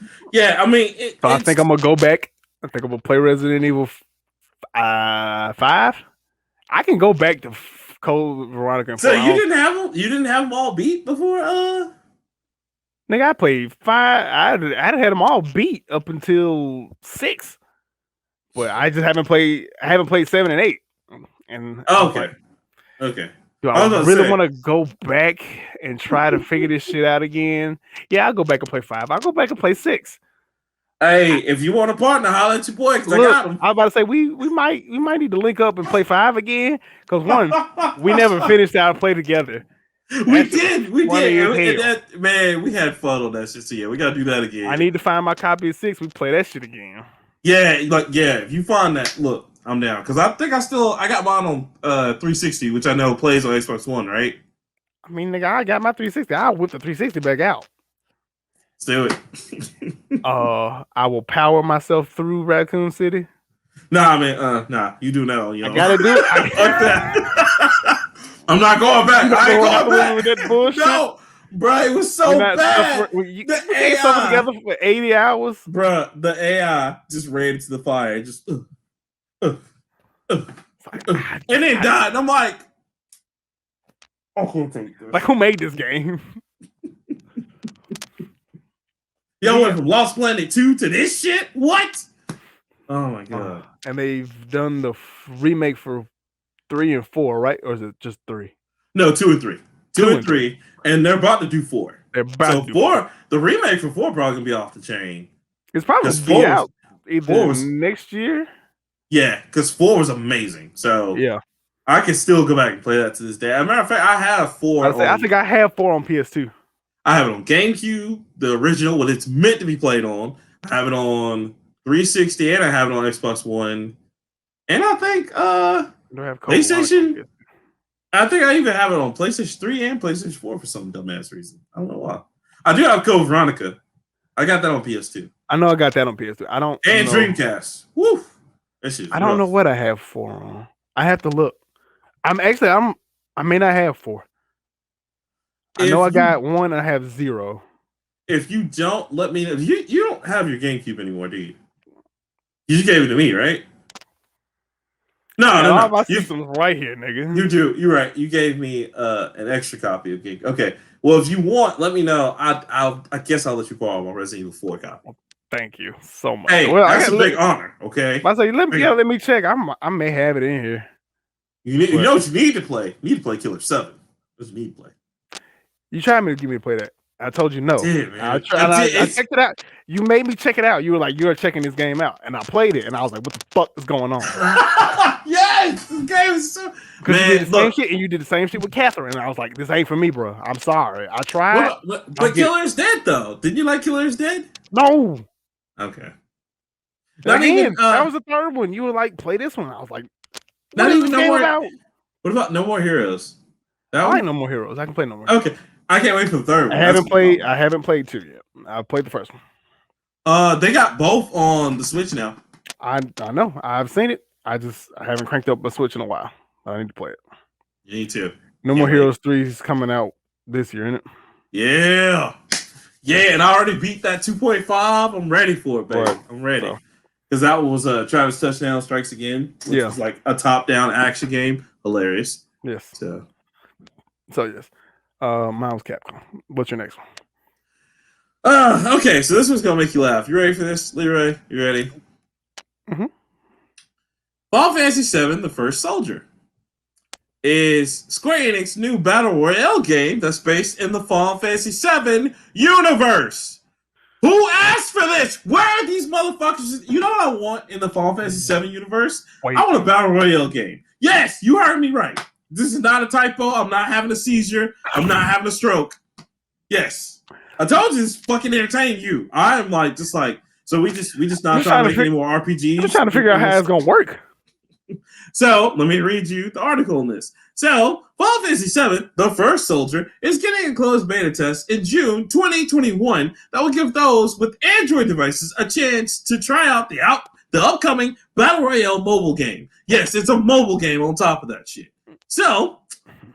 I mean, so I think I'm gonna go back. I think I'm gonna play Resident Evil 5. I can go back to Code Veronica. And so you didn't have them? You didn't have them all beat before? Nigga, I played 5. I had them all beat up until 6, but I just haven't played. I haven't played 7 and 8. And okay. Do I really want to go back and try to figure this shit out again? Yeah, I'll go back and play 5. I'll go back and play 6. Hey, if you want a partner, holler at your boy because I got him. I was about to say we might need to link up and play 5 again because one, we never finished our play together. We did. Man, we had fun on that shit. So yeah, we gotta do that again. I need to find my copy of 6. We play that shit again. Yeah, if you find that, look, I'm down because I think I got mine on 360, which I know plays on Xbox One, right? I mean, nigga, I got my 360. I'll whip the 360 back out. Let's do it. I will power myself through Raccoon City. Nah, man, you do now. You know? I gotta do it. I'm not going back. I ain't going back with that bullshit. No, bro, it was so bad. You can't suffer together for 80 hours, bro. The AI just ran into the fire, just and then died. And I'm like, I can't take this. Like, who made this game? Y'all went from Lost Planet 2 to this shit? What? Oh my god! And they've done the remake for 3 and 4, right? Or is it just 3? No, 2 and 3. 2 and 3. And they're about to do 4. They're about to do 4. The remake for 4 probably gonna be off the chain. It's probably be out either next year. Yeah, because 4 was amazing. So yeah, I can still go back and play that to this day. As a matter of fact, I have 4. I think I have 4 on PS2. I have it on GameCube, the original, what it's meant to be played on. I have it on 360 and I have it on Xbox One. And I think PlayStation. I think I even have it on PlayStation 3 and PlayStation 4 for some dumbass reason. I don't know why. I do have Code Veronica. I got that on PS2. I know I got that on PS2. I don't. And Dreamcast. Woo! I don't know what I have 4 on. I have to look. I may not have 4. I know I got 1. I have 0. If you don't, let me know. You don't have your GameCube anymore, do you? You just gave it to me, right? No. All my systems right here, nigga. You do. You're right. You gave me an extra copy of GameCube. Okay. Well, if you want, let me know. I guess I'll let you borrow my Resident Evil 4 copy. Thank you so much. Hey, that's a big honor. Okay. I say, let me check. I may have it in here. You know what you need to play? You need to play Killer 7. That's what you need to play. You tried me to get me to play that. I told you no. I checked it out. You made me check it out. You were like, you're checking this game out. And I played it. And I was like, what the fuck is going on? Yes! This game is so... Because you did the same shit. And you did the same shit with Catherine. And I was like, this ain't for me, bro. I'm sorry. I tried. But Killer is Dead, though. Didn't you like Killer is Dead? No. Okay. That was the third one. You were like, play this one. I was like, not even No More... What about No More Heroes? I like No More Heroes. I can play No More. Okay. I can't wait for the third one. I haven't played 2 yet. I played the first one. They got both on the Switch now. I know. I've seen it. I haven't cranked up a Switch in a while. I need to play it. You need to. No More Heroes 3 is coming out this year, isn't it? Yeah. Yeah, and I already beat that 2.5. I'm ready for it, baby. Right. I'm ready. Because that was Travis Touchdown Strikes Again, which was like a top-down action game. Hilarious. Yes. So yes. Mine was Capcom. What's your next one? Okay, so this one's gonna make you laugh. You ready for this, Leroy? You ready? Mm-hmm. Final Fantasy VII: The First Soldier. is Square Enix's new Battle Royale game that's based in the Final Fantasy VII universe. Who asked for this? Where are these motherfuckers? You know what I want in the Final Fantasy VII universe? Wait. I want a Battle Royale game. Yes, you heard me right. This is not a typo. I'm not having a seizure. I'm not having a stroke. Yes. I told you it's fucking entertaining you. I am like, just like, so we just not trying to make any more RPGs. I'm trying to figure out how it's gonna work. So let me read you the article on this. So Final Fantasy VII, The First Soldier, is getting a closed beta test in June 2021 that will give those with Android devices a chance to try out the upcoming Battle Royale mobile game. Yes, it's a mobile game on top of that shit. So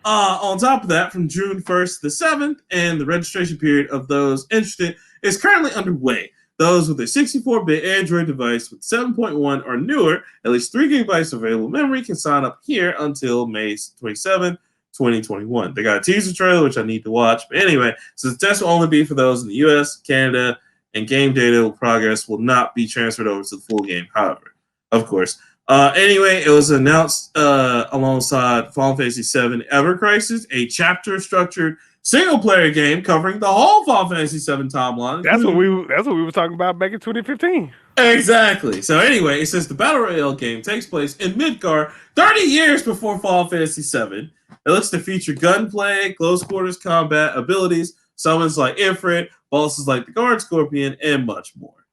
on top of that, from June 1st to the 7th, and the registration period of those interested is currently underway. Those with a 64-bit Android device with 7.1 or newer, at least 3 gigabytes of available memory, can sign up here until May 27, 2021. They got a teaser trailer, which I need to watch. But anyway, so the test will only be for those in the US, Canada, and game data progress will not be transferred over to the full game, however. Of course. Anyway, it was announced alongside Final Fantasy VII Ever Crisis, a chapter-structured single-player game covering the whole Final Fantasy VII timeline. That's what we were talking about back in 2015. Exactly. So anyway, it says the Battle Royale game takes place in Midgar 30 years before Final Fantasy VII. It looks to feature gunplay, close quarters combat, abilities, summons like Ifrit, bosses like the Guard Scorpion, and much more.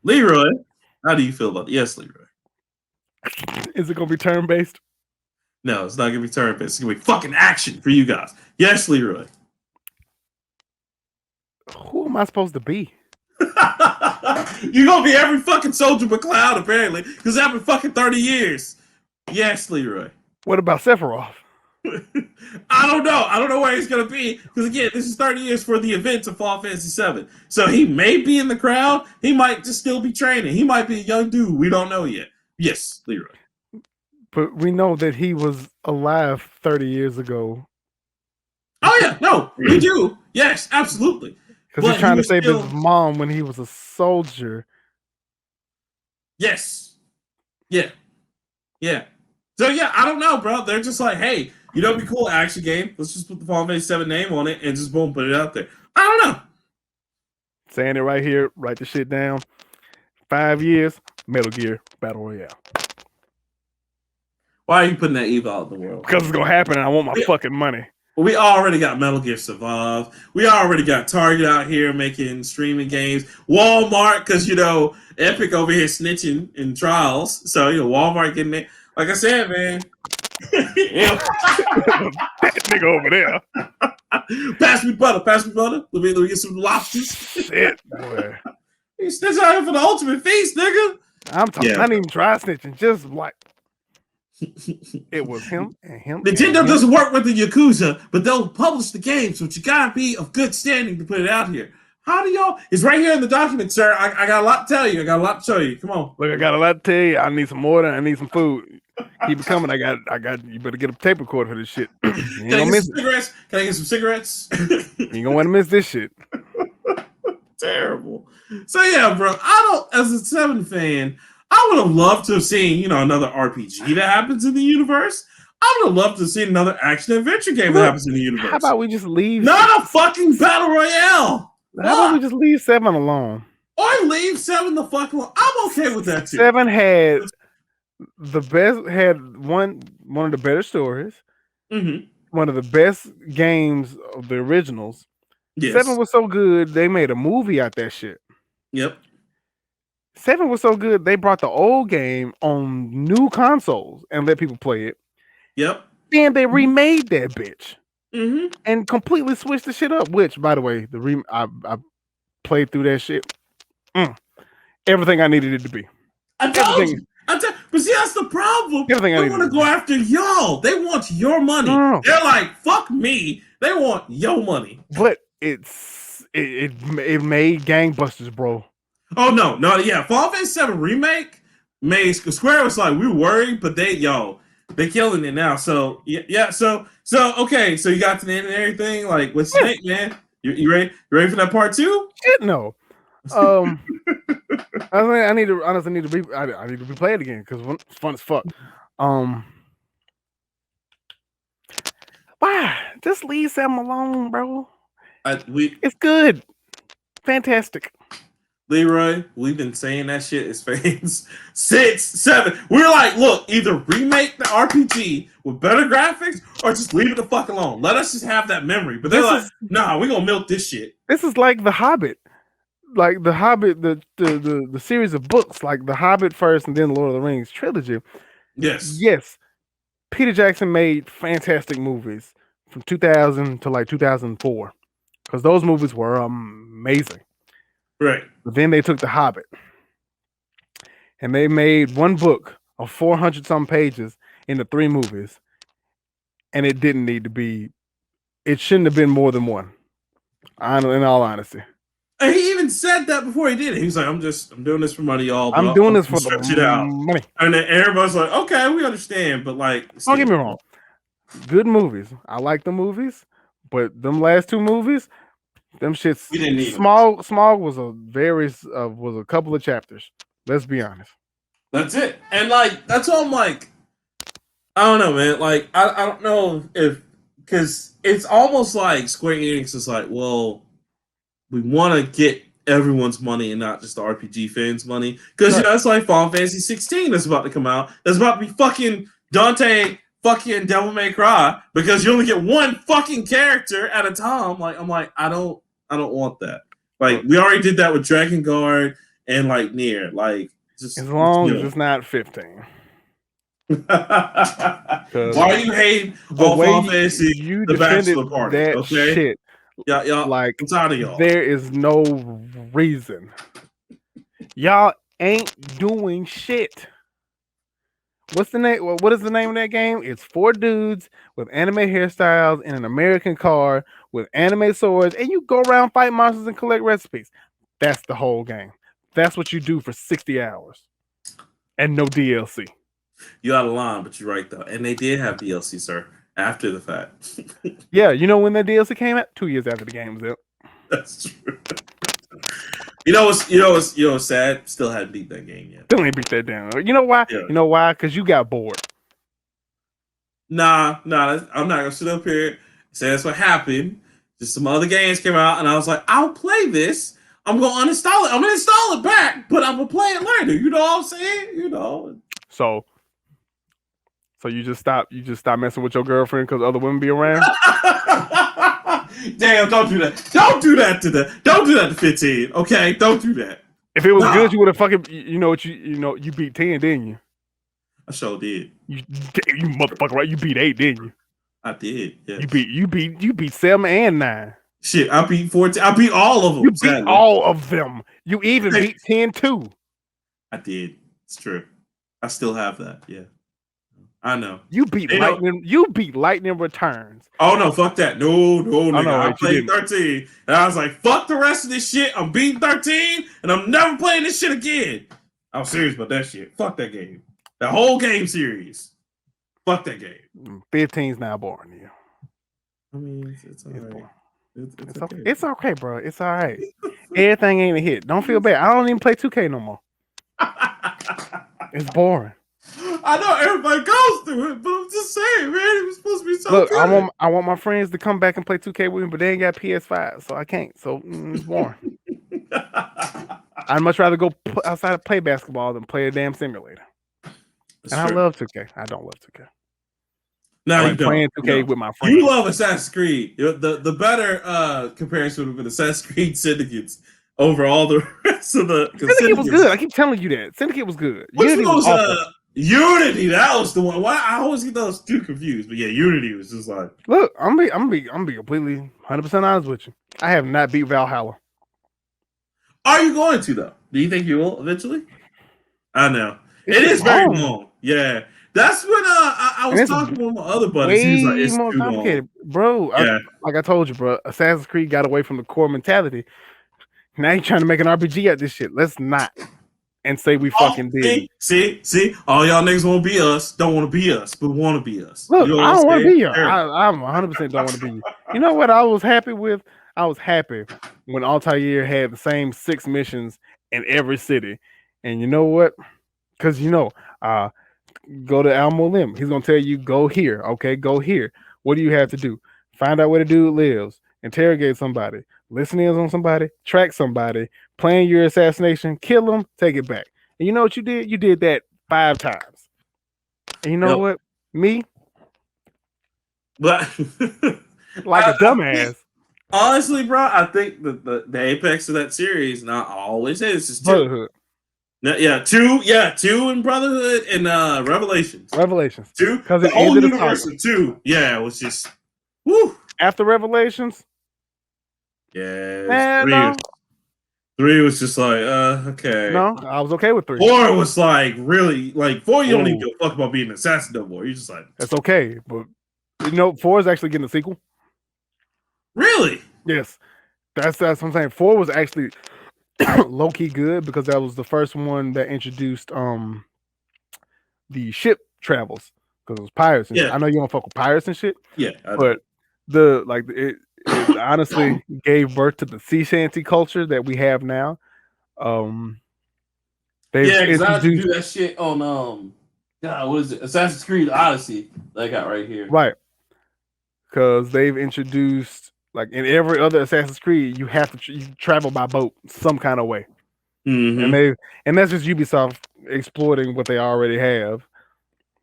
Leroy, how do you feel about it? Yes, Leroy. Is it gonna be turn-based? No, it's not gonna be turn-based. It's gonna be fucking action for you guys. Yes, Leroy. Who am I supposed to be? You're gonna be every fucking Soldier McCloud, apparently, because it's been fucking 30 years. Yes, Leroy. What about Sephiroth? I don't know. I don't know where he's gonna be, because again, this is 30 years for the events of Final Fantasy VII. So he may be in the crowd. He might just still be training. He might be a young dude. We don't know yet. Yes, Leroy. But we know that he was alive 30 years ago. Oh yeah, no, we do. Yes, absolutely. Because he's trying to save his mom when he was a soldier. Yes. Yeah. Yeah. So yeah, I don't know, bro. They're just like, hey, you know, it'd be cool action game. Let's just put the Final Fantasy VII name on it and just boom, put it out there. I don't know. Saying it right here, write the shit down. 5 years, Metal Gear Battle Royale. Why are you putting that evil out in the world? Because it's gonna happen and I want my fucking money. Well, we already got Metal Gear Survive. We already got Target out here making streaming games. Walmart, because, you know, Epic over here snitching in trials. So, you know, Walmart getting it. Like I said, man. That nigga over there. Pass me butter. Pass me butter. Let me get some lobsters. Shit, boy. You snitch out here for the ultimate feast, nigga. I'm talking, not even dry snitching, just like it was him and him. Nintendo doesn't work with the Yakuza, but they'll publish the game, so you gotta be of good standing to put it out here. How do y'all? It's right here in the document, sir. I got a lot to tell you. I got a lot to show you. Come on. Look, I got a lot to tell you. I need some water. I need some food. Keep it coming. I got. You better get a tape recorder for this shit. Can I get some cigarettes? Can I get some cigarettes? You ain't gonna want to miss this shit. Terrible. So yeah, bro. As a 7 fan, I would have loved to have seen, you know, another RPG that happens in the universe. I would have loved to have seen another action adventure game that happens in the universe. How about we just leave? Not a fucking battle royale. How about we just leave 7 alone? Or leave 7 the fuck alone. I'm okay with that too. 7 had the best, had one of the better stories. Mm-hmm. One of the best games of the originals. Yes. 7 was so good, they made a movie out that shit. Yep. 7 was so good, they brought the old game on new consoles and let people play it. Yep. Then they remade that bitch. Mm-hmm. And completely switched the shit up. Which, by the way, I played through that shit. Everything I needed it to be. I told you. But see, that's the problem. They want to go after y'all. They want your money. No. They're like, fuck me. They want your money. But it made gangbusters, bro. Oh no, yeah. Final Fantasy 7 remake made Square was like, we were worried, but they killing it now. So yeah. So okay. So you got to the end and everything. Like, what's the name, man? You ready? You ready for that part 2? Shit, no. I need to replay it again because it's fun as fuck. Why? Just leave Sam alone, bro. We It's good. Fantastic. Leroy, we've been saying that shit as fans 6, 7. We're like, look, either remake the RPG with better graphics or just leave it the fuck alone. Let us just have that memory. But they're This like, is nah, we're gonna milk this shit. this is like The Hobbit. Like The Hobbit, the series of books, like The Hobbit first and then Lord of the Rings trilogy. Yes. Yes, Peter Jackson made fantastic movies from 2000 to like 2004 because those movies were amazing. Right. But then they took The Hobbit and they made one book of 400 some pages into 3 movies, and it didn't need to be. It shouldn't have been more than one. In all honesty, And he even said that before he did it. He was like, I'm doing this for money, y'all, but I'm I'm doing gonna this for the stretch it out. money. And then everybody's like, okay, we understand, but like, Don't get me wrong. Good movies. I like the movies, but them last 2 movies, them shits. We didn't need them. Smog was was a couple of chapters. Let's be honest. That's it. And like, that's all I'm like, I don't know, man. Like, I don't know if, because it's almost like Square Enix is like, well, we want to get everyone's money and not just the RPG fans' money. Because, Right. you know, it's like Final Fantasy 16 that's about to come out. That's about to be fucking Dante fucking Devil May Cry because you only get one fucking character at a time. Like, I'm like, I don't want that. Like, we already did that with Dragon Guard and like Nier. Like, just As long as it's not 15. Why you hate The all way Final Fantasy, you the defended bachelor party? that Okay, shit, y'all. like I'm tired of y'all. there is no reason. Y'all ain't doing shit. What's the name? What is the name of that game? It's 4 dudes with anime hairstyles in an American car with anime swords, and you go around fight monsters and collect recipes. That's the whole game. That's what you do for 60 hours, and no DLC. You out of line, but you're right though. And they did have DLC, sir, after the fact. Yeah, you know when that DLC came out? 2 years after the game was out. That's true. What's sad? Still hadn't beat that game yet. Still ain't beat that down. You know why? Yeah. You know why? Because you got bored. Nah. I'm not gonna sit up here and say that's what happened. Just some other games came out, and I was like, I'll play this. I'm gonna uninstall it. I'm gonna install it back, but I'm gonna play it later. You know what I'm saying? You know. So you just stop messing with your girlfriend because other women be around. Damn! Don't do that. Don't do that to the. Don't do that to 15. Okay, don't do that. If it was good, you would have fucking. You know what you beat 10, didn't you? I sure did. You motherfucker, right? You beat 8, didn't you? I did. Yes. You beat 7 and 9. Shit, I beat 14. I beat all of them. You beat all of them. You even beat 10 too. I did. It's true. I still have that. Yeah. I know. You beat Lightning. You beat Lightning Returns. Oh no, fuck that. No, nigga. No, I played 13. And I was like, fuck the rest of this shit. I'm beating 13 and I'm never playing this shit again. I'm serious about that shit. Fuck that game. The whole game series. Fuck that game. 15's now boring to you. I mean, it's all right. It's okay. It's okay, bro. It's all right. Everything ain't a hit. Don't feel bad. I don't even play 2K no more. It's boring. I know everybody goes through it, but I'm just saying, man, it was supposed to be so Look, good. I want my friends to come back and play 2K with me, but they ain't got PS5, so I can't. So it's boring. I'd much rather go outside and play basketball than play a damn simulator. I love 2K. I don't love 2K. No, I you don't. playing 2K with my friends. You love Assassin's Creed. The better comparison would have been Assassin's Creed Syndicates over all the rest of the. Syndicate was good. I keep telling you that. Syndicate was good. Unity was awful. Unity, that was the one. Why I always get those two confused. But yeah, Unity was just like. Look, I'm be completely 100% honest with you. I have not beat Valhalla. Are you going to though? Do you think you will eventually? I know it is very long. Yeah, that's when I was talking to one of my other buddies. He was like, "It's more complicated, bro." Yeah. Like I told you, bro. Assassin's Creed got away from the core mentality. Now you're trying to make an RPG out of this shit. Let's not. And say we fucking did. See, all y'all niggas want to be us, don't want to be us, but want to be us. Look, you know I don't want to be you. I'm 100% don't want to be you. You know what I was happy with? I was happy when Altair had the same 6 missions in every city. And you know what? Because go to Almo Lim. He's gonna tell you go here. Okay, go here. What do you have to do? Find out where the dude lives, interrogate somebody, listen in on somebody, track somebody, plan your assassination, kill him, take it back. And you know what you did? You did that 5 times. And you know what? Me, But like a dumbass. honestly, bro, I think the apex of that series, not always is just 2. Brotherhood. Yeah, 2 in Brotherhood and Revelations. 2, Because the it whole ended the universe saga. of 2. Yeah, it was just woo. After Revelations, Yeah, 3. no. 3 was just like, okay. No, I was okay with 3. 4 was like really like 4. You don't even Ooh. give a fuck about being an assassin no more. You're just like, That's okay. But 4 is actually getting a sequel. really? Yes. That's what I'm saying. 4 was actually low key good because that was the first one that introduced the ship travels because it was pirates and shit. I know you don't fuck with pirates and shit. Yeah, but it honestly gave birth to the sea shanty culture that we have now. because I had to do that shit on God, what is it? Assassin's Creed Odyssey that I got right here. Right. Because they've introduced, like in every other Assassin's Creed, you have to you travel by boat some kind of way. Mm-hmm. And that's just Ubisoft exploiting what they already have,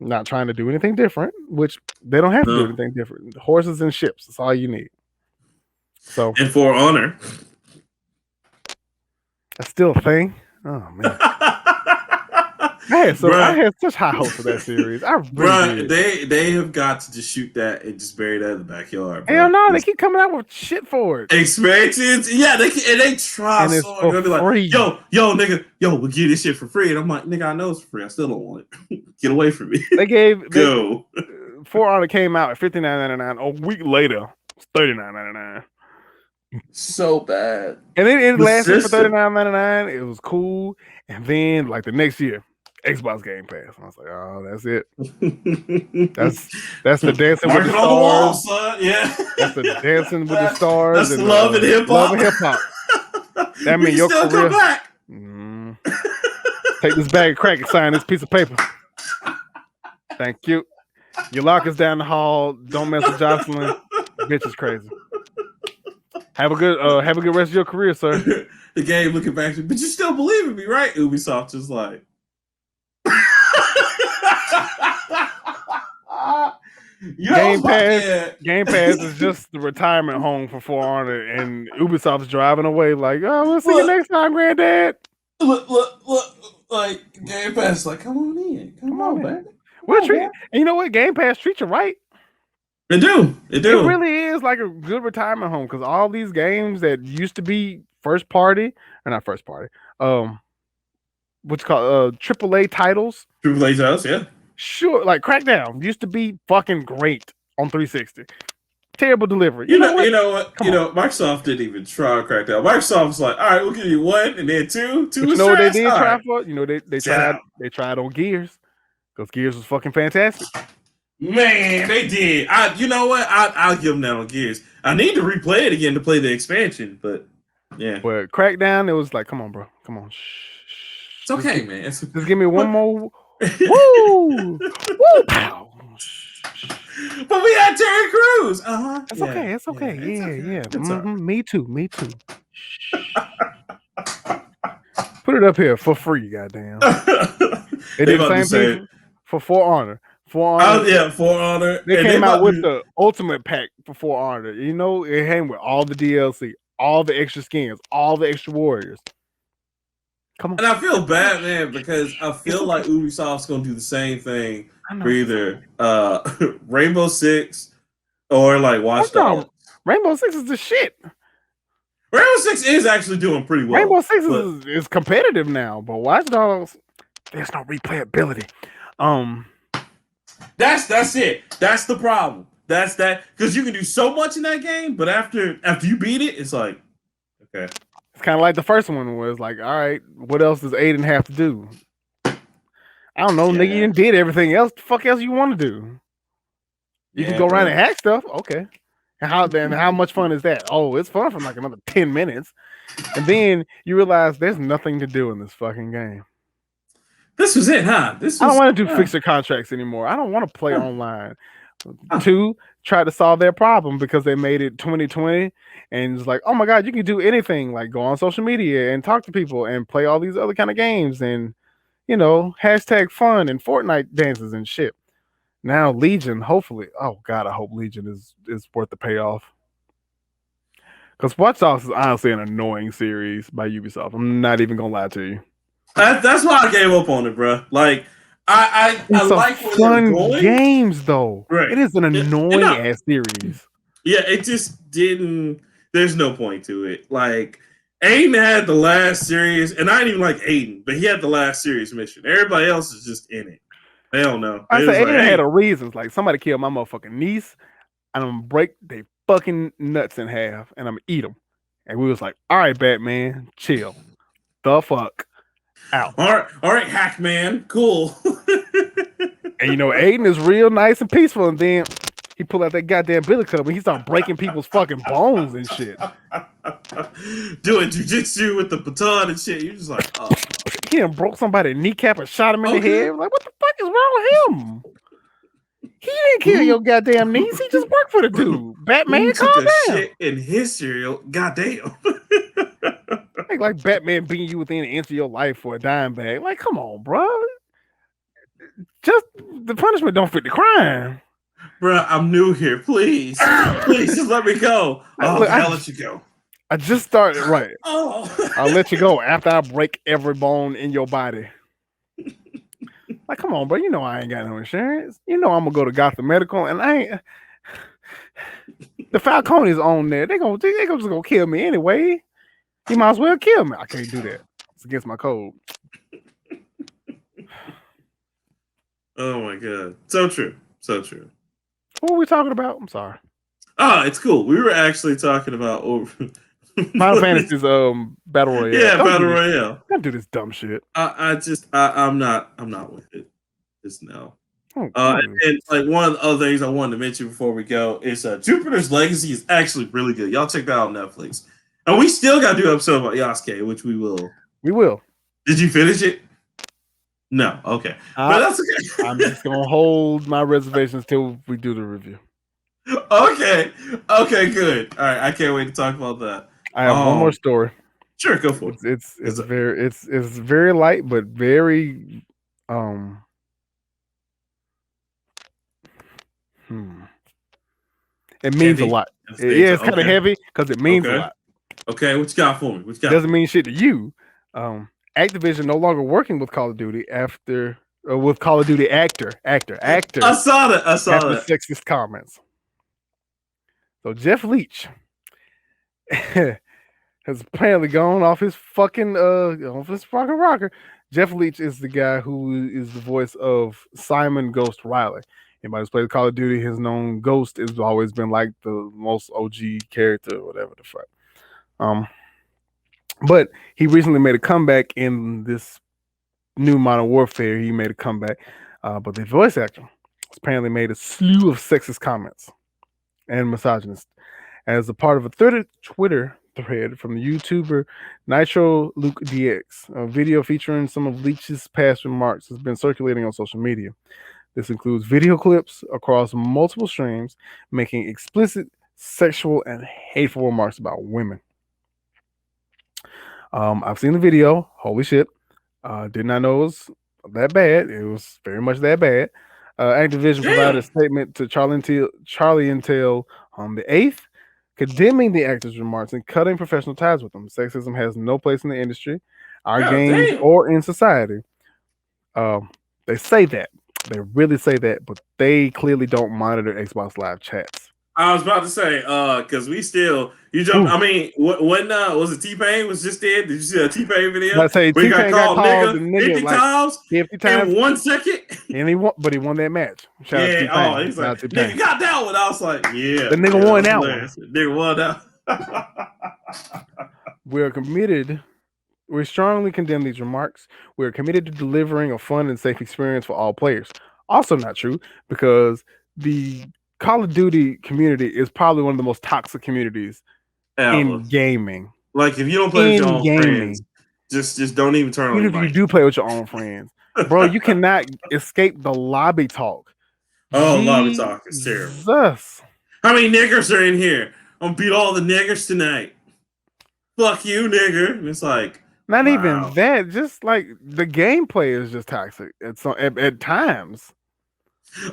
not trying to do anything different, which they don't have to do anything different. Horses and ships, that's all you need. So, and For Honor, that's still a thing. Oh man. I had such high hopes for that series. I really did. They have got to just shoot that and just bury that in the backyard. Hell no, they keep coming out with shit for it. Expansions, yeah, they try and so hard. They'll be like, yo, nigga, we'll give you this shit for free. And I'm like, nigga, I know it's for free. I still don't want it. Get away from me. Go. For Honor came out at $59.99. A week later, it's $39.99. So bad. And then it lasted for $39.99. It was cool. And then, like the next year, Xbox Game Pass. And I was like, oh, that's it. that's the dancing with the stars. On the wall, son. Yeah. That's the dancing with the stars. That's and love and hip hop. Love and hip hop. That means your still career. Come back. Take this bag of crack and sign this piece of paper. Thank you. Your locker's down the hall. Don't mess with Jocelyn. Bitch is crazy. Have a good rest of your career, sir. The game looking back, but you still believe in me, right? Ubisoft just like. Game Pass is just the retirement home for For Honor, and Ubisoft's driving away like, oh, we'll see you next time, Granddad. Look, like Game Pass is like, come on in, come on, man. And you know what? Game Pass treats you right. They do. It really is like a good retirement home because all these games that used to be first party, or not first party, what's called AAA titles. AAA titles, yeah. Sure, like Crackdown used to be fucking great on 360. Terrible delivery. You know what? Microsoft didn't even try Crackdown. Microsoft was like, all right, we'll give you 1 and then 2. But you know what they did try for? You know they tried on Gears because Gears was fucking fantastic. Man, they did. You know what? I'll give them that on Gears. I need to replay it again to play the expansion, but yeah. But Crackdown, it was like, come on, bro, come on. It's okay, man. Just give me one more. Woo! Woo! Pow! But we had Terry Crews. It's okay. It's okay. Yeah. Me too. Put it up here for free, goddamn. They did the same thing for For Honor. For Honor. They came out with the ultimate pack for For Honor. You know, it came with all the DLC, all the extra skins, all the extra warriors. Come on. And I feel bad, man, because I feel like Ubisoft's gonna do the same thing for either Rainbow Six or like Watch Dogs. Rainbow Six is the shit. Rainbow Six is actually doing pretty well. Rainbow Six is competitive now, but Watch Dogs, there's no replayability. That's it. That's the problem. That's that because you can do so much in that game, but after you beat it, it's like okay. It's kind of like the first one was like, all right, what else does Aiden have to do? I don't know, nigga. You did everything else. The fuck else you want to do? You can go around and hack stuff. Okay. How much fun is that? Oh, it's fun for like another 10 minutes. And then you realize there's nothing to do in this fucking game. This was it, huh? I don't want to do fixer contracts anymore. I don't want to play online. Two, tried to solve their problem because they made it 2020 and it's like, oh my god, you can do anything, like go on social media and talk to people and play all these other kind of games and hashtag fun and Fortnite dances and shit. Now Legion, hopefully, oh god, I hope Legion is worth the payoff. Because Watch Dogs is honestly an annoying series by Ubisoft. I'm not even gonna lie to you. That's why I gave up on it, bro. Like I It's a like where they're fun going. games though. Right. It is an annoying No, ass series. yeah, it just didn't. There's no point to it. Like Aiden had the last series, and I didn't even like Aiden, but he had the last series mission. Everybody else is just in it. They don't know. I They said was like, Aiden had hey, a reason. Like somebody killed my motherfucking niece, and I'm gonna break they fucking nuts in half, and I'm gonna eat them. And we was like, all right, Batman, chill. The fuck out. all right, Hackman, cool. And Aiden is real nice and peaceful, and then he pulled out that goddamn billy club and he started breaking people's fucking bones and shit. Doing jujitsu with the baton and shit. You're just like, oh. He done broke somebody's kneecap and shot him in the head. Like, what the fuck is wrong with him? He didn't kill your goddamn niece. He just worked for the dude. Batman, Who calm took a down. shit in his cereal? Goddamn. Like Batman beating you within an inch of your life for a dime bag. Like, come on, bro. Just the punishment don't fit the crime. Bro, I'm new here. Please. Please, just let me go. Oh, I'll let you go. I just started, right. Oh. I'll let you go after I break every bone in your body. Like, come on, bro. I ain't got no insurance. I'm gonna go to Gotham Medical, and I ain't. The Falcone's on there. They just gonna kill me anyway. You might as well kill me. I can't do that. It's against my code. Oh my god. So true. So true. What were we talking about? I'm sorry. Oh, it's cool. We were actually talking about Final Fantasy's Battle Royale. Yeah, Battle Royale. Don't do this dumb shit. I'm not with it. Just no. And like one of the other things I wanted to mention before we go is Jupiter's Legacy is actually really good. Y'all check that out on Netflix. And we still got to do an episode about Yasuke, which we will. We will. Did you finish it? No. Okay. But that's okay. I'm just gonna hold my reservations till we do the review. Okay. Okay. Good. All right. I can't wait to talk about that. I have one more story. Sure, go for it. It's very light, but very It means heavy. A lot. Yeah, it's kind of heavy because it means a lot. Okay, what you got for me? Doesn't mean shit to you. Activision no longer working with Call of Duty after with Call of Duty actor. I saw that. Sexist comments. So Jeff Leach has apparently gone off his fucking rocker. Jeff Leach is the guy who is the voice of Simon Ghost Riley. Anybody who's played Call of Duty has known Ghost has always been like the most OG character or whatever the fuck. But he recently made a comeback in this new Modern Warfare. He made a comeback, but the voice actor apparently made a slew of sexist comments and misogynist as a part of a Twitter thread from the YouTuber Nitro Luke DX. A video featuring some of Leach's past remarks has been circulating on social media. This includes video clips across multiple streams making explicit sexual and hateful remarks about women. I've seen the video. Holy shit. Did not know it was that bad. It was very much that bad. Activision provided a statement to Charlie and Tail on the 8th, condemning the actor's remarks and cutting professional ties with them. Sexism has no place in the industry, our games, or in society. They say that. They really say that, but they clearly don't monitor Xbox Live chats. I was about to say, because we still you jump. I mean, when was it T-Pain was just dead? Did you see a T-Pain video? Let's say T-Pain got called nigga 50 times, 50 times in 1 second, and he won that match. He's like, nigga got that one. I was like, yeah, the nigga won that one. Nigga won that. We strongly condemn these remarks. We're committed to delivering a fun and safe experience for all players. Also not true, because the Call of Duty community is probably one of the most toxic communities in gaming. Like, if you don't play with your own friends, just don't even turn on. Even if you do play with your own friends, bro, you cannot escape the lobby talk. Oh, lobby talk is terrible. Jesus. How many niggers are in here? I'm gonna beat all the niggers tonight. Fuck you, nigger. And it's like, Not even wow. that. Just like the gameplay is just toxic at times.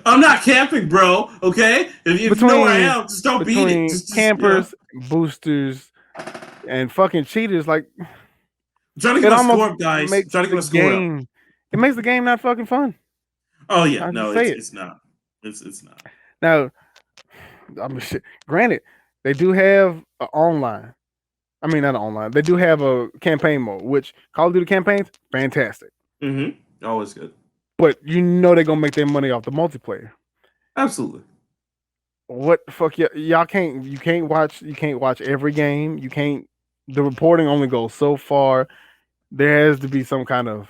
I'm not camping, bro. Okay, if you know where I am, just don't beat it. Between Just campers, boosters, and fucking cheaters, like I'm trying to get it my almost score up, guys. I'm makes trying to get the my score up. game. It makes the game not fucking fun. Oh yeah, I no, just say it. it's not. It's not. Now, I mean, shit. Granted, they do have online. I mean, not online. They do have a campaign mode, which Call of Duty campaigns, fantastic. Mm-hmm. Always good. But you know they're gonna make their money off the multiplayer. Absolutely. What the fuck y'all can't you can't watch every game. You can't the reporting only goes so far. There has to be some kind of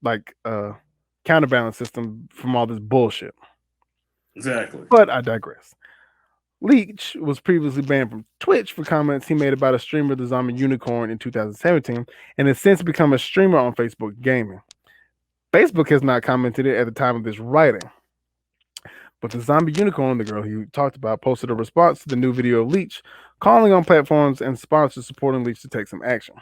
like counterbalance system from all this bullshit. Exactly. But I digress. Leech was previously banned from Twitch for comments he made about a streamer, the Zombie Unicorn, in 2017, and has since become a streamer on Facebook Gaming. Facebook has not commented it at the time of this writing. But the Zombie Unicorn, the girl he talked about, posted a response to the new video of Leech, calling on platforms and sponsors supporting Leech to take some action.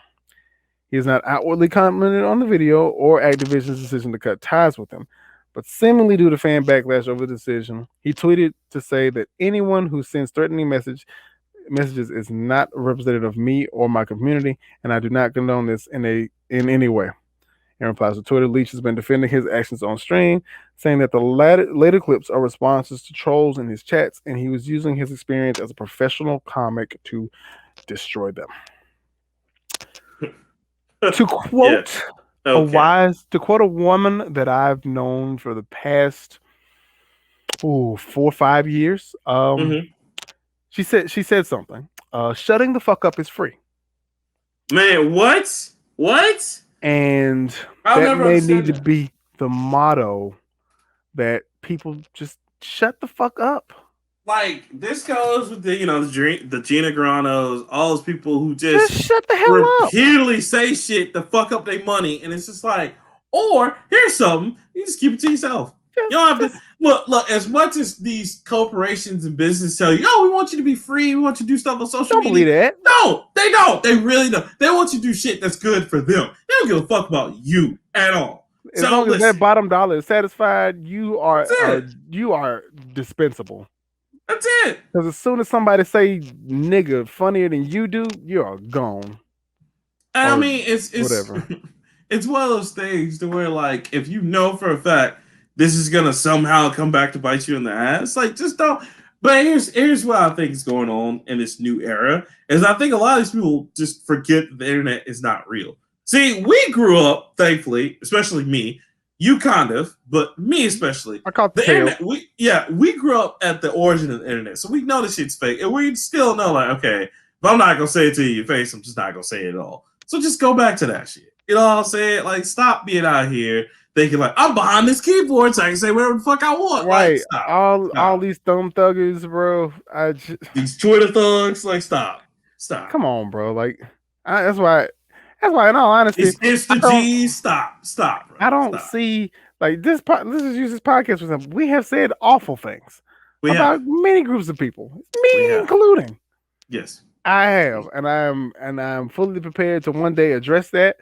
He has not outwardly commented on the video or Activision's decision to cut ties with him, but seemingly due to fan backlash over the decision, he tweeted to say that anyone who sends threatening messages is not representative of me or my community, and I do not condone this in any way. In reply to Twitter, Leech has been defending his actions on stream, saying that the later clips are responses to trolls in his chats, and he was using his experience as a professional comic to destroy them. To quote to quote a woman that I've known for the past 4 or 5 years, she said something. Shutting the fuck up is free. Man, what? What? And that may need to be the motto that people just shut the fuck up. Like, this goes with the Gina Granos, all those people who just shut the hell repeatedly up. say shit to fuck up their money, and it's just like, or here's something, you just keep it to yourself. You don't have to look. As much as these corporations and businesses tell you, "Oh, we want you to be free. We want you to do stuff on social media." Believe that. No, they don't. They really don't. They want you to do shit that's good for them. They don't give a fuck about you at all. As long as that bottom dollar is satisfied, you are dispensable. That's it. Because as soon as somebody say nigga funnier than you do, you are gone. I mean, it's whatever. It's one of those things to where, like, if you know for a fact this is gonna somehow come back to bite you in the ass, like, just don't. But here's what I think is going on in this new era is I think a lot of these people just forget that the internet is not real. See, we grew up, thankfully, especially me. You kind of, but me especially. I caught the internet. We grew up at the origin of the internet, so we know this shit's fake, and we still know, like, okay, if I'm not gonna say it to your face, I'm just not gonna say it at all. So just go back to that shit. You know what I'm saying? Like, stop being out here thinking like I'm behind this keyboard, so I can say whatever the fuck I want. Right? Like, stop. All these thumb thuggers, bro. These Twitter thugs, like, stop. Come on, bro. Like, that's why. In all honesty, it's the G's. Stop, bro. I don't see like this. Let's just use this podcast for example. We have said awful things about many groups of people, me including. Yes, I have, and I'm fully prepared to one day address that.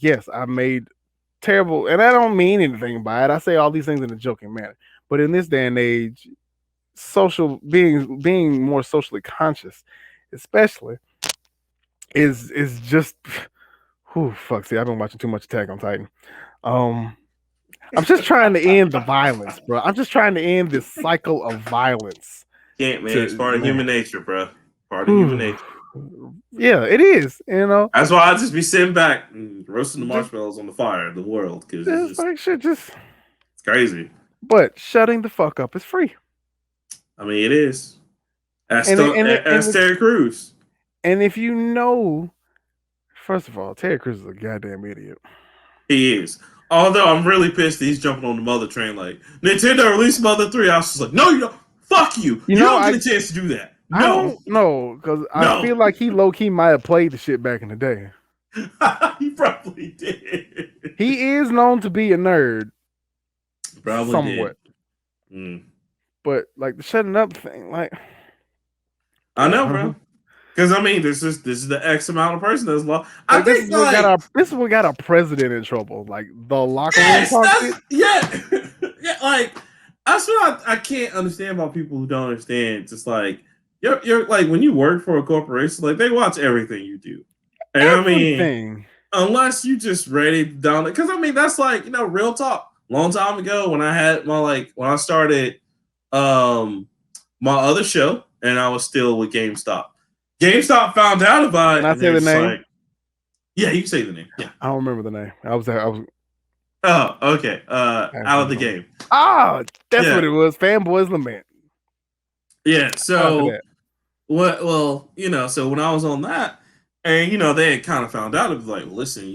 Yes, I made terrible, and I don't mean anything by it. I say all these things in a joking manner, but in this day and age, being more socially conscious, especially, is just. Whew, fuck. See, I've been watching too much Attack on Titan. I'm just trying to end the violence, bro. I'm just trying to end this cycle of violence. Can't, man. It's part of human nature, bro. Part of human nature. Yeah, it is. You know. That's why I just be sitting back and roasting the marshmallows on the fire of the world because it's like shit. It's crazy. But shutting the fuck up is free. I mean, it is. That's Terry Crews. And if you know. First of all, Terry Crews is a goddamn idiot. He is. Although I'm really pissed that he's jumping on the Mother train. Like, Nintendo released Mother 3. I was just like, no, you don't. Fuck you. You don't get a chance to do that. No. I don't know, because I feel like he low-key might have played the shit back in the day. He probably did. He is known to be a nerd. Probably somewhat. Did. But like the shutting up thing, like I know, bro. Because I mean, this is the X amount of person that's law. I like this think is what got our president in trouble. Like the locker room yes, talk that's shit. yeah, yeah. Like that's what I can't understand about people who don't understand. Just like you're like when you work for a corporation, like they watch everything you do, and I mean, Everything. unless you just ready down it, because I mean that's like real talk. Long time ago when I had when I started um my other show and I was still with GameStop. GameStop found out about Can it I and say they're the just name? like, yeah, you can say the name. Yeah. I don't remember the name. I was Oh, okay. Out of the game. that's Yeah. what it was. Fanboys Lament. Yeah. After So that. what well, so when I was on that, and they had kind of found out, it was like, listen,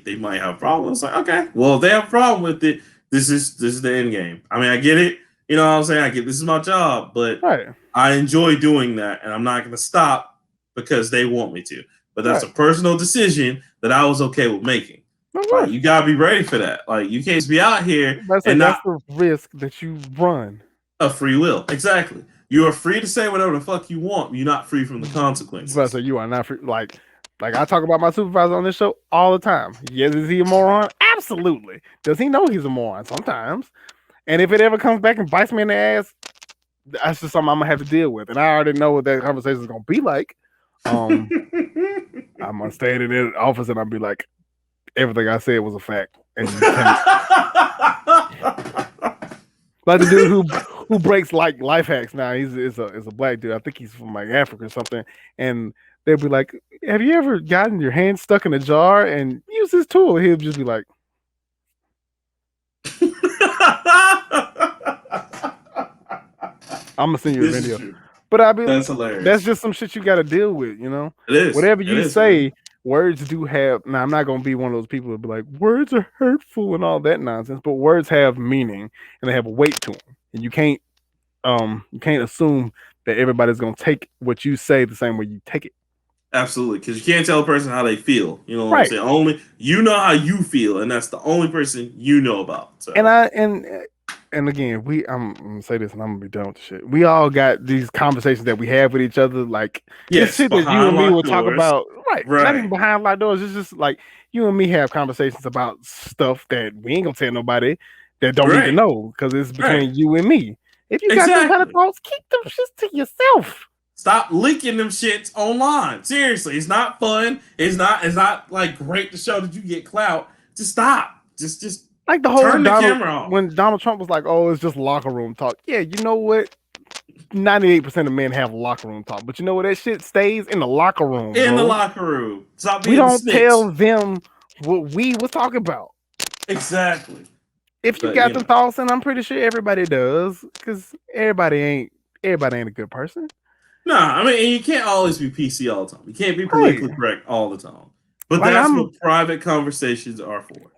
they might have problems. Like, okay, well, if they have a problem with it, this is the end game. I mean, I get it, you know what I'm saying? I get this is my job, but Right. I enjoy doing that, and I'm not gonna stop because they want me to. But that's Right. a personal decision that I was okay with making. Of Like, course. you gotta be ready for that. Like, you can't just be out here and That's not the risk that you run. a free will. Exactly. You are free to say whatever the fuck you want. But you're not free from the But so consequences. you are not free. Like I talk about my supervisor on this show all the time. Yes, is he a moron? Absolutely. Does he know he's a moron? Sometimes. And if it ever comes back and bites me in the ass, that's just something I'm gonna have to deal with. And I already know what that conversation is gonna be like. I'm gonna stay in the office and I'll be like, everything I said was a fact, and you can't. Like the dude who breaks like life hacks now. He's is a black dude. I think he's from like Africa or something. And they'll be like, "Have you ever gotten your hand stuck in a jar and use this tool?" And he'll just be like, "I'm gonna send you a This is video." true. But I be That's that's hilarious. just some shit you got to deal with, you know. It is. Whatever It you is, man. say, words do have. Now I'm not gonna be one of those people that be like, words are hurtful and all that nonsense. But words have meaning and they have a weight to them, and you can't assume that everybody's gonna take what you say the same way you take it. Absolutely. Because you can't tell a person how they feel. You know what I'm Right. saying? Only you know how you feel, and that's the only person you know about. And So I and again, I'm gonna say this and I'm gonna be done with the shit. We all got these conversations that we have with each other, like it's yes, shit that you behind and me will locked talk doors. about, right? Not even Right. behind locked doors. It's just like you and me have conversations about stuff that we ain't gonna tell nobody that don't need to Right. know because it's Right. between you and me. If you got them kind of Exactly. thoughts, keep them shits to yourself. Stop leaking them shits online. Seriously, it's not fun. It's not like great to show that you get clout. Just stop. Just Like the whole turn the Donald camera off. when Donald Trump was like, "Oh, it's just locker room talk." Yeah, you know what? 98% of men have locker room talk, but you know what? That shit stays in the locker room, In the bro. locker room. Stop We being the don't snitch. tell them what we was talking about. Exactly. If you But got them thoughts, and I'm pretty sure everybody does, because everybody ain't a good person. nah, I mean, you can't always be PC all the time. You can't be Right. politically correct all the time. But Like that's I'm what private conversations are for.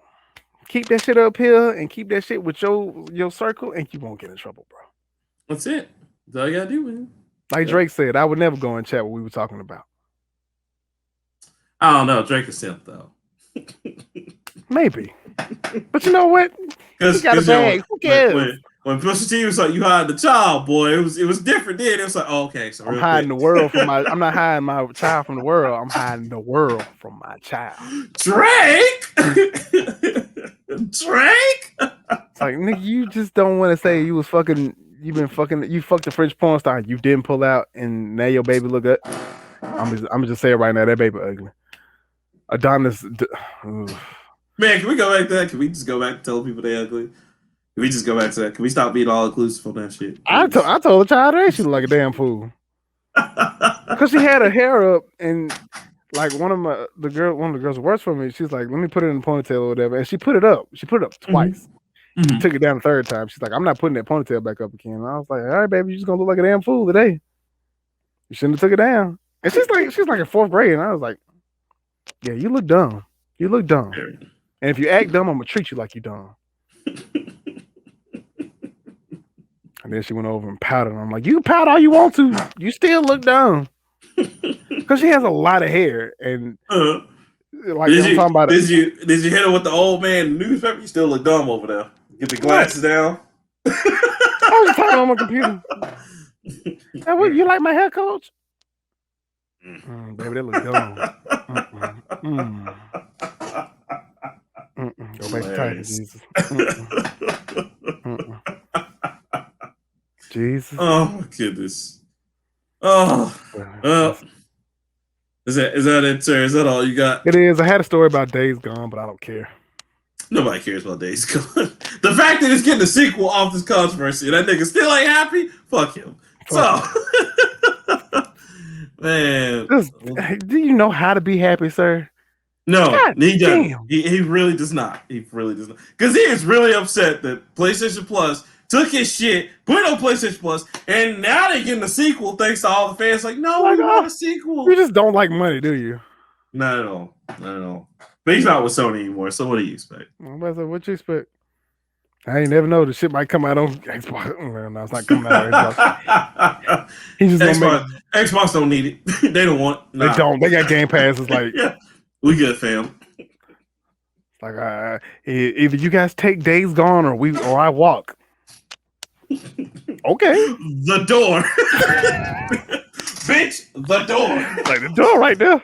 keep that shit up here and keep that shit with your circle, and you won't get in trouble, bro. That's it. That's all you gotta do, man. Like Yep. Drake said, I would never go and chat what we were talking about. I don't know. Drake is simp though. Maybe. But you know what? He Because got a bag. Who cares? when Pusha T was like, "You hide the child, boy," it was different. Then it was like, oh, okay, so I'm real hiding quick, the world from my. I'm not hiding my child from the world. I'm hiding the world from my child. Drake, Drake. It's like nigga, you just don't want to say you was fucking. You fucked a French porn star. You didn't pull out, and now your baby look good. I'm just say it right now. That baby ugly. Adonis. Man, can we go back to that? Can we just go back to telling people they ugly? Can we just go back to that? Can we stop being all inclusive on that shit, please? I told the child that she looked like a damn fool because she had her hair up and like one of the girls who works for me. She's like, let me put it in a ponytail or whatever, and she put it up. She put it up twice. She took it down the third time. She's like, I'm not putting that ponytail back up again. And I was like, all right, baby, you're just gonna look like a damn fool today. You shouldn't have took it down. And she's like in fourth grade, and I was like, yeah, you look dumb. You look dumb. And if you act dumb, I'm gonna treat you like you dumb. And then she went over and pouted. And I'm like, you can pout all you want to. You still look dumb. Because she has a lot of hair. And like I'm talking about did you hit her with the old man newspaper? You still look dumb over there. Get the glasses down. was just typing on my computer. What, you like my hair, coach? Baby, that look dumb. Go back to typing, Jesus. Jesus. Oh my goodness. Oh, is that it, sir? Is that all you got? It is. I had a story about Days Gone, but I don't care. Nobody cares about Days Gone. The fact that it's getting a sequel off this controversy and that nigga still ain't happy, fuck him. Man. Do you know how to be happy, sir? No, God he doesn't. damn. He really does not. He really does not. Because he is really upset that PlayStation Plus took his shit, put it on PlayStation Plus, and now they're getting a sequel thanks to all the fans. Like, no, we want a sequel. You just don't like money, do you? Not at all. Not at all. But he's not with Sony anymore, so what do you expect? What you expect? I ain't never know the shit might come out on Xbox. No, it's not coming out on Xbox. He just Xbox don't need it. They don't want it. Nah. They don't. They got Game Pass. It's like, yeah, we good, fam. Like, either you guys take Days Gone or I walk. Okay. The door. Bitch, the door. Like the door right there.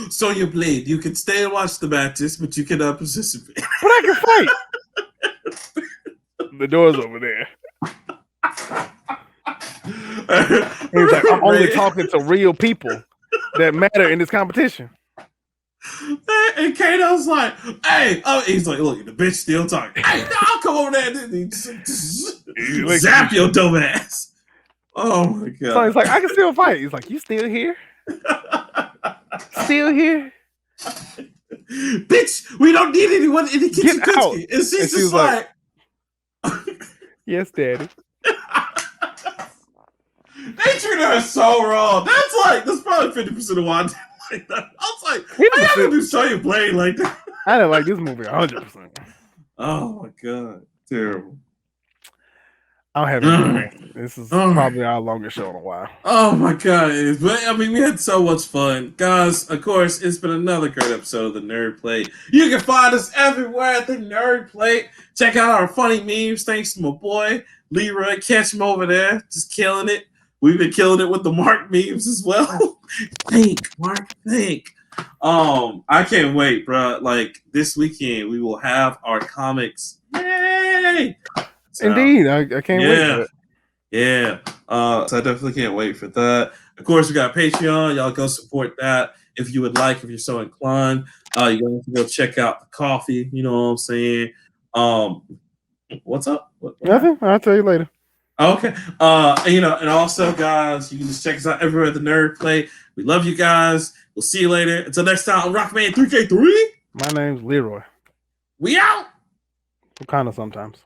Sonya Blade, you can stay and watch the matches, but you cannot participate. But I can fight. The door's over there. He's like, I'm only talking to real people that matter in this competition. And Kato's like, hey, he's like, look, the bitch still talking. Hey, I'll come over there and zap your dumb ass. Oh my god. So he's like, I can still fight. He's like, you still here? Still here? Bitch, we don't need anyone in the kitchen. Get out. And she's just like yes, daddy. They treated her so wrong. That's probably 50% of why I didn't like that. I was like, I gotta do Sonya Blade like that. I didn't like this movie 100%. Oh my god. Terrible. I don't have anything. This is probably our longest show in a while. Oh my god. But I mean, we had so much fun. Guys, of course, it's been another great episode of the Nerd Plate. You can find us everywhere at the Nerd Plate. Check out our funny memes. Thanks to my boy, Leroy. Catch him over there. Just killing it. We've been killing it with the Mark memes as well. Think, Mark, think. I can't wait, bro. Like, this weekend, we will have our comics. Yay! So, indeed, I can't wait for it. Yeah. So I definitely can't wait for that. Of course, we got Patreon. Y'all go support that if you would like, if you're so inclined. You're going to go check out the coffee. You know what I'm saying? What's up? Nothing. I'll tell you later. Okay. And also, guys, you can just check us out everywhere at the Nerd Plate. We love you guys. We'll see you later. Until next time, I'm Rockman 3K3. My name's Leroy. We out. Kind of sometimes.